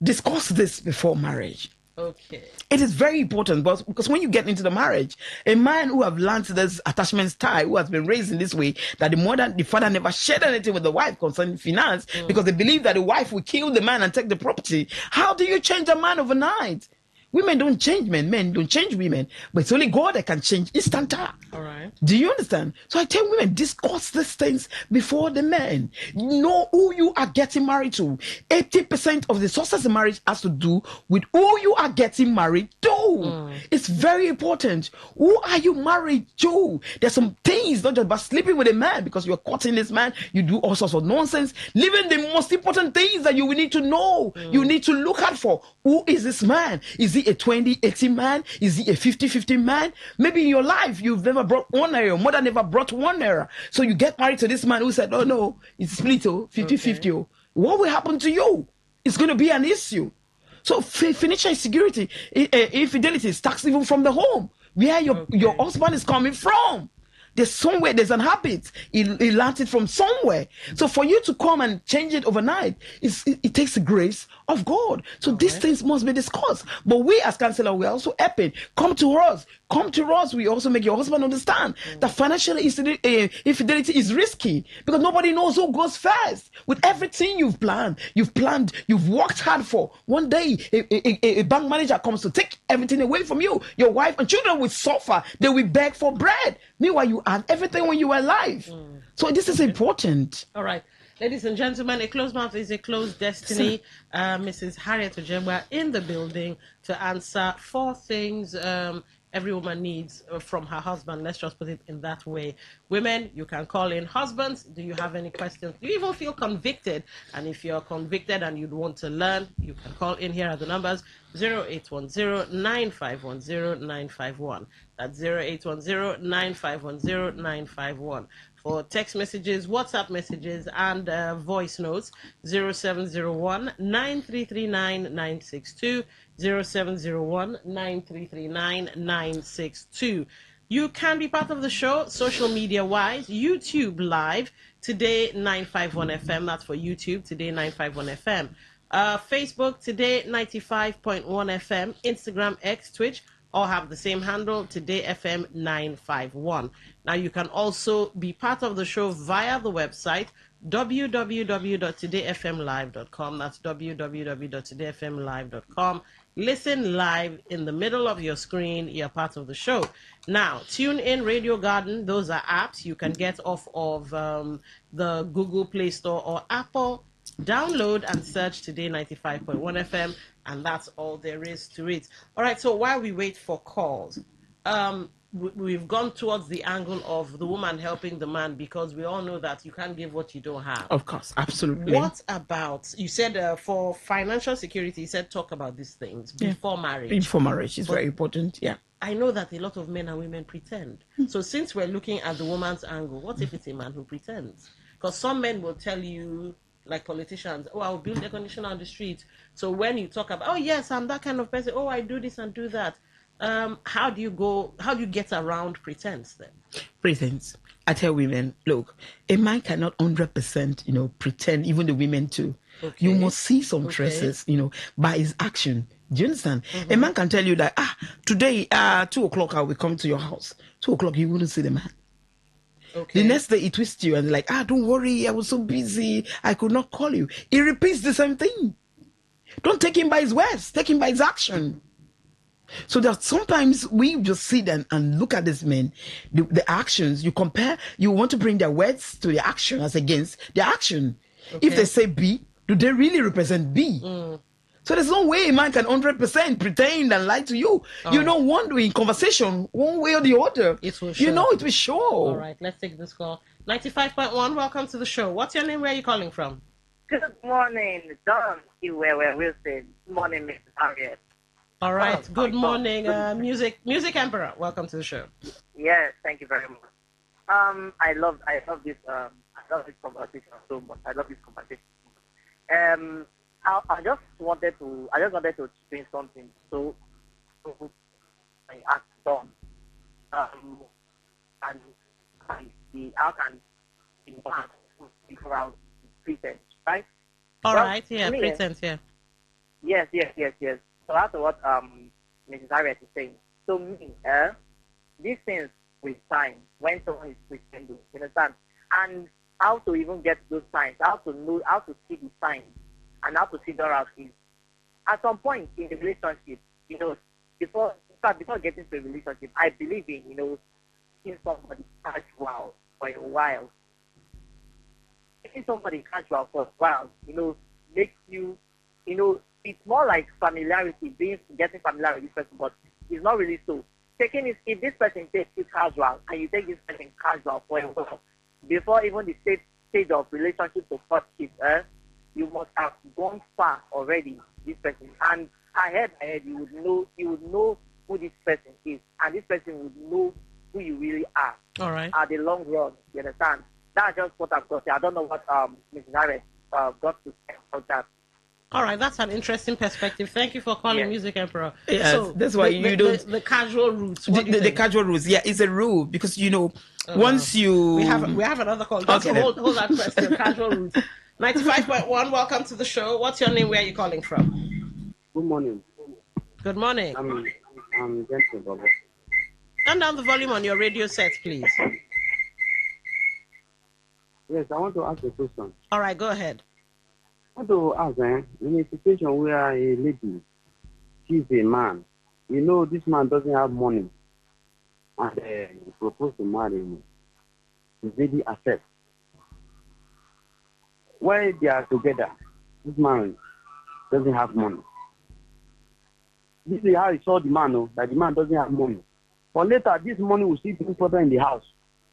discuss this before marriage. Okay. It is very important, because when you get into the marriage, a man who have learned this attachment style, who has been raised in this way, that the father never shared anything with the wife concerning finance, because they believe that the wife will kill the man and take the property. How do you change a man overnight? Women don't change men don't change women, but it's only God that can change instantaneously. All right. Do you understand? So I tell women, discuss these things before the men. Know who you are getting married to. 80% of the success in marriage has to do with who you are getting married to. It's very important. Who are you married to? There's some things, not just about sleeping with a man because you're courting this man. You do all sorts of nonsense. Leaving the most important things that you will need to know. You need to look out for. Who is this man? Is he a 20-80 man? Is he a 50-50 man? Maybe in your life you've never brought 1 naira. Your mother never brought 1 naira. So you get married to this man who said, oh no, it's split 50-50. What will happen to you? It's going to be an issue. So financial insecurity, infidelity starts even from the home where your husband is coming from. There's an habit. He learned it from somewhere. So for you to come and change it overnight, it takes the grace of God. So these things must be discussed. But we as counselors, we're also helping. Come to us. We also make your husband understand that financial infidelity is risky because nobody knows who goes first. With everything you've planned, you've worked hard for. One day, a bank manager comes to take everything away from you. Your wife and children will suffer. They will beg for bread. Meanwhile, you had everything when you were alive. So this is important. All right. Ladies and gentlemen, a closed mouth is a closed destiny. Mrs. Harriet Ojemwa in the building to answer 4 things every woman needs from her husband. Let's just put it in that way. Women, you can call in. Husbands, do you have any questions? Do you even feel convicted? And if you're convicted and you'd want to learn, you can call in. Here are the numbers: 0810-9510-951. That's 0810-9510-951. For text messages, WhatsApp messages, and voice notes, 0701-9339-962, 0701-9339-962. You can be part of the show social media-wise. YouTube Live, Today951FM. That's for YouTube, Today951FM. Facebook, Today95.1FM. Instagram, X, Twitch, all have the same handle, Today FM 951. Now you can also be part of the show via the website, www.todayfmlive.com. That's www.todayfmlive.com. Listen live in the middle of your screen. You're part of the show. Now, tune in Radio Garden. Those are apps you can get off of the Google Play Store or Apple. Download and search Today 95.1 FM, and that's all there is to it. All right, so while we wait for calls, we've gone towards the angle of the woman helping the man, because we all know that you can't give what you don't have. Of course, absolutely. What about, you said for financial security, you said talk about these things before marriage. Before marriage is very important, yeah. I know that a lot of men and women pretend. So since we're looking at the woman's angle, what if it's a man who pretends? Because some men will tell you, like politicians, oh, I'll build air conditioner on the street. So when you talk about, oh yes, I'm that kind of person, oh, I do this and do that. How do you get around pretense then? Pretense. I tell women, look, a man cannot 100%, pretend, even the women too. Okay. You must see some traces, by his action. Do you understand? Mm-hmm. A man can tell you that, today, 2 o'clock, I will come to your house. 2 o'clock, you wouldn't see the man. Okay. The next day, he twists you and like, don't worry, I was so busy, I could not call you. He repeats the same thing. Don't take him by his words, take him by his action. So that sometimes we just sit and look at these men, the actions, you compare, you want to bring their words to the action as against the action. Okay. If they say B, do they really represent B? So there's no way a man can 100% pretend and lie to you. One way in conversation, one way or the other. It will show. It will show. All right, let's take this call. 95.1, welcome to the show. What's your name? Where are you calling from? Good morning, Don. Where Wilson. Good morning, Mrs. Harriet. All right. Good morning, Music Emperor. Welcome to the show. Yes, thank you very much. I love this conversation so much. I love this conversation. I just wanted to explain something. So I asked Don, and see how can the man figure out pretense, right? All right. Yeah, pretense. Yeah. Yes. So that's what Mrs. Harriet is saying. So me, these things with time, when someone is pretending, you understand? And how to even get those signs, how to see the signs, and how to figure out is at some point in the relationship, before getting to a relationship, I believe in, seeing somebody casual for a while. Seeing somebody casual for a while, makes you, it's more like familiarity, getting familiar with this person, but it's not really so. If this person takes you casual and you take this person casual for a while, before even the stage of relationship to courtship, you must have gone far already, this person. And ahead, you would know who this person is, and this person would know who you really are. All right. At the long run, you understand? That's just what I've got. I don't know what Mrs. Harris got to say about that. All right, that's an interesting perspective. Thank you for calling Music Emperor. Yes, so that's why you don't... The casual roots. The casual roots, yeah, it's a rule. Because, once you... We have another call. Just hold that question, casual roots. 95.1, welcome to the show. What's your name? Where are you calling from? Good morning. Good morning. I'm Jensen, Baba. Turn down the volume on your radio set, please. Yes, I want to ask a question. All right, go ahead. I want to ask, in a situation where a lady, she's a man, this man doesn't have money, and you propose to marry him, the lady accepts. While they are together, this man doesn't have money. This is how he saw the man, that the man doesn't have money. But later, this money will still be problem in the house.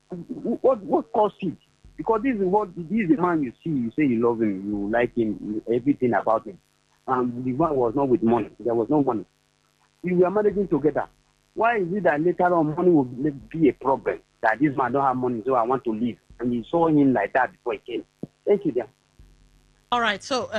What caused it? Because this is the man you see, you say you love him, you like him, everything about him. And the man was not with money. There was no money. We were managing together. Why is it that later on money will be a problem? That this man don't have money, so I want to leave. And you saw him like that before he came. Thank you, dear. All right, so,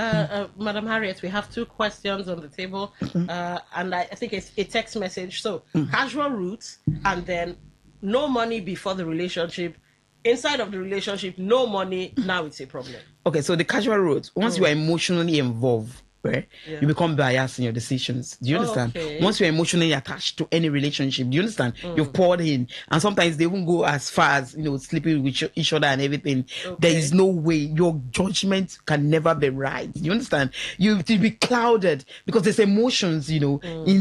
Madam Harriet, we have two questions on the table, and I think it's a text message. So, casual roots, and then no money before the relationship. Inside of the relationship, no money, now it's a problem. Okay, so the casual roots, once you are emotionally involved, right? Yeah. You become biased in your decisions. Do you understand? Okay. Once you're emotionally attached to any relationship, do you understand? You've Mm. poured in, and sometimes they won't go as far as sleeping with each other and everything. Okay. There is no way. Your judgment can never be right. Do you understand? You will be clouded because there's emotions, in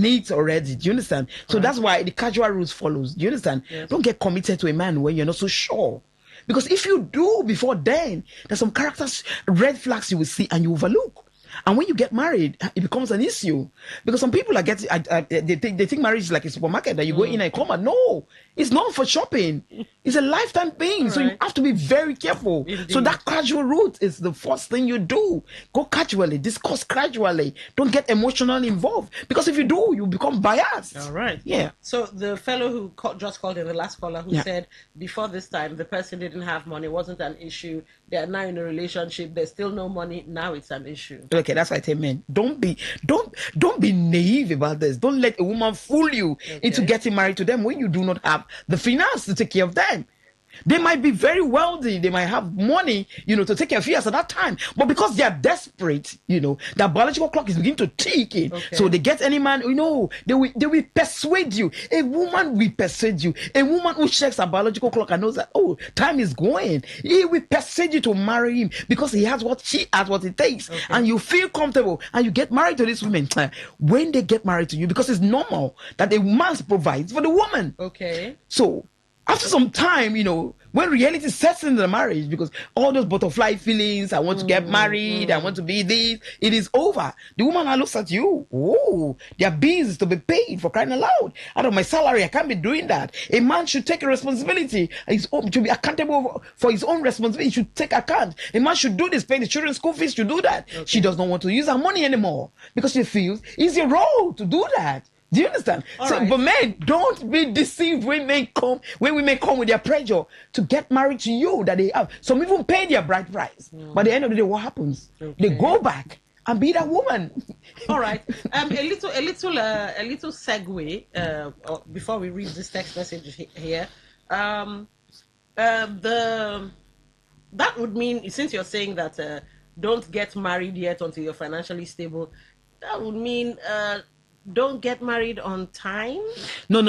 it already. Do you understand? So that's why the casual rules follows. Do you understand? Yes. Don't get committed to a man when you're not so sure. Because if you do before then, there's some characters, red flags you will see and you overlook. And when you get married, it becomes an issue. Because some people are getting, they think marriage is like a supermarket that you go in and come out. No, it's not for shopping. It's a lifetime thing. So you have to be very careful. Indeed. So that casual route is the first thing you do. Go casually, discuss casually. Don't get emotionally involved. Because if you do, you become biased. All right. Yeah. So the fellow who just called in, the last caller, who Yeah. said before this time the person didn't have money, wasn't an issue. They are now in a relationship. There's still no money. Now it's an issue. Okay, that's why I tell men, don't be naive about this. Don't let a woman fool you into getting married to them when you do not have the finance to take care of them. They might be very wealthy, they might have money, to take care of you at that time. But because they are desperate, their biological clock is beginning to tick in. Okay. So they get any man, they will persuade you. A woman will persuade you. A woman who checks her biological clock and knows that, time is going. He will persuade you to marry him because he has what it takes. Okay. And you feel comfortable and you get married to this woman. When they get married to you, because it's normal that a man provides for the woman. Okay. So after some time, when reality sets in the marriage, because all those butterfly feelings, I want to get married, I want to be this, it is over. The woman now looks at you, there are bills to be paid, for crying aloud. Out of my salary, I can't be doing that. A man should take a responsibility. To be accountable for his own responsibility. He should take account. A man should do this, pay the children's school fees, should do that. Okay. She does not want to use her money anymore because she feels it's your role to do that. Do you understand? All So, right. but men, don't be deceived when women come with their pressure to get married to you that they have. Some even pay their bride price. But at the end of the day, what happens? They go back and be that woman. All right. A little segue before we read this text message here. That would mean, since you're saying that don't get married yet until you're financially stable, that would mean don't get married on time? No.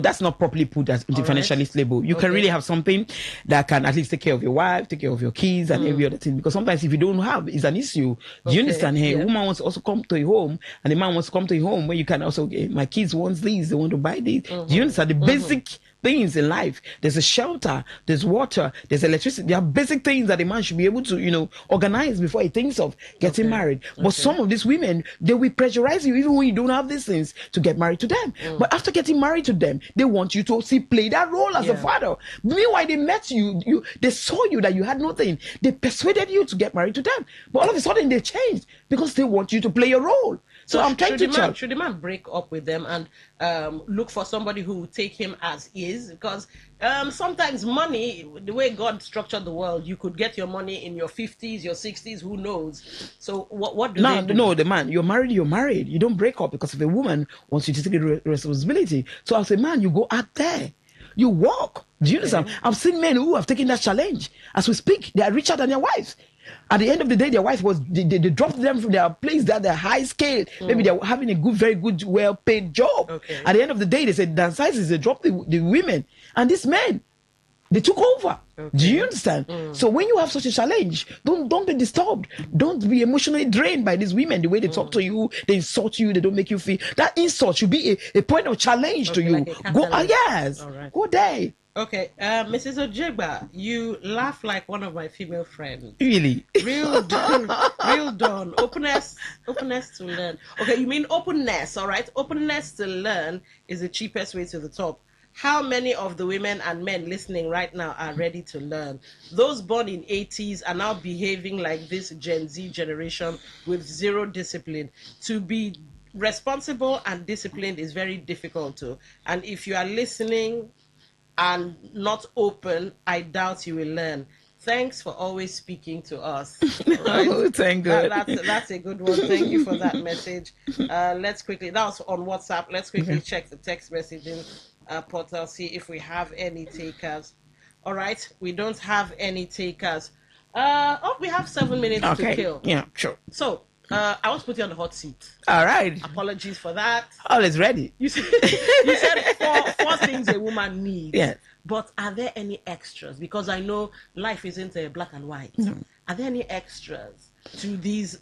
That's not properly put as financially stable. You can really have something that can at least take care of your wife, take care of your kids, and every other thing. Because sometimes if you don't have, it's an issue. Do you understand? Hey, a woman wants to also come to your home, and the man wants to come to your home where you can also, my kids want this, they want to buy this. Do you understand? The basic things in life. There's a shelter, there's water, there's electricity. There are basic things that a man should be able to, organize before he thinks of getting married. But some of these women, they will pressurize you even when you don't have these things to get married to them. But after getting married to them, they want you to play that role as a father. Meanwhile, they met you, they saw you that you had nothing. They persuaded you to get married to them. But all of a sudden they changed because they want you to play your role. So I'm trying to tell. Should the man break up with them and look for somebody who will take him as is? Because sometimes money, the way God structured the world, you could get your money in your 50s, your 60s, who knows? So what do they do? No, the man, you're married. You don't break up because if a woman wants you to take responsibility. So as a man, you go out there. You walk. Do you understand? I've seen men who have taken that challenge. As we speak, they are richer than their wives. At the end of the day, their wife they dropped them from their place that they're high scale. Maybe they're having a very good, well-paid job. Okay. At the end of the day, they said downsizes, they dropped the women. And these men, they took over. Okay. Do you understand? So when you have such a challenge, don't be disturbed. Don't be emotionally drained by these women. The way they talk to you, they insult you, they don't make you feel. That insult should be a point of challenge to you. Like Go, yes. All right. Go there. Okay, Mrs. Ojegba, you laugh like one of my female friends. Really? Real done. Openness to learn. Okay, you mean openness, all right? Openness to learn is the cheapest way to the top. How many of the women and men listening right now are ready to learn? Those born in 80s are now behaving like this Gen Z generation with zero discipline. To be responsible and disciplined is very difficult to. And if you are listening and not open, I doubt you will learn. Thanks for always speaking to us. Right? Oh, thank God. That's a good one. Thank you for that message. Let's quickly, that was on WhatsApp. Let's quickly check the text messaging portal, see if we have any takers. All right, we don't have any takers. We have 7 minutes to kill. Yeah, sure. So, I want to put you on the hot seat. All right. Apologies for that. Always ready. You said four things a woman needs. Yes. But are there any extras? Because I know life isn't black and white. No. Are there any extras to these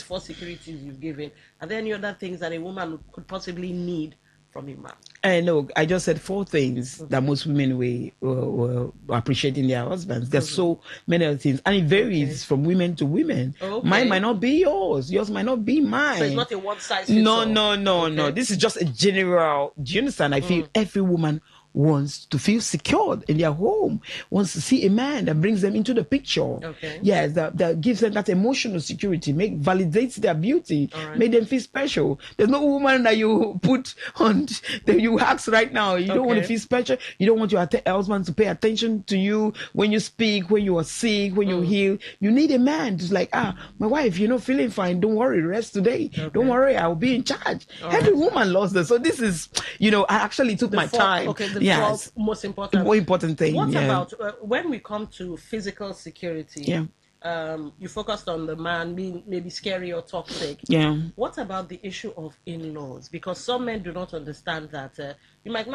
four securities you've given? Are there any other things that a woman could possibly need from a man? No, I just said 4 things that most women will appreciate in their husbands. There's so many other things, and it varies from women to women. Mine might not be yours. Yours might not be mine. So it's not a one size fits all. No. This is just a general. Do you understand? I feel every woman wants to feel secured in their home, wants to see a man that brings them into the picture. Okay. Yes, that gives them that emotional security, validates their beauty, make them feel special. There's no woman that you put on, that you ask right now, you don't want to feel special, you don't want your husband to pay attention to you when you speak, when you are sick, when you heal. You need a man who's like, my wife, you're not feeling fine, don't worry, rest today. Don't worry, I'll be in charge. Every woman loves that. So this is, I actually took my time. Yes. Most important. More important thing. What about when we come to physical security? Yeah. You focused on the man being maybe scary or toxic. Yeah. What about the issue of in-laws? Because some men do not understand that you might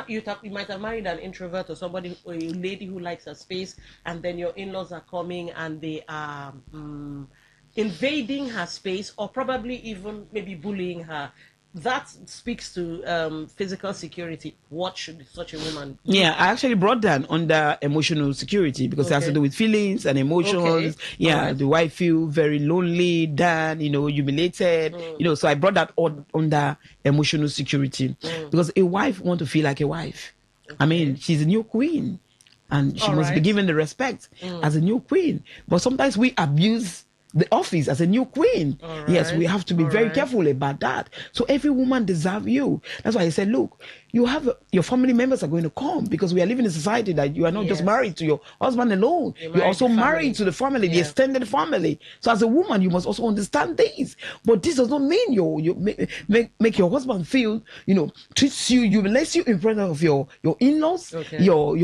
have married an introvert or somebody, or a lady who likes her space, and then your in-laws are coming and they are invading her space, or probably even maybe bullying her. That speaks to physical security. What should such a woman do? Yeah, I actually brought that under emotional security because it has to do with feelings and emotions. Yeah, the wife feel very lonely, down, humiliated, so I brought that under emotional security because a wife wants to feel like a wife. I mean, she's a new queen and she must be given the respect as a new queen. But sometimes we abuse the office as a new queen. Yes, we have to be very careful about that. So every woman deserves you. That's why I said, look, you have your family members are going to come because we are living in a society that you are not just married to your husband alone. You're also married to the family, the extended family. So as a woman, you must also understand this. But this does not mean you make your husband feel, treats you, humiliates you in front of your in-laws, your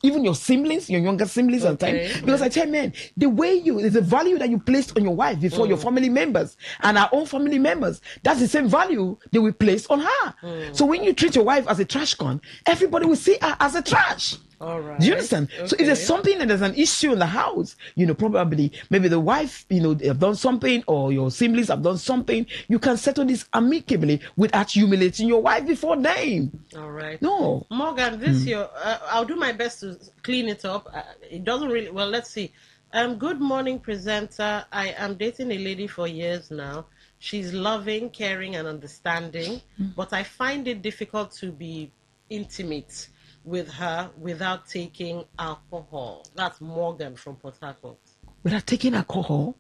even your siblings, your younger siblings sometimes. Because I tell men, the value that you placed on your wife before your family members and our own family members, that's the same value that we place on her. So when you treat your wife as a trash can, everybody will see her as a trash. All right. Do you understand? So if there's something that there's an issue in the house, probably maybe the wife, they have done something or your siblings have done something, you can settle this amicably without humiliating your wife before them. All right. No. Morgan, this year, I'll do my best to clean it up. It doesn't really, well, let's see. Good morning, presenter. I am dating a lady for years now. She's loving, caring, and understanding, but I find it difficult to be intimate with her without taking alcohol. That's Morgan from Port Harcourt. Without taking alcohol?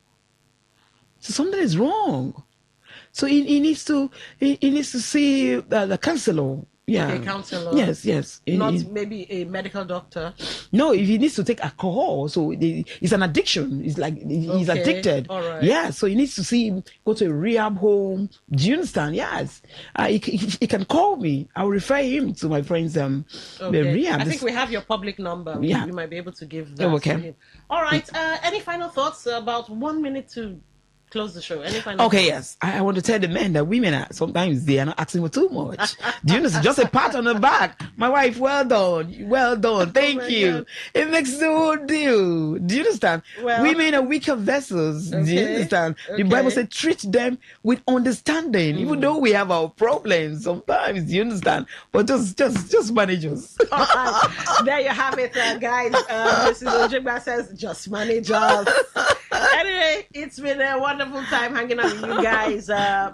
So something is wrong. So he needs to see the counselor. Yeah. A counselor? Yes. Not maybe a medical doctor? No, if he needs to take alcohol, so it's an addiction. It's like he's addicted. All right. Yeah, so he needs to go to a rehab home. Do you understand? Yes. He can call me. I'll refer him to my friend's rehab. I think we have your public number. Yeah. We might be able to give that to him. All right. Any final thoughts? About 1 minute to close the show. Any final thoughts? Yes. I want to tell the men that women sometimes they are not asking for too much. Do you understand? Just a pat on the back. My wife, well done. Thank you. God. It makes the whole deal. Do you understand? Well, women are weaker vessels. Do you understand? The Bible says treat them with understanding, even though we have our problems sometimes. Do you understand? But just manage us. All right. There you have it, guys. Mrs. Ojigba says just manage us. Anyway, it's been a wonderful time hanging out with you guys.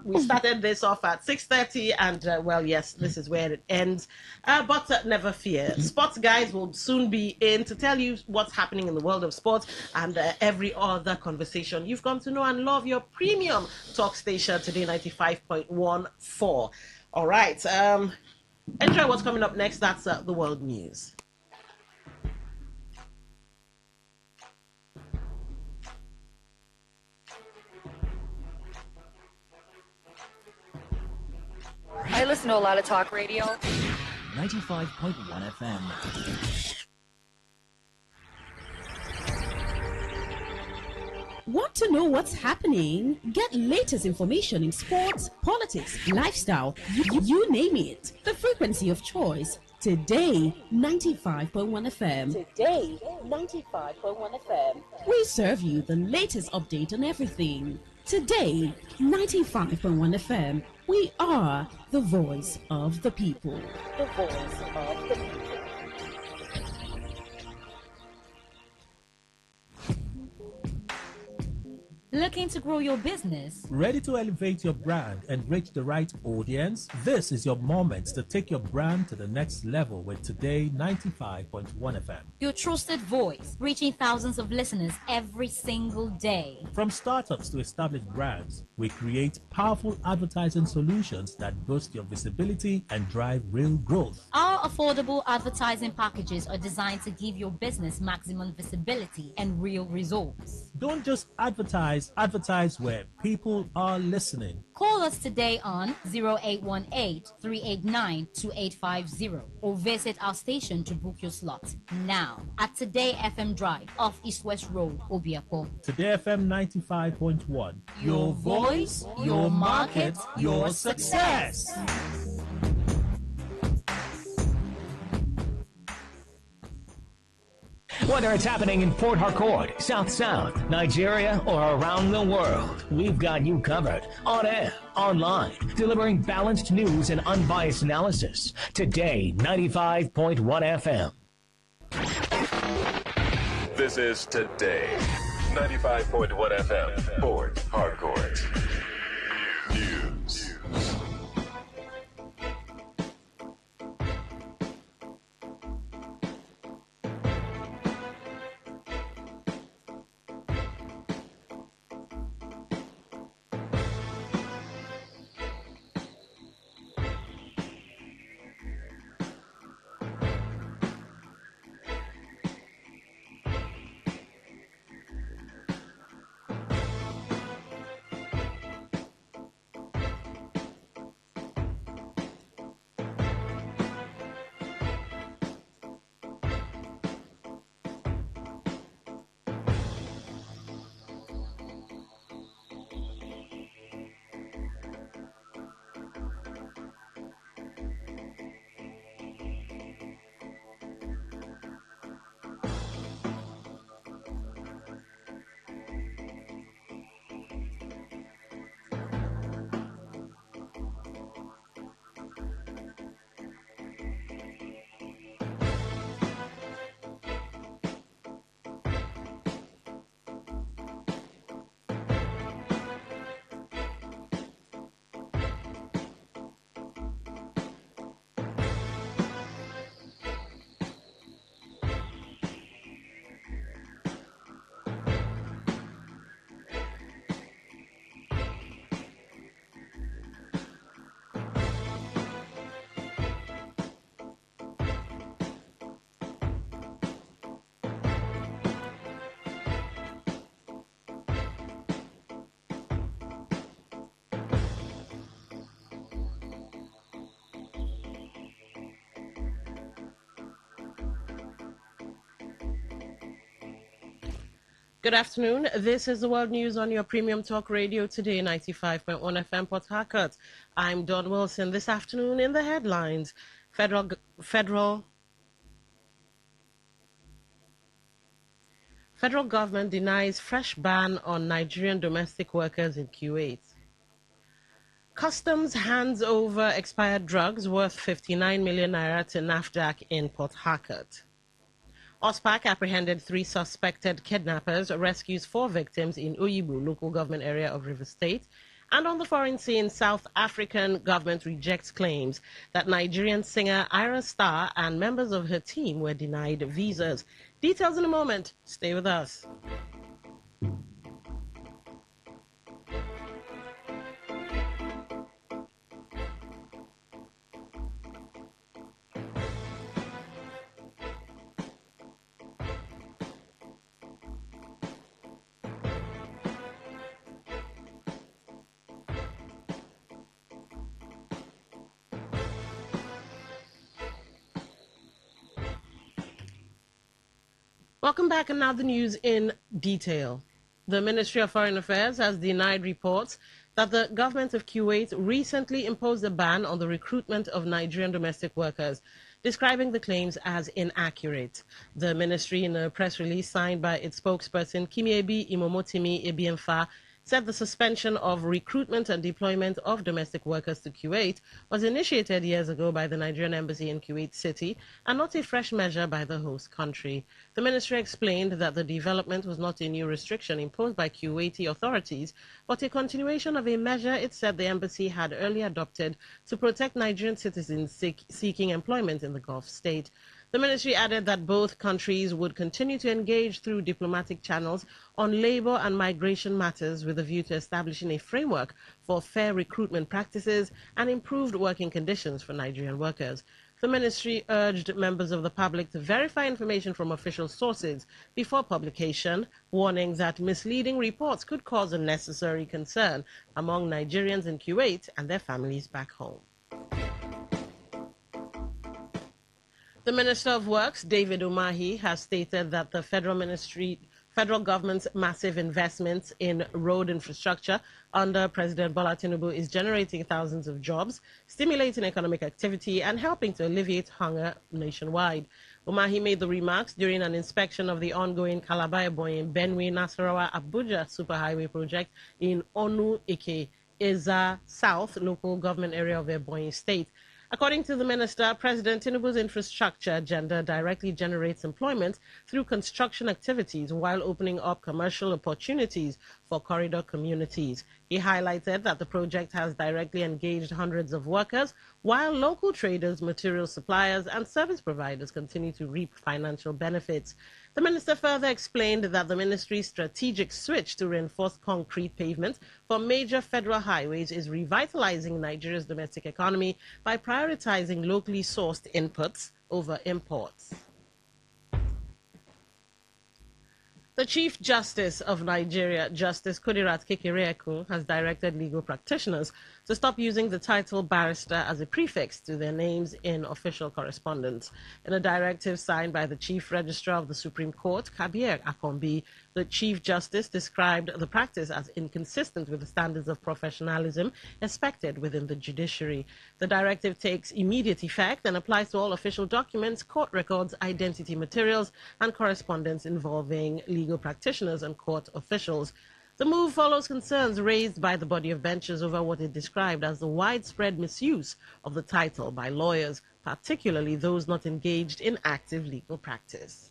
We started this off at 6:30, and yes, this is where it ends. But never fear, sports guys will soon be in to tell you what's happening in the world of sports and every other conversation you've come to know and love. Your premium talk station, Today 95.1.4. All right, enjoy what's coming up next. That's the world news. I listen to a lot of talk radio. 95.1 FM. Want to know what's happening? Get latest information in sports, politics, lifestyle, you name it. The frequency of choice. Today, 95.1 FM. Today, 95.1 FM. We serve you the latest update on everything. Today, 95.1 FM. We are the voice of the people. The voice of the people. Looking to grow your business? Ready to elevate your brand and reach the right audience? This is your moment to take your brand to the next level with Today 95.1 FM. Your trusted voice, reaching thousands of listeners every single day. From startups to established brands, we create powerful advertising solutions that boost your visibility and drive real growth. Our affordable advertising packages are designed to give your business maximum visibility and real results. Don't just advertise where people are listening. Call us today on 0818-389-2850 or visit our station to book your slot now at Today FM Drive off East West Road, Obiako. Today FM 95.1. Your voice, your market, your success. Whether it's happening in Port Harcourt, South, Nigeria, or around the world, we've got you covered. On air, online, delivering balanced news and unbiased analysis. Today, 95.1 FM. This is Today, 95.1 FM, Port Harcourt. News. Good afternoon. This is the world news on your premium talk radio Today 95.1 FM Port Harcourt. I'm Dawn Wilson. This afternoon in the headlines, federal government denies fresh ban on Nigerian domestic workers in Kuwait. Customs hands over expired drugs worth 59 million naira to NAFDAC in Port Harcourt. OSPAC apprehended 3 suspected kidnappers, rescues 4 victims in Oyibo local government area of Rivers State. And on the foreign scene, South African government rejects claims that Nigerian singer Ira Star and members of her team were denied visas. Details in a moment. Stay with us. Welcome back, and now the news in detail. The Ministry of Foreign Affairs has denied reports that the government of Kuwait recently imposed a ban on the recruitment of Nigerian domestic workers, describing the claims as inaccurate. The ministry, in a press release signed by its spokesperson, Kimiebi Imomotimi Ebiemfa, said the suspension of recruitment and deployment of domestic workers to Kuwait was initiated years ago by the Nigerian embassy in Kuwait City and not a fresh measure by the host country. The ministry explained that the development was not a new restriction imposed by Kuwaiti authorities, but a continuation of a measure it said the embassy had earlier adopted to protect Nigerian citizens seeking employment in the Gulf state. The ministry added that both countries would continue to engage through diplomatic channels on labor and migration matters with a view to establishing a framework for fair recruitment practices and improved working conditions for Nigerian workers. The ministry urged members of the public to verify information from official sources before publication, warning that misleading reports could cause unnecessary concern among Nigerians in Kuwait and their families back home. The Minister of Works, David Umahi, has stated that the federal government's massive investments in road infrastructure under President Bola Tinubu is generating thousands of jobs, stimulating economic activity, and helping to alleviate hunger nationwide. Umahi made the remarks during an inspection of the ongoing Calabar-Ebonyi Benue Nasarawa Abuja Superhighway project in Onu Ike, Eza South local government area of Ebonyi State. According to the minister, President Tinubu's infrastructure agenda directly generates employment through construction activities while opening up commercial opportunities for corridor communities. He highlighted that the project has directly engaged hundreds of workers, while local traders, material suppliers, and service providers continue to reap financial benefits. The minister further explained that the ministry's strategic switch to reinforced concrete pavement for major federal highways is revitalizing Nigeria's domestic economy by prioritizing locally sourced inputs over imports. The Chief Justice of Nigeria, Justice Kudirat Kekereekun, has directed legal practitioners to stop using the title barrister as a prefix to their names in official correspondence. In a directive signed by the Chief Registrar of the Supreme Court, Kabir Akombi, the Chief Justice described the practice as inconsistent with the standards of professionalism expected within the judiciary. The directive takes immediate effect and applies to all official documents, court records, identity materials, and correspondence involving legal practitioners and court officials. The move follows concerns raised by the body of benches over what it described as the widespread misuse of the title by lawyers, particularly those not engaged in active legal practice.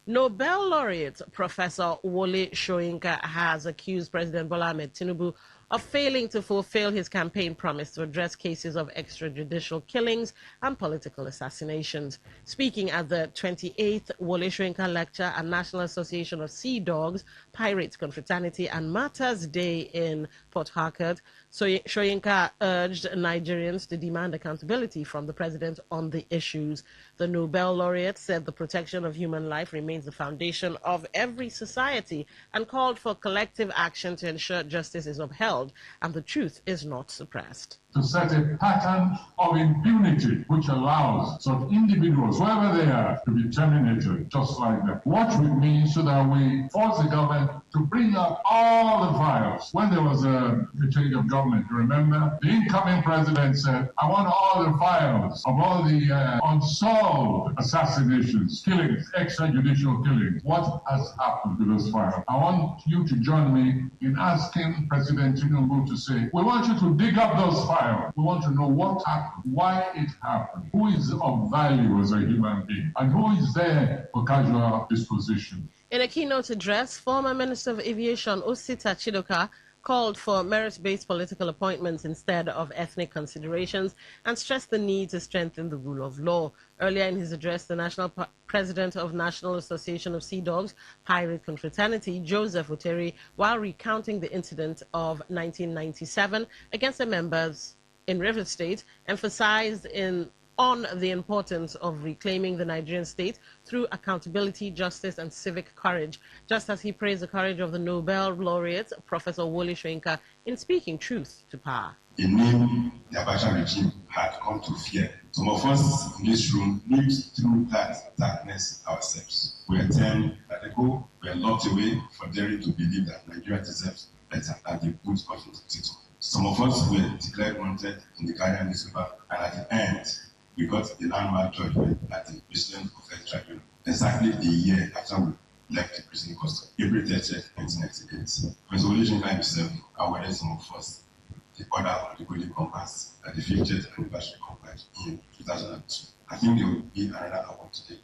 Nobel laureate Professor Wole Soyinka has accused President Bola Ahmed Tinubu of failing to fulfill his campaign promise to address cases of extrajudicial killings and political assassinations. Speaking at the 28th Wole Soyinka Lecture at National Association of Sea Dogs, Pirates Confraternity and Martyrs Day in Port Harcourt, Soyinka urged Nigerians to demand accountability from the president on the issues. The Nobel laureate said the protection of human life remains the foundation of every society and called for collective action to ensure justice is upheld and the truth is not suppressed. To set a pattern of impunity which allows such individuals, whoever they are, to be terminated just like that. Watch with me so that we force the government to bring up all the files. When there was a change of government, you remember? The incoming president said, I want all the files of all the unsolved assassinations, killings, extrajudicial killings. What has happened to those files? I want you to join me in asking President Tinubu to say, we want you to dig up those files. We want to know what happened, why it happened, who is of value as a human being, and who is there for casual disposition. In a keynote address, former Minister of Aviation Osita Chidoka called for merit-based political appointments instead of ethnic considerations and stressed the need to strengthen the rule of law. Earlier in his address, the national president of National Association of Sea Dogs, Pirate Confraternity, Joseph Oteri, while recounting the incident of 1997 against the members in River State, emphasized on the importance of reclaiming the Nigerian state through accountability, justice, and civic courage, just as he praised the courage of the Nobel laureate, Professor Wole Soyinka, in speaking truth to power. a name the Abacha regime had come to fear. Some of us in this room lived through that darkness ourselves. We were 10 at ago, we were locked away for daring to believe that Nigeria deserves better than the good of Pt2. Some of us were declared wanted in the Guardian newspaper, and at the end, we got the landmark judgment at the President of the Tribunal, exactly a year after we left the prison custody, April 30th, 1998. Resolution 97 awarded some of us the order of the Golden Compass at the 50th anniversary conference in 2002. I think there will be another award today.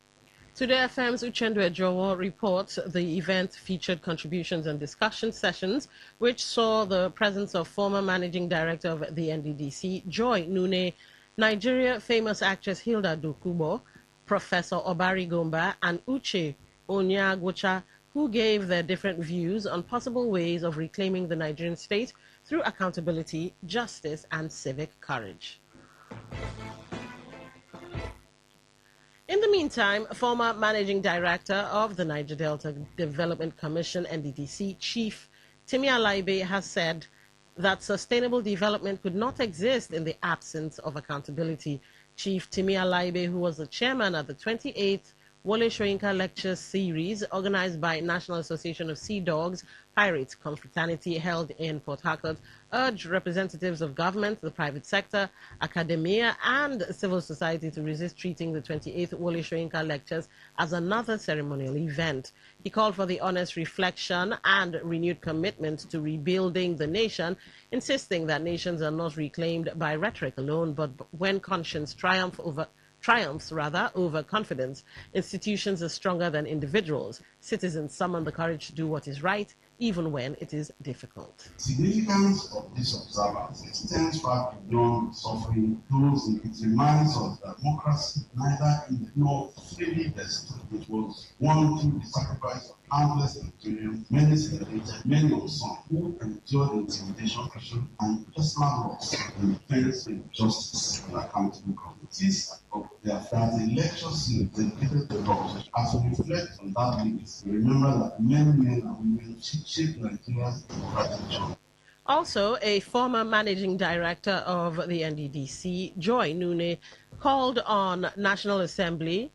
Today FM's Uchendu Ejowo reports the event featured contributions and discussion sessions, which saw the presence of former managing director of the NDDC, Joy Nune, Nigeria famous actress Hilda Dokubo, Professor Obari Gomba, and Uche Onyagocha, who gave their different views on possible ways of reclaiming the Nigerian state through accountability, justice, and civic courage. In the meantime, former managing director of the Niger Delta Development Commission, NDDC, Chief Timi Alaibe, has said that sustainable development could not exist in the absence of accountability. Chief Timi Alaibe, who was the chairman at the 28th Wole Soyinka Lecture Series organized by National Association of Sea Dogs Pirates Confraternity held in Port Harcourt, urged representatives of government, the private sector, academia, and civil society to resist treating the 28th Wole Soyinka Lectures as another ceremonial event. He called for the honest reflection and renewed commitment to rebuilding the nation, insisting that nations are not reclaimed by rhetoric alone, but when conscience triumphs over confidence. Institutions are stronger than individuals. Citizens summon the courage to do what is right, even when it is difficult. The significance of this observance extends far beyond suffering those in it reminds us that democracy neither is nor freely vested. It was won through the sacrifice of countless Nigerians, many celebrated, many unsung, who endured intimidation, oppression, and personal loss in defense of justice and accountable government. It is of their that the lecture series dedicated to dogs. As we reflect on that legacy, remember that many men and women shaped Nigeria's democratic journey. Also, a former managing director of the NDDC, Joy Nune, called on National Assembly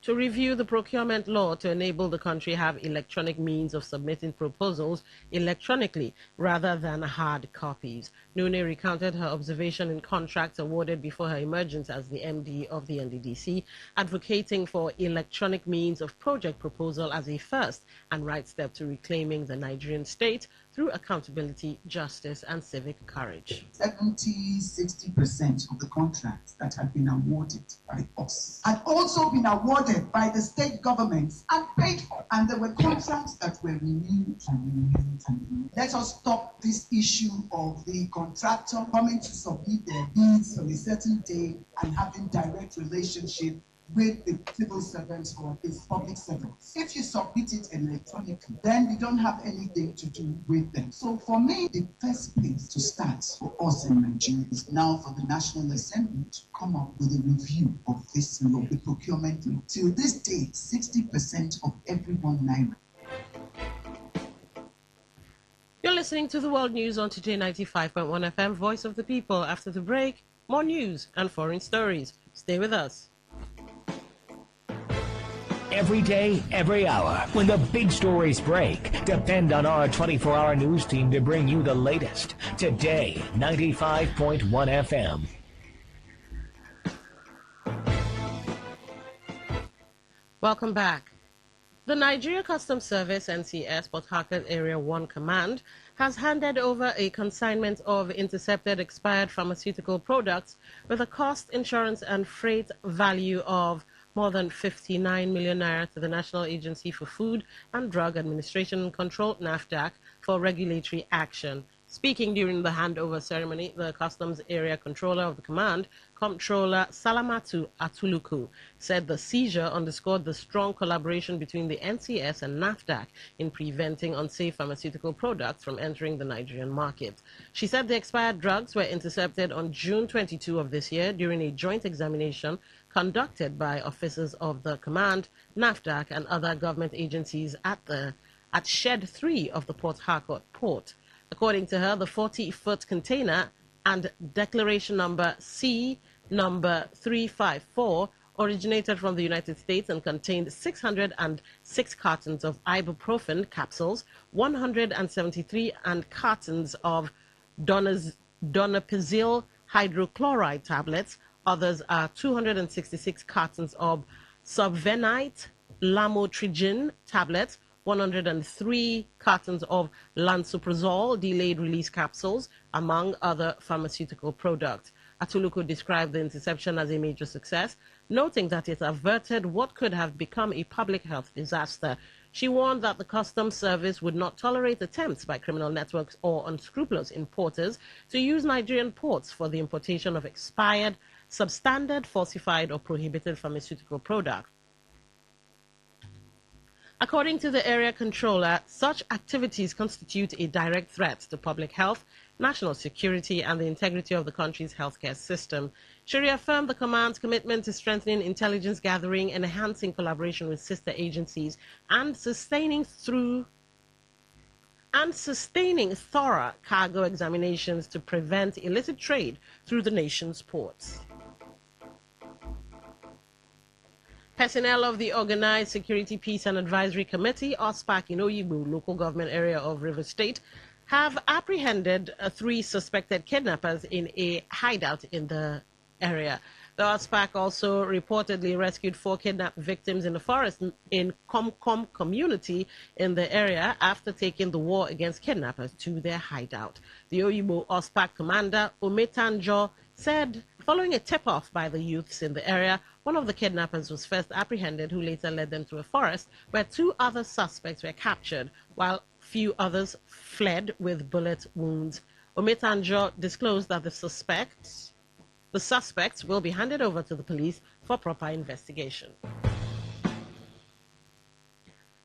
to review the procurement law to enable the country have electronic means of submitting proposals electronically rather than hard copies. Nune recounted her observation in contracts awarded before her emergence as the MD of the NDDC, advocating for electronic means of project proposal as a first and right step to reclaiming the Nigerian state through accountability, justice, and civic courage. 60% of the contracts that had been awarded by us had also been awarded by the state governments and paid for. And there were contracts that were renewed and renewed and renewed. Let us stop this issue of the contractor coming to submit their bids on a certain day and having direct relationship with the civil servants or his public servants. If you submit it electronically, then you don't have anything to do with them. So for me, the first place to start for us in Nigeria is now for the National Assembly to come up with a review of this law, the procurement law. Till this day, 60% of every 1 naira. You're listening to the World News on Today 95.1 FM, Voice of the People. After the break, more news and foreign stories. Stay with us. Every day, every hour, when the big stories break, depend on our 24-hour news team to bring you the latest. Today, 95.1 FM. Welcome back. The Nigeria Customs Service, NCS, Port Harcourt Area 1 Command, has handed over a consignment of intercepted expired pharmaceutical products with a cost, insurance, and freight value of more than 59 million naira to the National Agency for Food and Drug Administration and Control, NAFDAC, for regulatory action. Speaking during the handover ceremony, the Customs Area Controller of the Command, Comptroller Salamatu Atuluku, said the seizure underscored the strong collaboration between the NCS and NAFDAC in preventing unsafe pharmaceutical products from entering the Nigerian market. She said the expired drugs were intercepted on June 22 of this year during a joint examination conducted by officers of the Command, NAFDAC, and other government agencies at Shed 3 of the Port Harcourt port. According to her, the 40-foot container and declaration number C number 354 originated from the United States and contained 606 cartons of ibuprofen capsules, 173 and cartons of donepezil hydrochloride tablets. Others are 266 cartons of subvenite lamotrigine tablets, 103 cartons of lansoprazole delayed release capsules, among other pharmaceutical products. Atuluku described the interception as a major success, noting that it averted what could have become a public health disaster. She warned that the Customs Service would not tolerate attempts by criminal networks or unscrupulous importers to use Nigerian ports for the importation of expired, substandard, falsified, or prohibited pharmaceutical products. According to the area controller, such activities constitute a direct threat to public health, national security, and the integrity of the country's healthcare system. She reaffirmed the command's commitment to strengthening intelligence gathering, enhancing collaboration with sister agencies, and sustaining thorough cargo examinations to prevent illicit trade through the nation's ports. Personnel of the Organized Security, Peace and Advisory Committee, OSPAC, in Oyigbo, local government area of River State, have apprehended 3 suspected kidnappers in a hideout in the area. The OSPAC also reportedly rescued 4 kidnapped victims in the forest in Komkom community in the area after taking the war against kidnappers to their hideout. The Oyigbo OSPAC commander, Ometanjo, said following a tip-off by the youths in the area, one of the kidnappers was first apprehended, who later led them to a forest where 2 other suspects were captured, while few others fled with bullet wounds. Ometanjo disclosed that the suspects will be handed over to the police for proper investigation.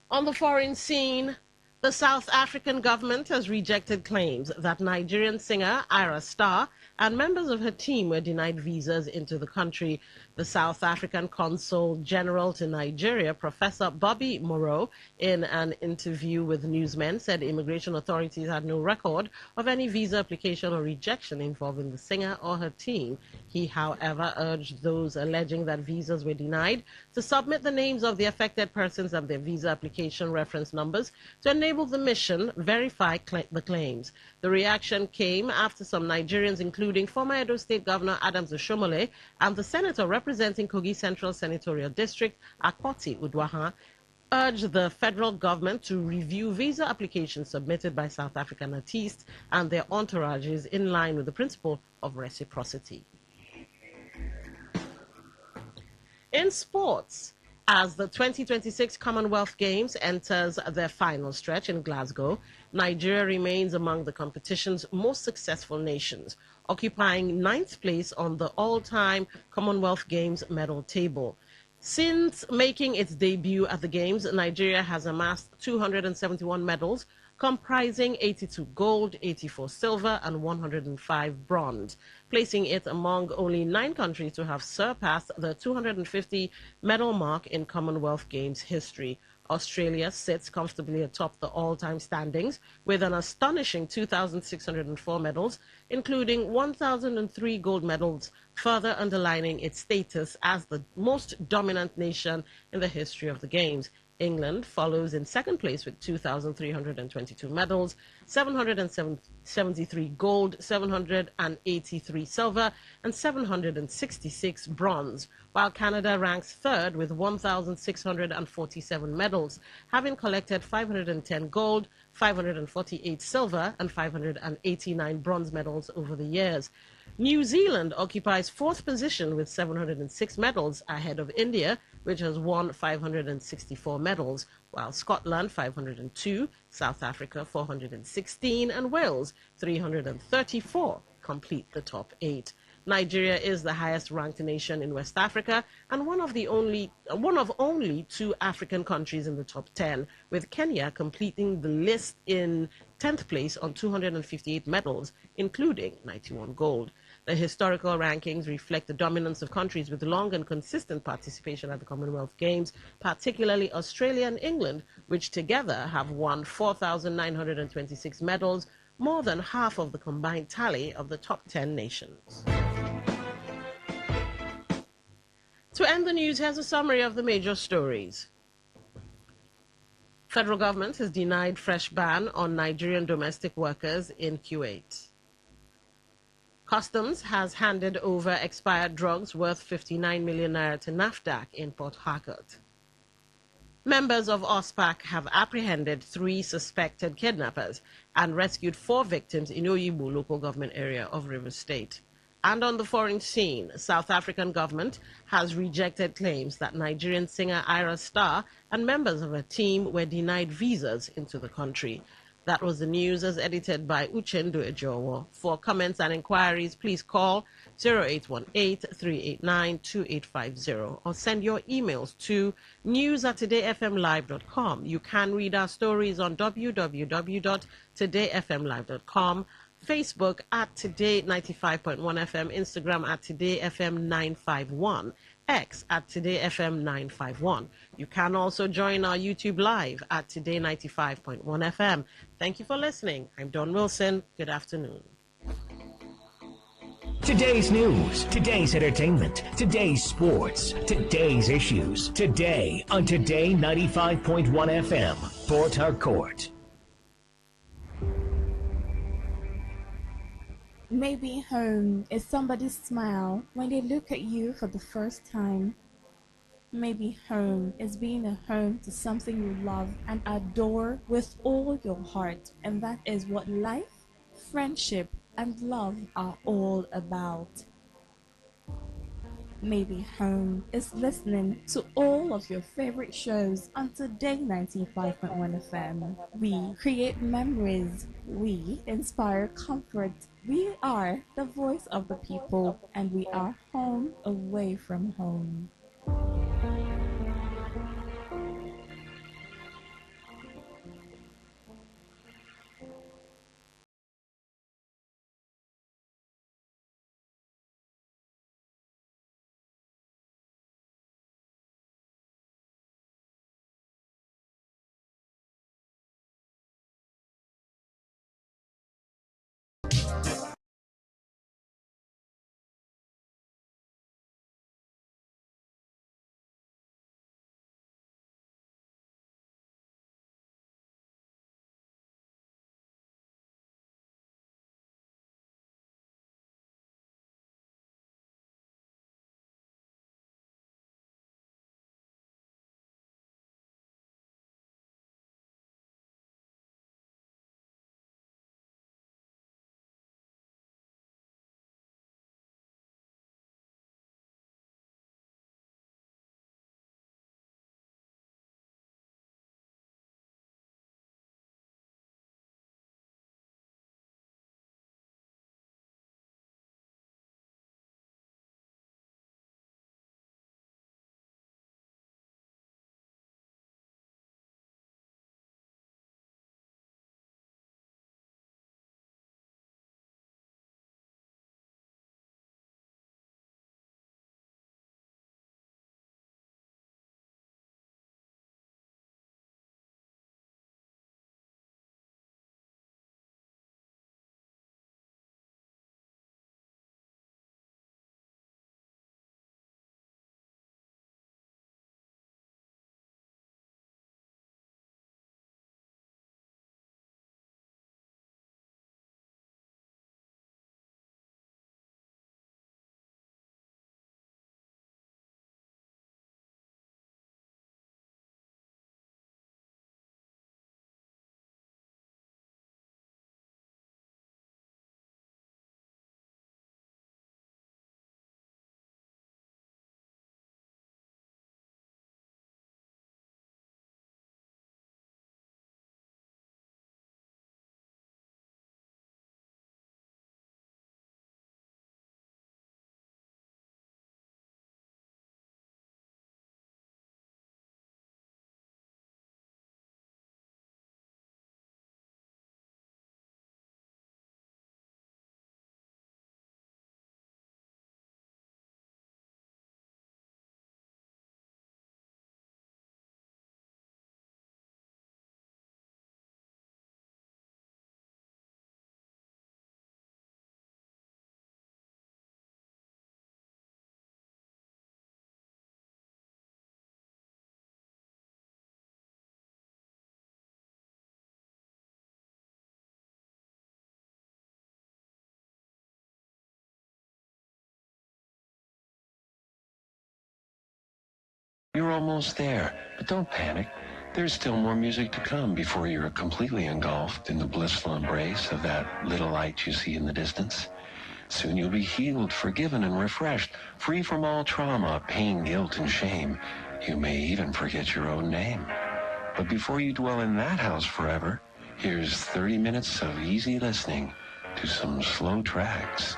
On the foreign scene, the South African government has rejected claims that Nigerian singer Ira Star and members of her team were denied visas into the country. The South African Consul General to Nigeria, Professor Bobby Moreau, in an interview with newsmen, said immigration authorities had no record of any visa application or rejection involving the singer or her team. He, however, urged those alleging that visas were denied to submit the names of the affected persons and their visa application reference numbers to enable the mission verify the claims. The reaction came after some Nigerians, including former Edo State Governor Adams Oshomole and the senator representing Kogi Central Senatorial District, Akpoti Udwaha, urged the federal government to review visa applications submitted by South African artists and their entourages in line with the principle of reciprocity. In sports, as the 2026 Commonwealth Games enters their final stretch in Glasgow, Nigeria remains among the competition's most successful nations, occupying 9th place on the all-time Commonwealth Games medal table. Since making its debut at the Games, Nigeria has amassed 271 medals, comprising 82 gold, 84 silver, and 105 bronze, placing it among only 9 countries to have surpassed the 250 medal mark in Commonwealth Games history. Australia sits comfortably atop the all-time standings with an astonishing 2,604 medals, including 1,003 gold medals, further underlining its status as the most dominant nation in the history of the Games. England follows in second place with 2,322 medals, 773 gold, 783 silver, and 766 bronze, while Canada ranks third with 1,647 medals, having collected 510 gold, 548 silver, and 589 bronze medals over the years. New Zealand occupies 4th position with 706 medals, ahead of India, which has won 564 medals, while Scotland 502, South Africa 416, and Wales 334 complete the top 8. Nigeria is the highest ranked nation in West Africa and one of only 2 African countries in the top 10, with Kenya completing the list in 10th place on 258 medals, including 91 gold. The historical rankings reflect the dominance of countries with long and consistent participation at the Commonwealth Games, particularly Australia and England, which together have won 4,926 medals, more than half of the combined tally of the top 10 nations. To end the news, here's a summary of the major stories. Federal government has denied fresh ban on Nigerian domestic workers in Kuwait. Customs has handed over expired drugs worth 59 million naira to NAFDAC in Port Harcourt. Members of OSPAC have apprehended 3 suspected kidnappers and rescued 4 victims in Oyibo local government area of Rivers State. And on the foreign scene, South African government has rejected claims that Nigerian singer Ira Star and members of her team were denied visas into the country. That was the news as edited by Uchendu Ejowo. For comments and inquiries, please call 0818-389-2850 or send your emails to news@todayfmlive.com. You can read our stories on www.todayfmlive.com, Facebook at Today95.1FM, Instagram at TodayFM951, X at TodayFM951. You can also join our YouTube live at Today95.1FM. Thank you for listening. I'm Don Wilson. Good afternoon. Today's news, today's entertainment, today's sports, today's issues, today on Today 95.1 FM, Port Harcourt. Maybe home is somebody's smile when they look at you for the first time. Maybe home is being a home to something you love and adore with all your heart, and that is what life, friendship, and love are all about. Maybe home is listening to all of your favorite shows on Today 95.1 FM. We create memories. We inspire comfort. We are the voice of the people, and we are home away from home. You're almost there, but don't panic. There's still more music to come before you're completely engulfed in the blissful embrace of that little light you see in the distance. Soon you'll be healed, forgiven, and refreshed, free from all trauma, pain, guilt, and shame. You may even forget your own name. But before you dwell in that house forever, here's 30 minutes of easy listening to some slow tracks.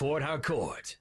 Port Harcourt.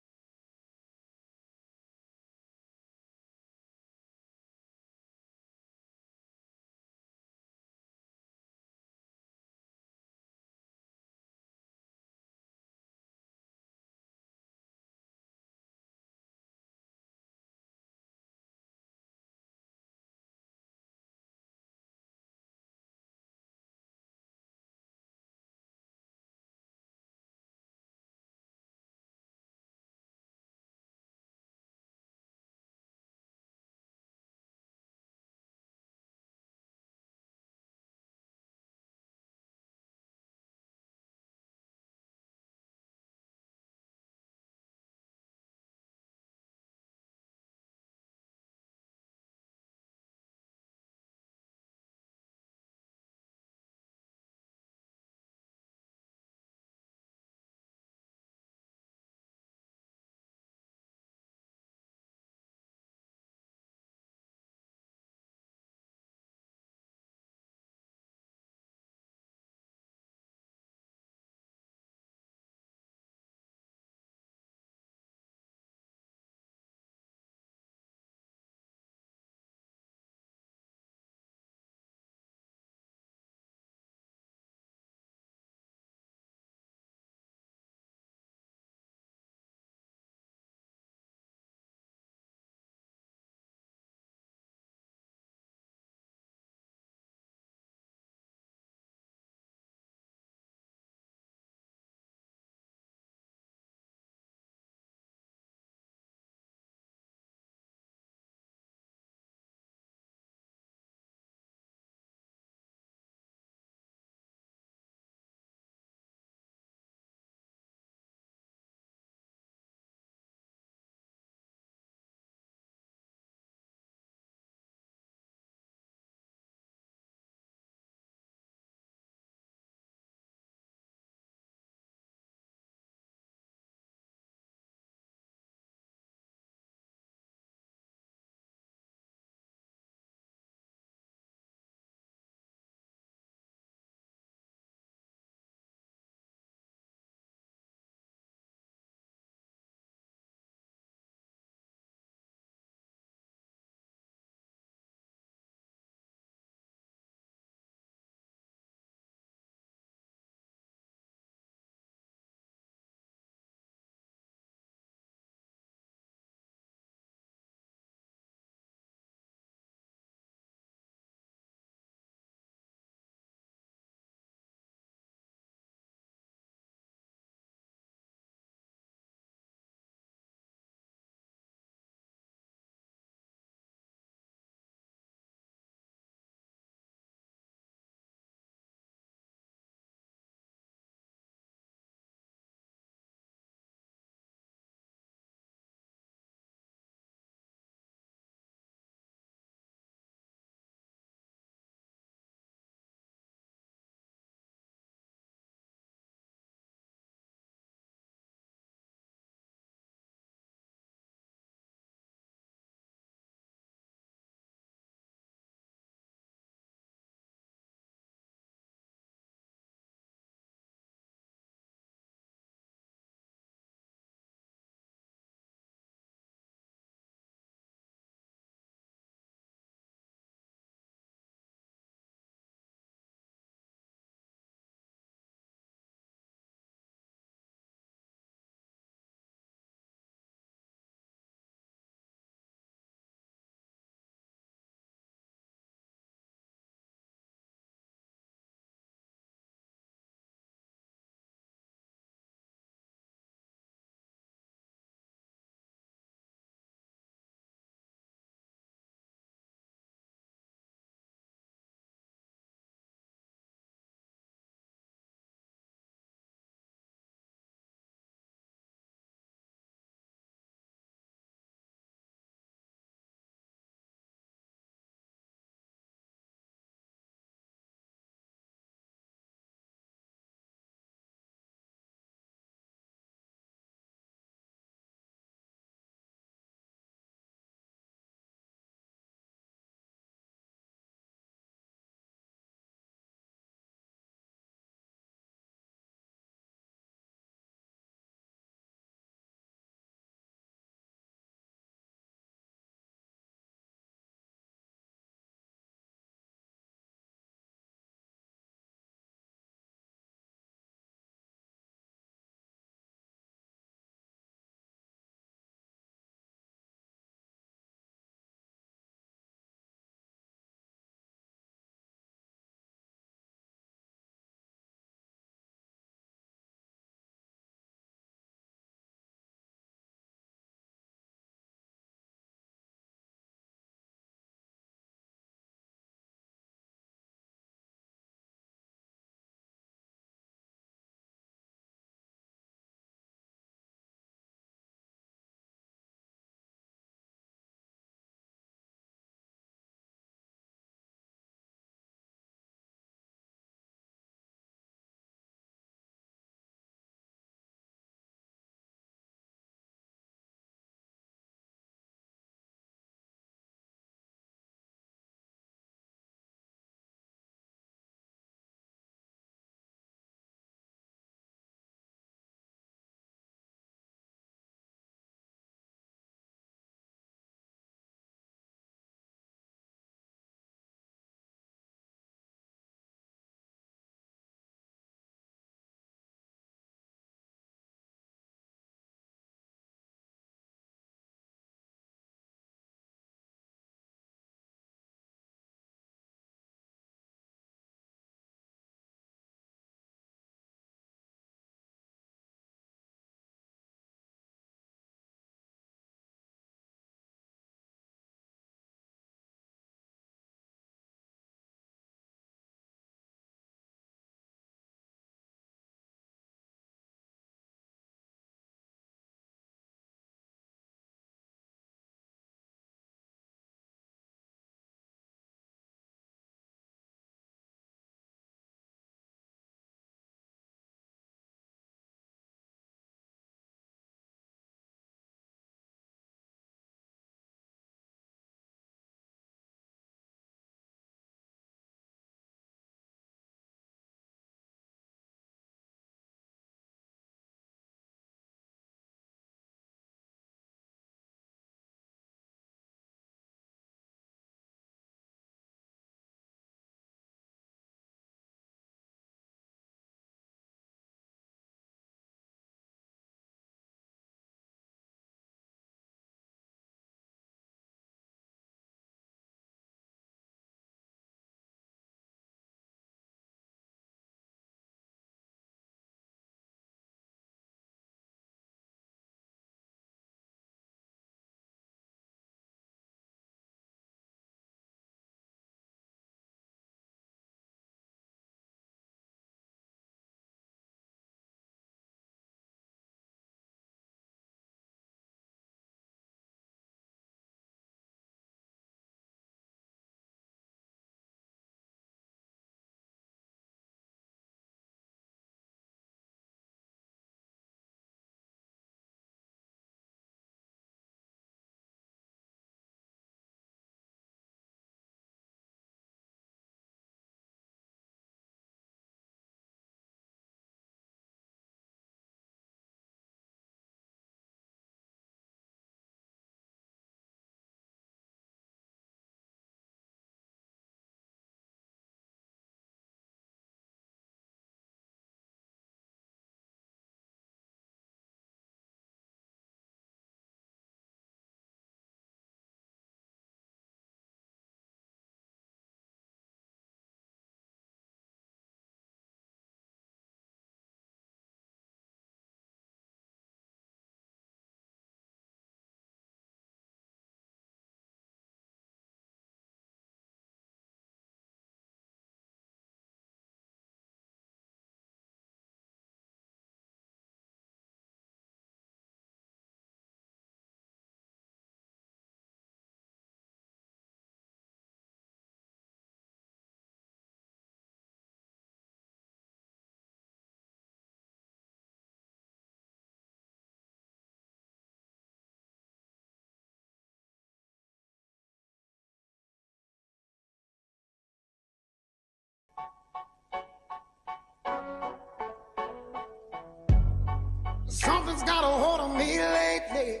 Something's got a hold on me lately.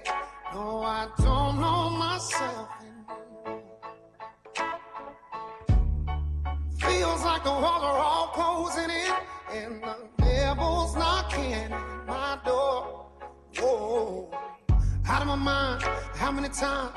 No, I don't know myself anymore. Feels like the walls are all closing in, and the devil's knocking at my door. Whoa, out of my mind. How many times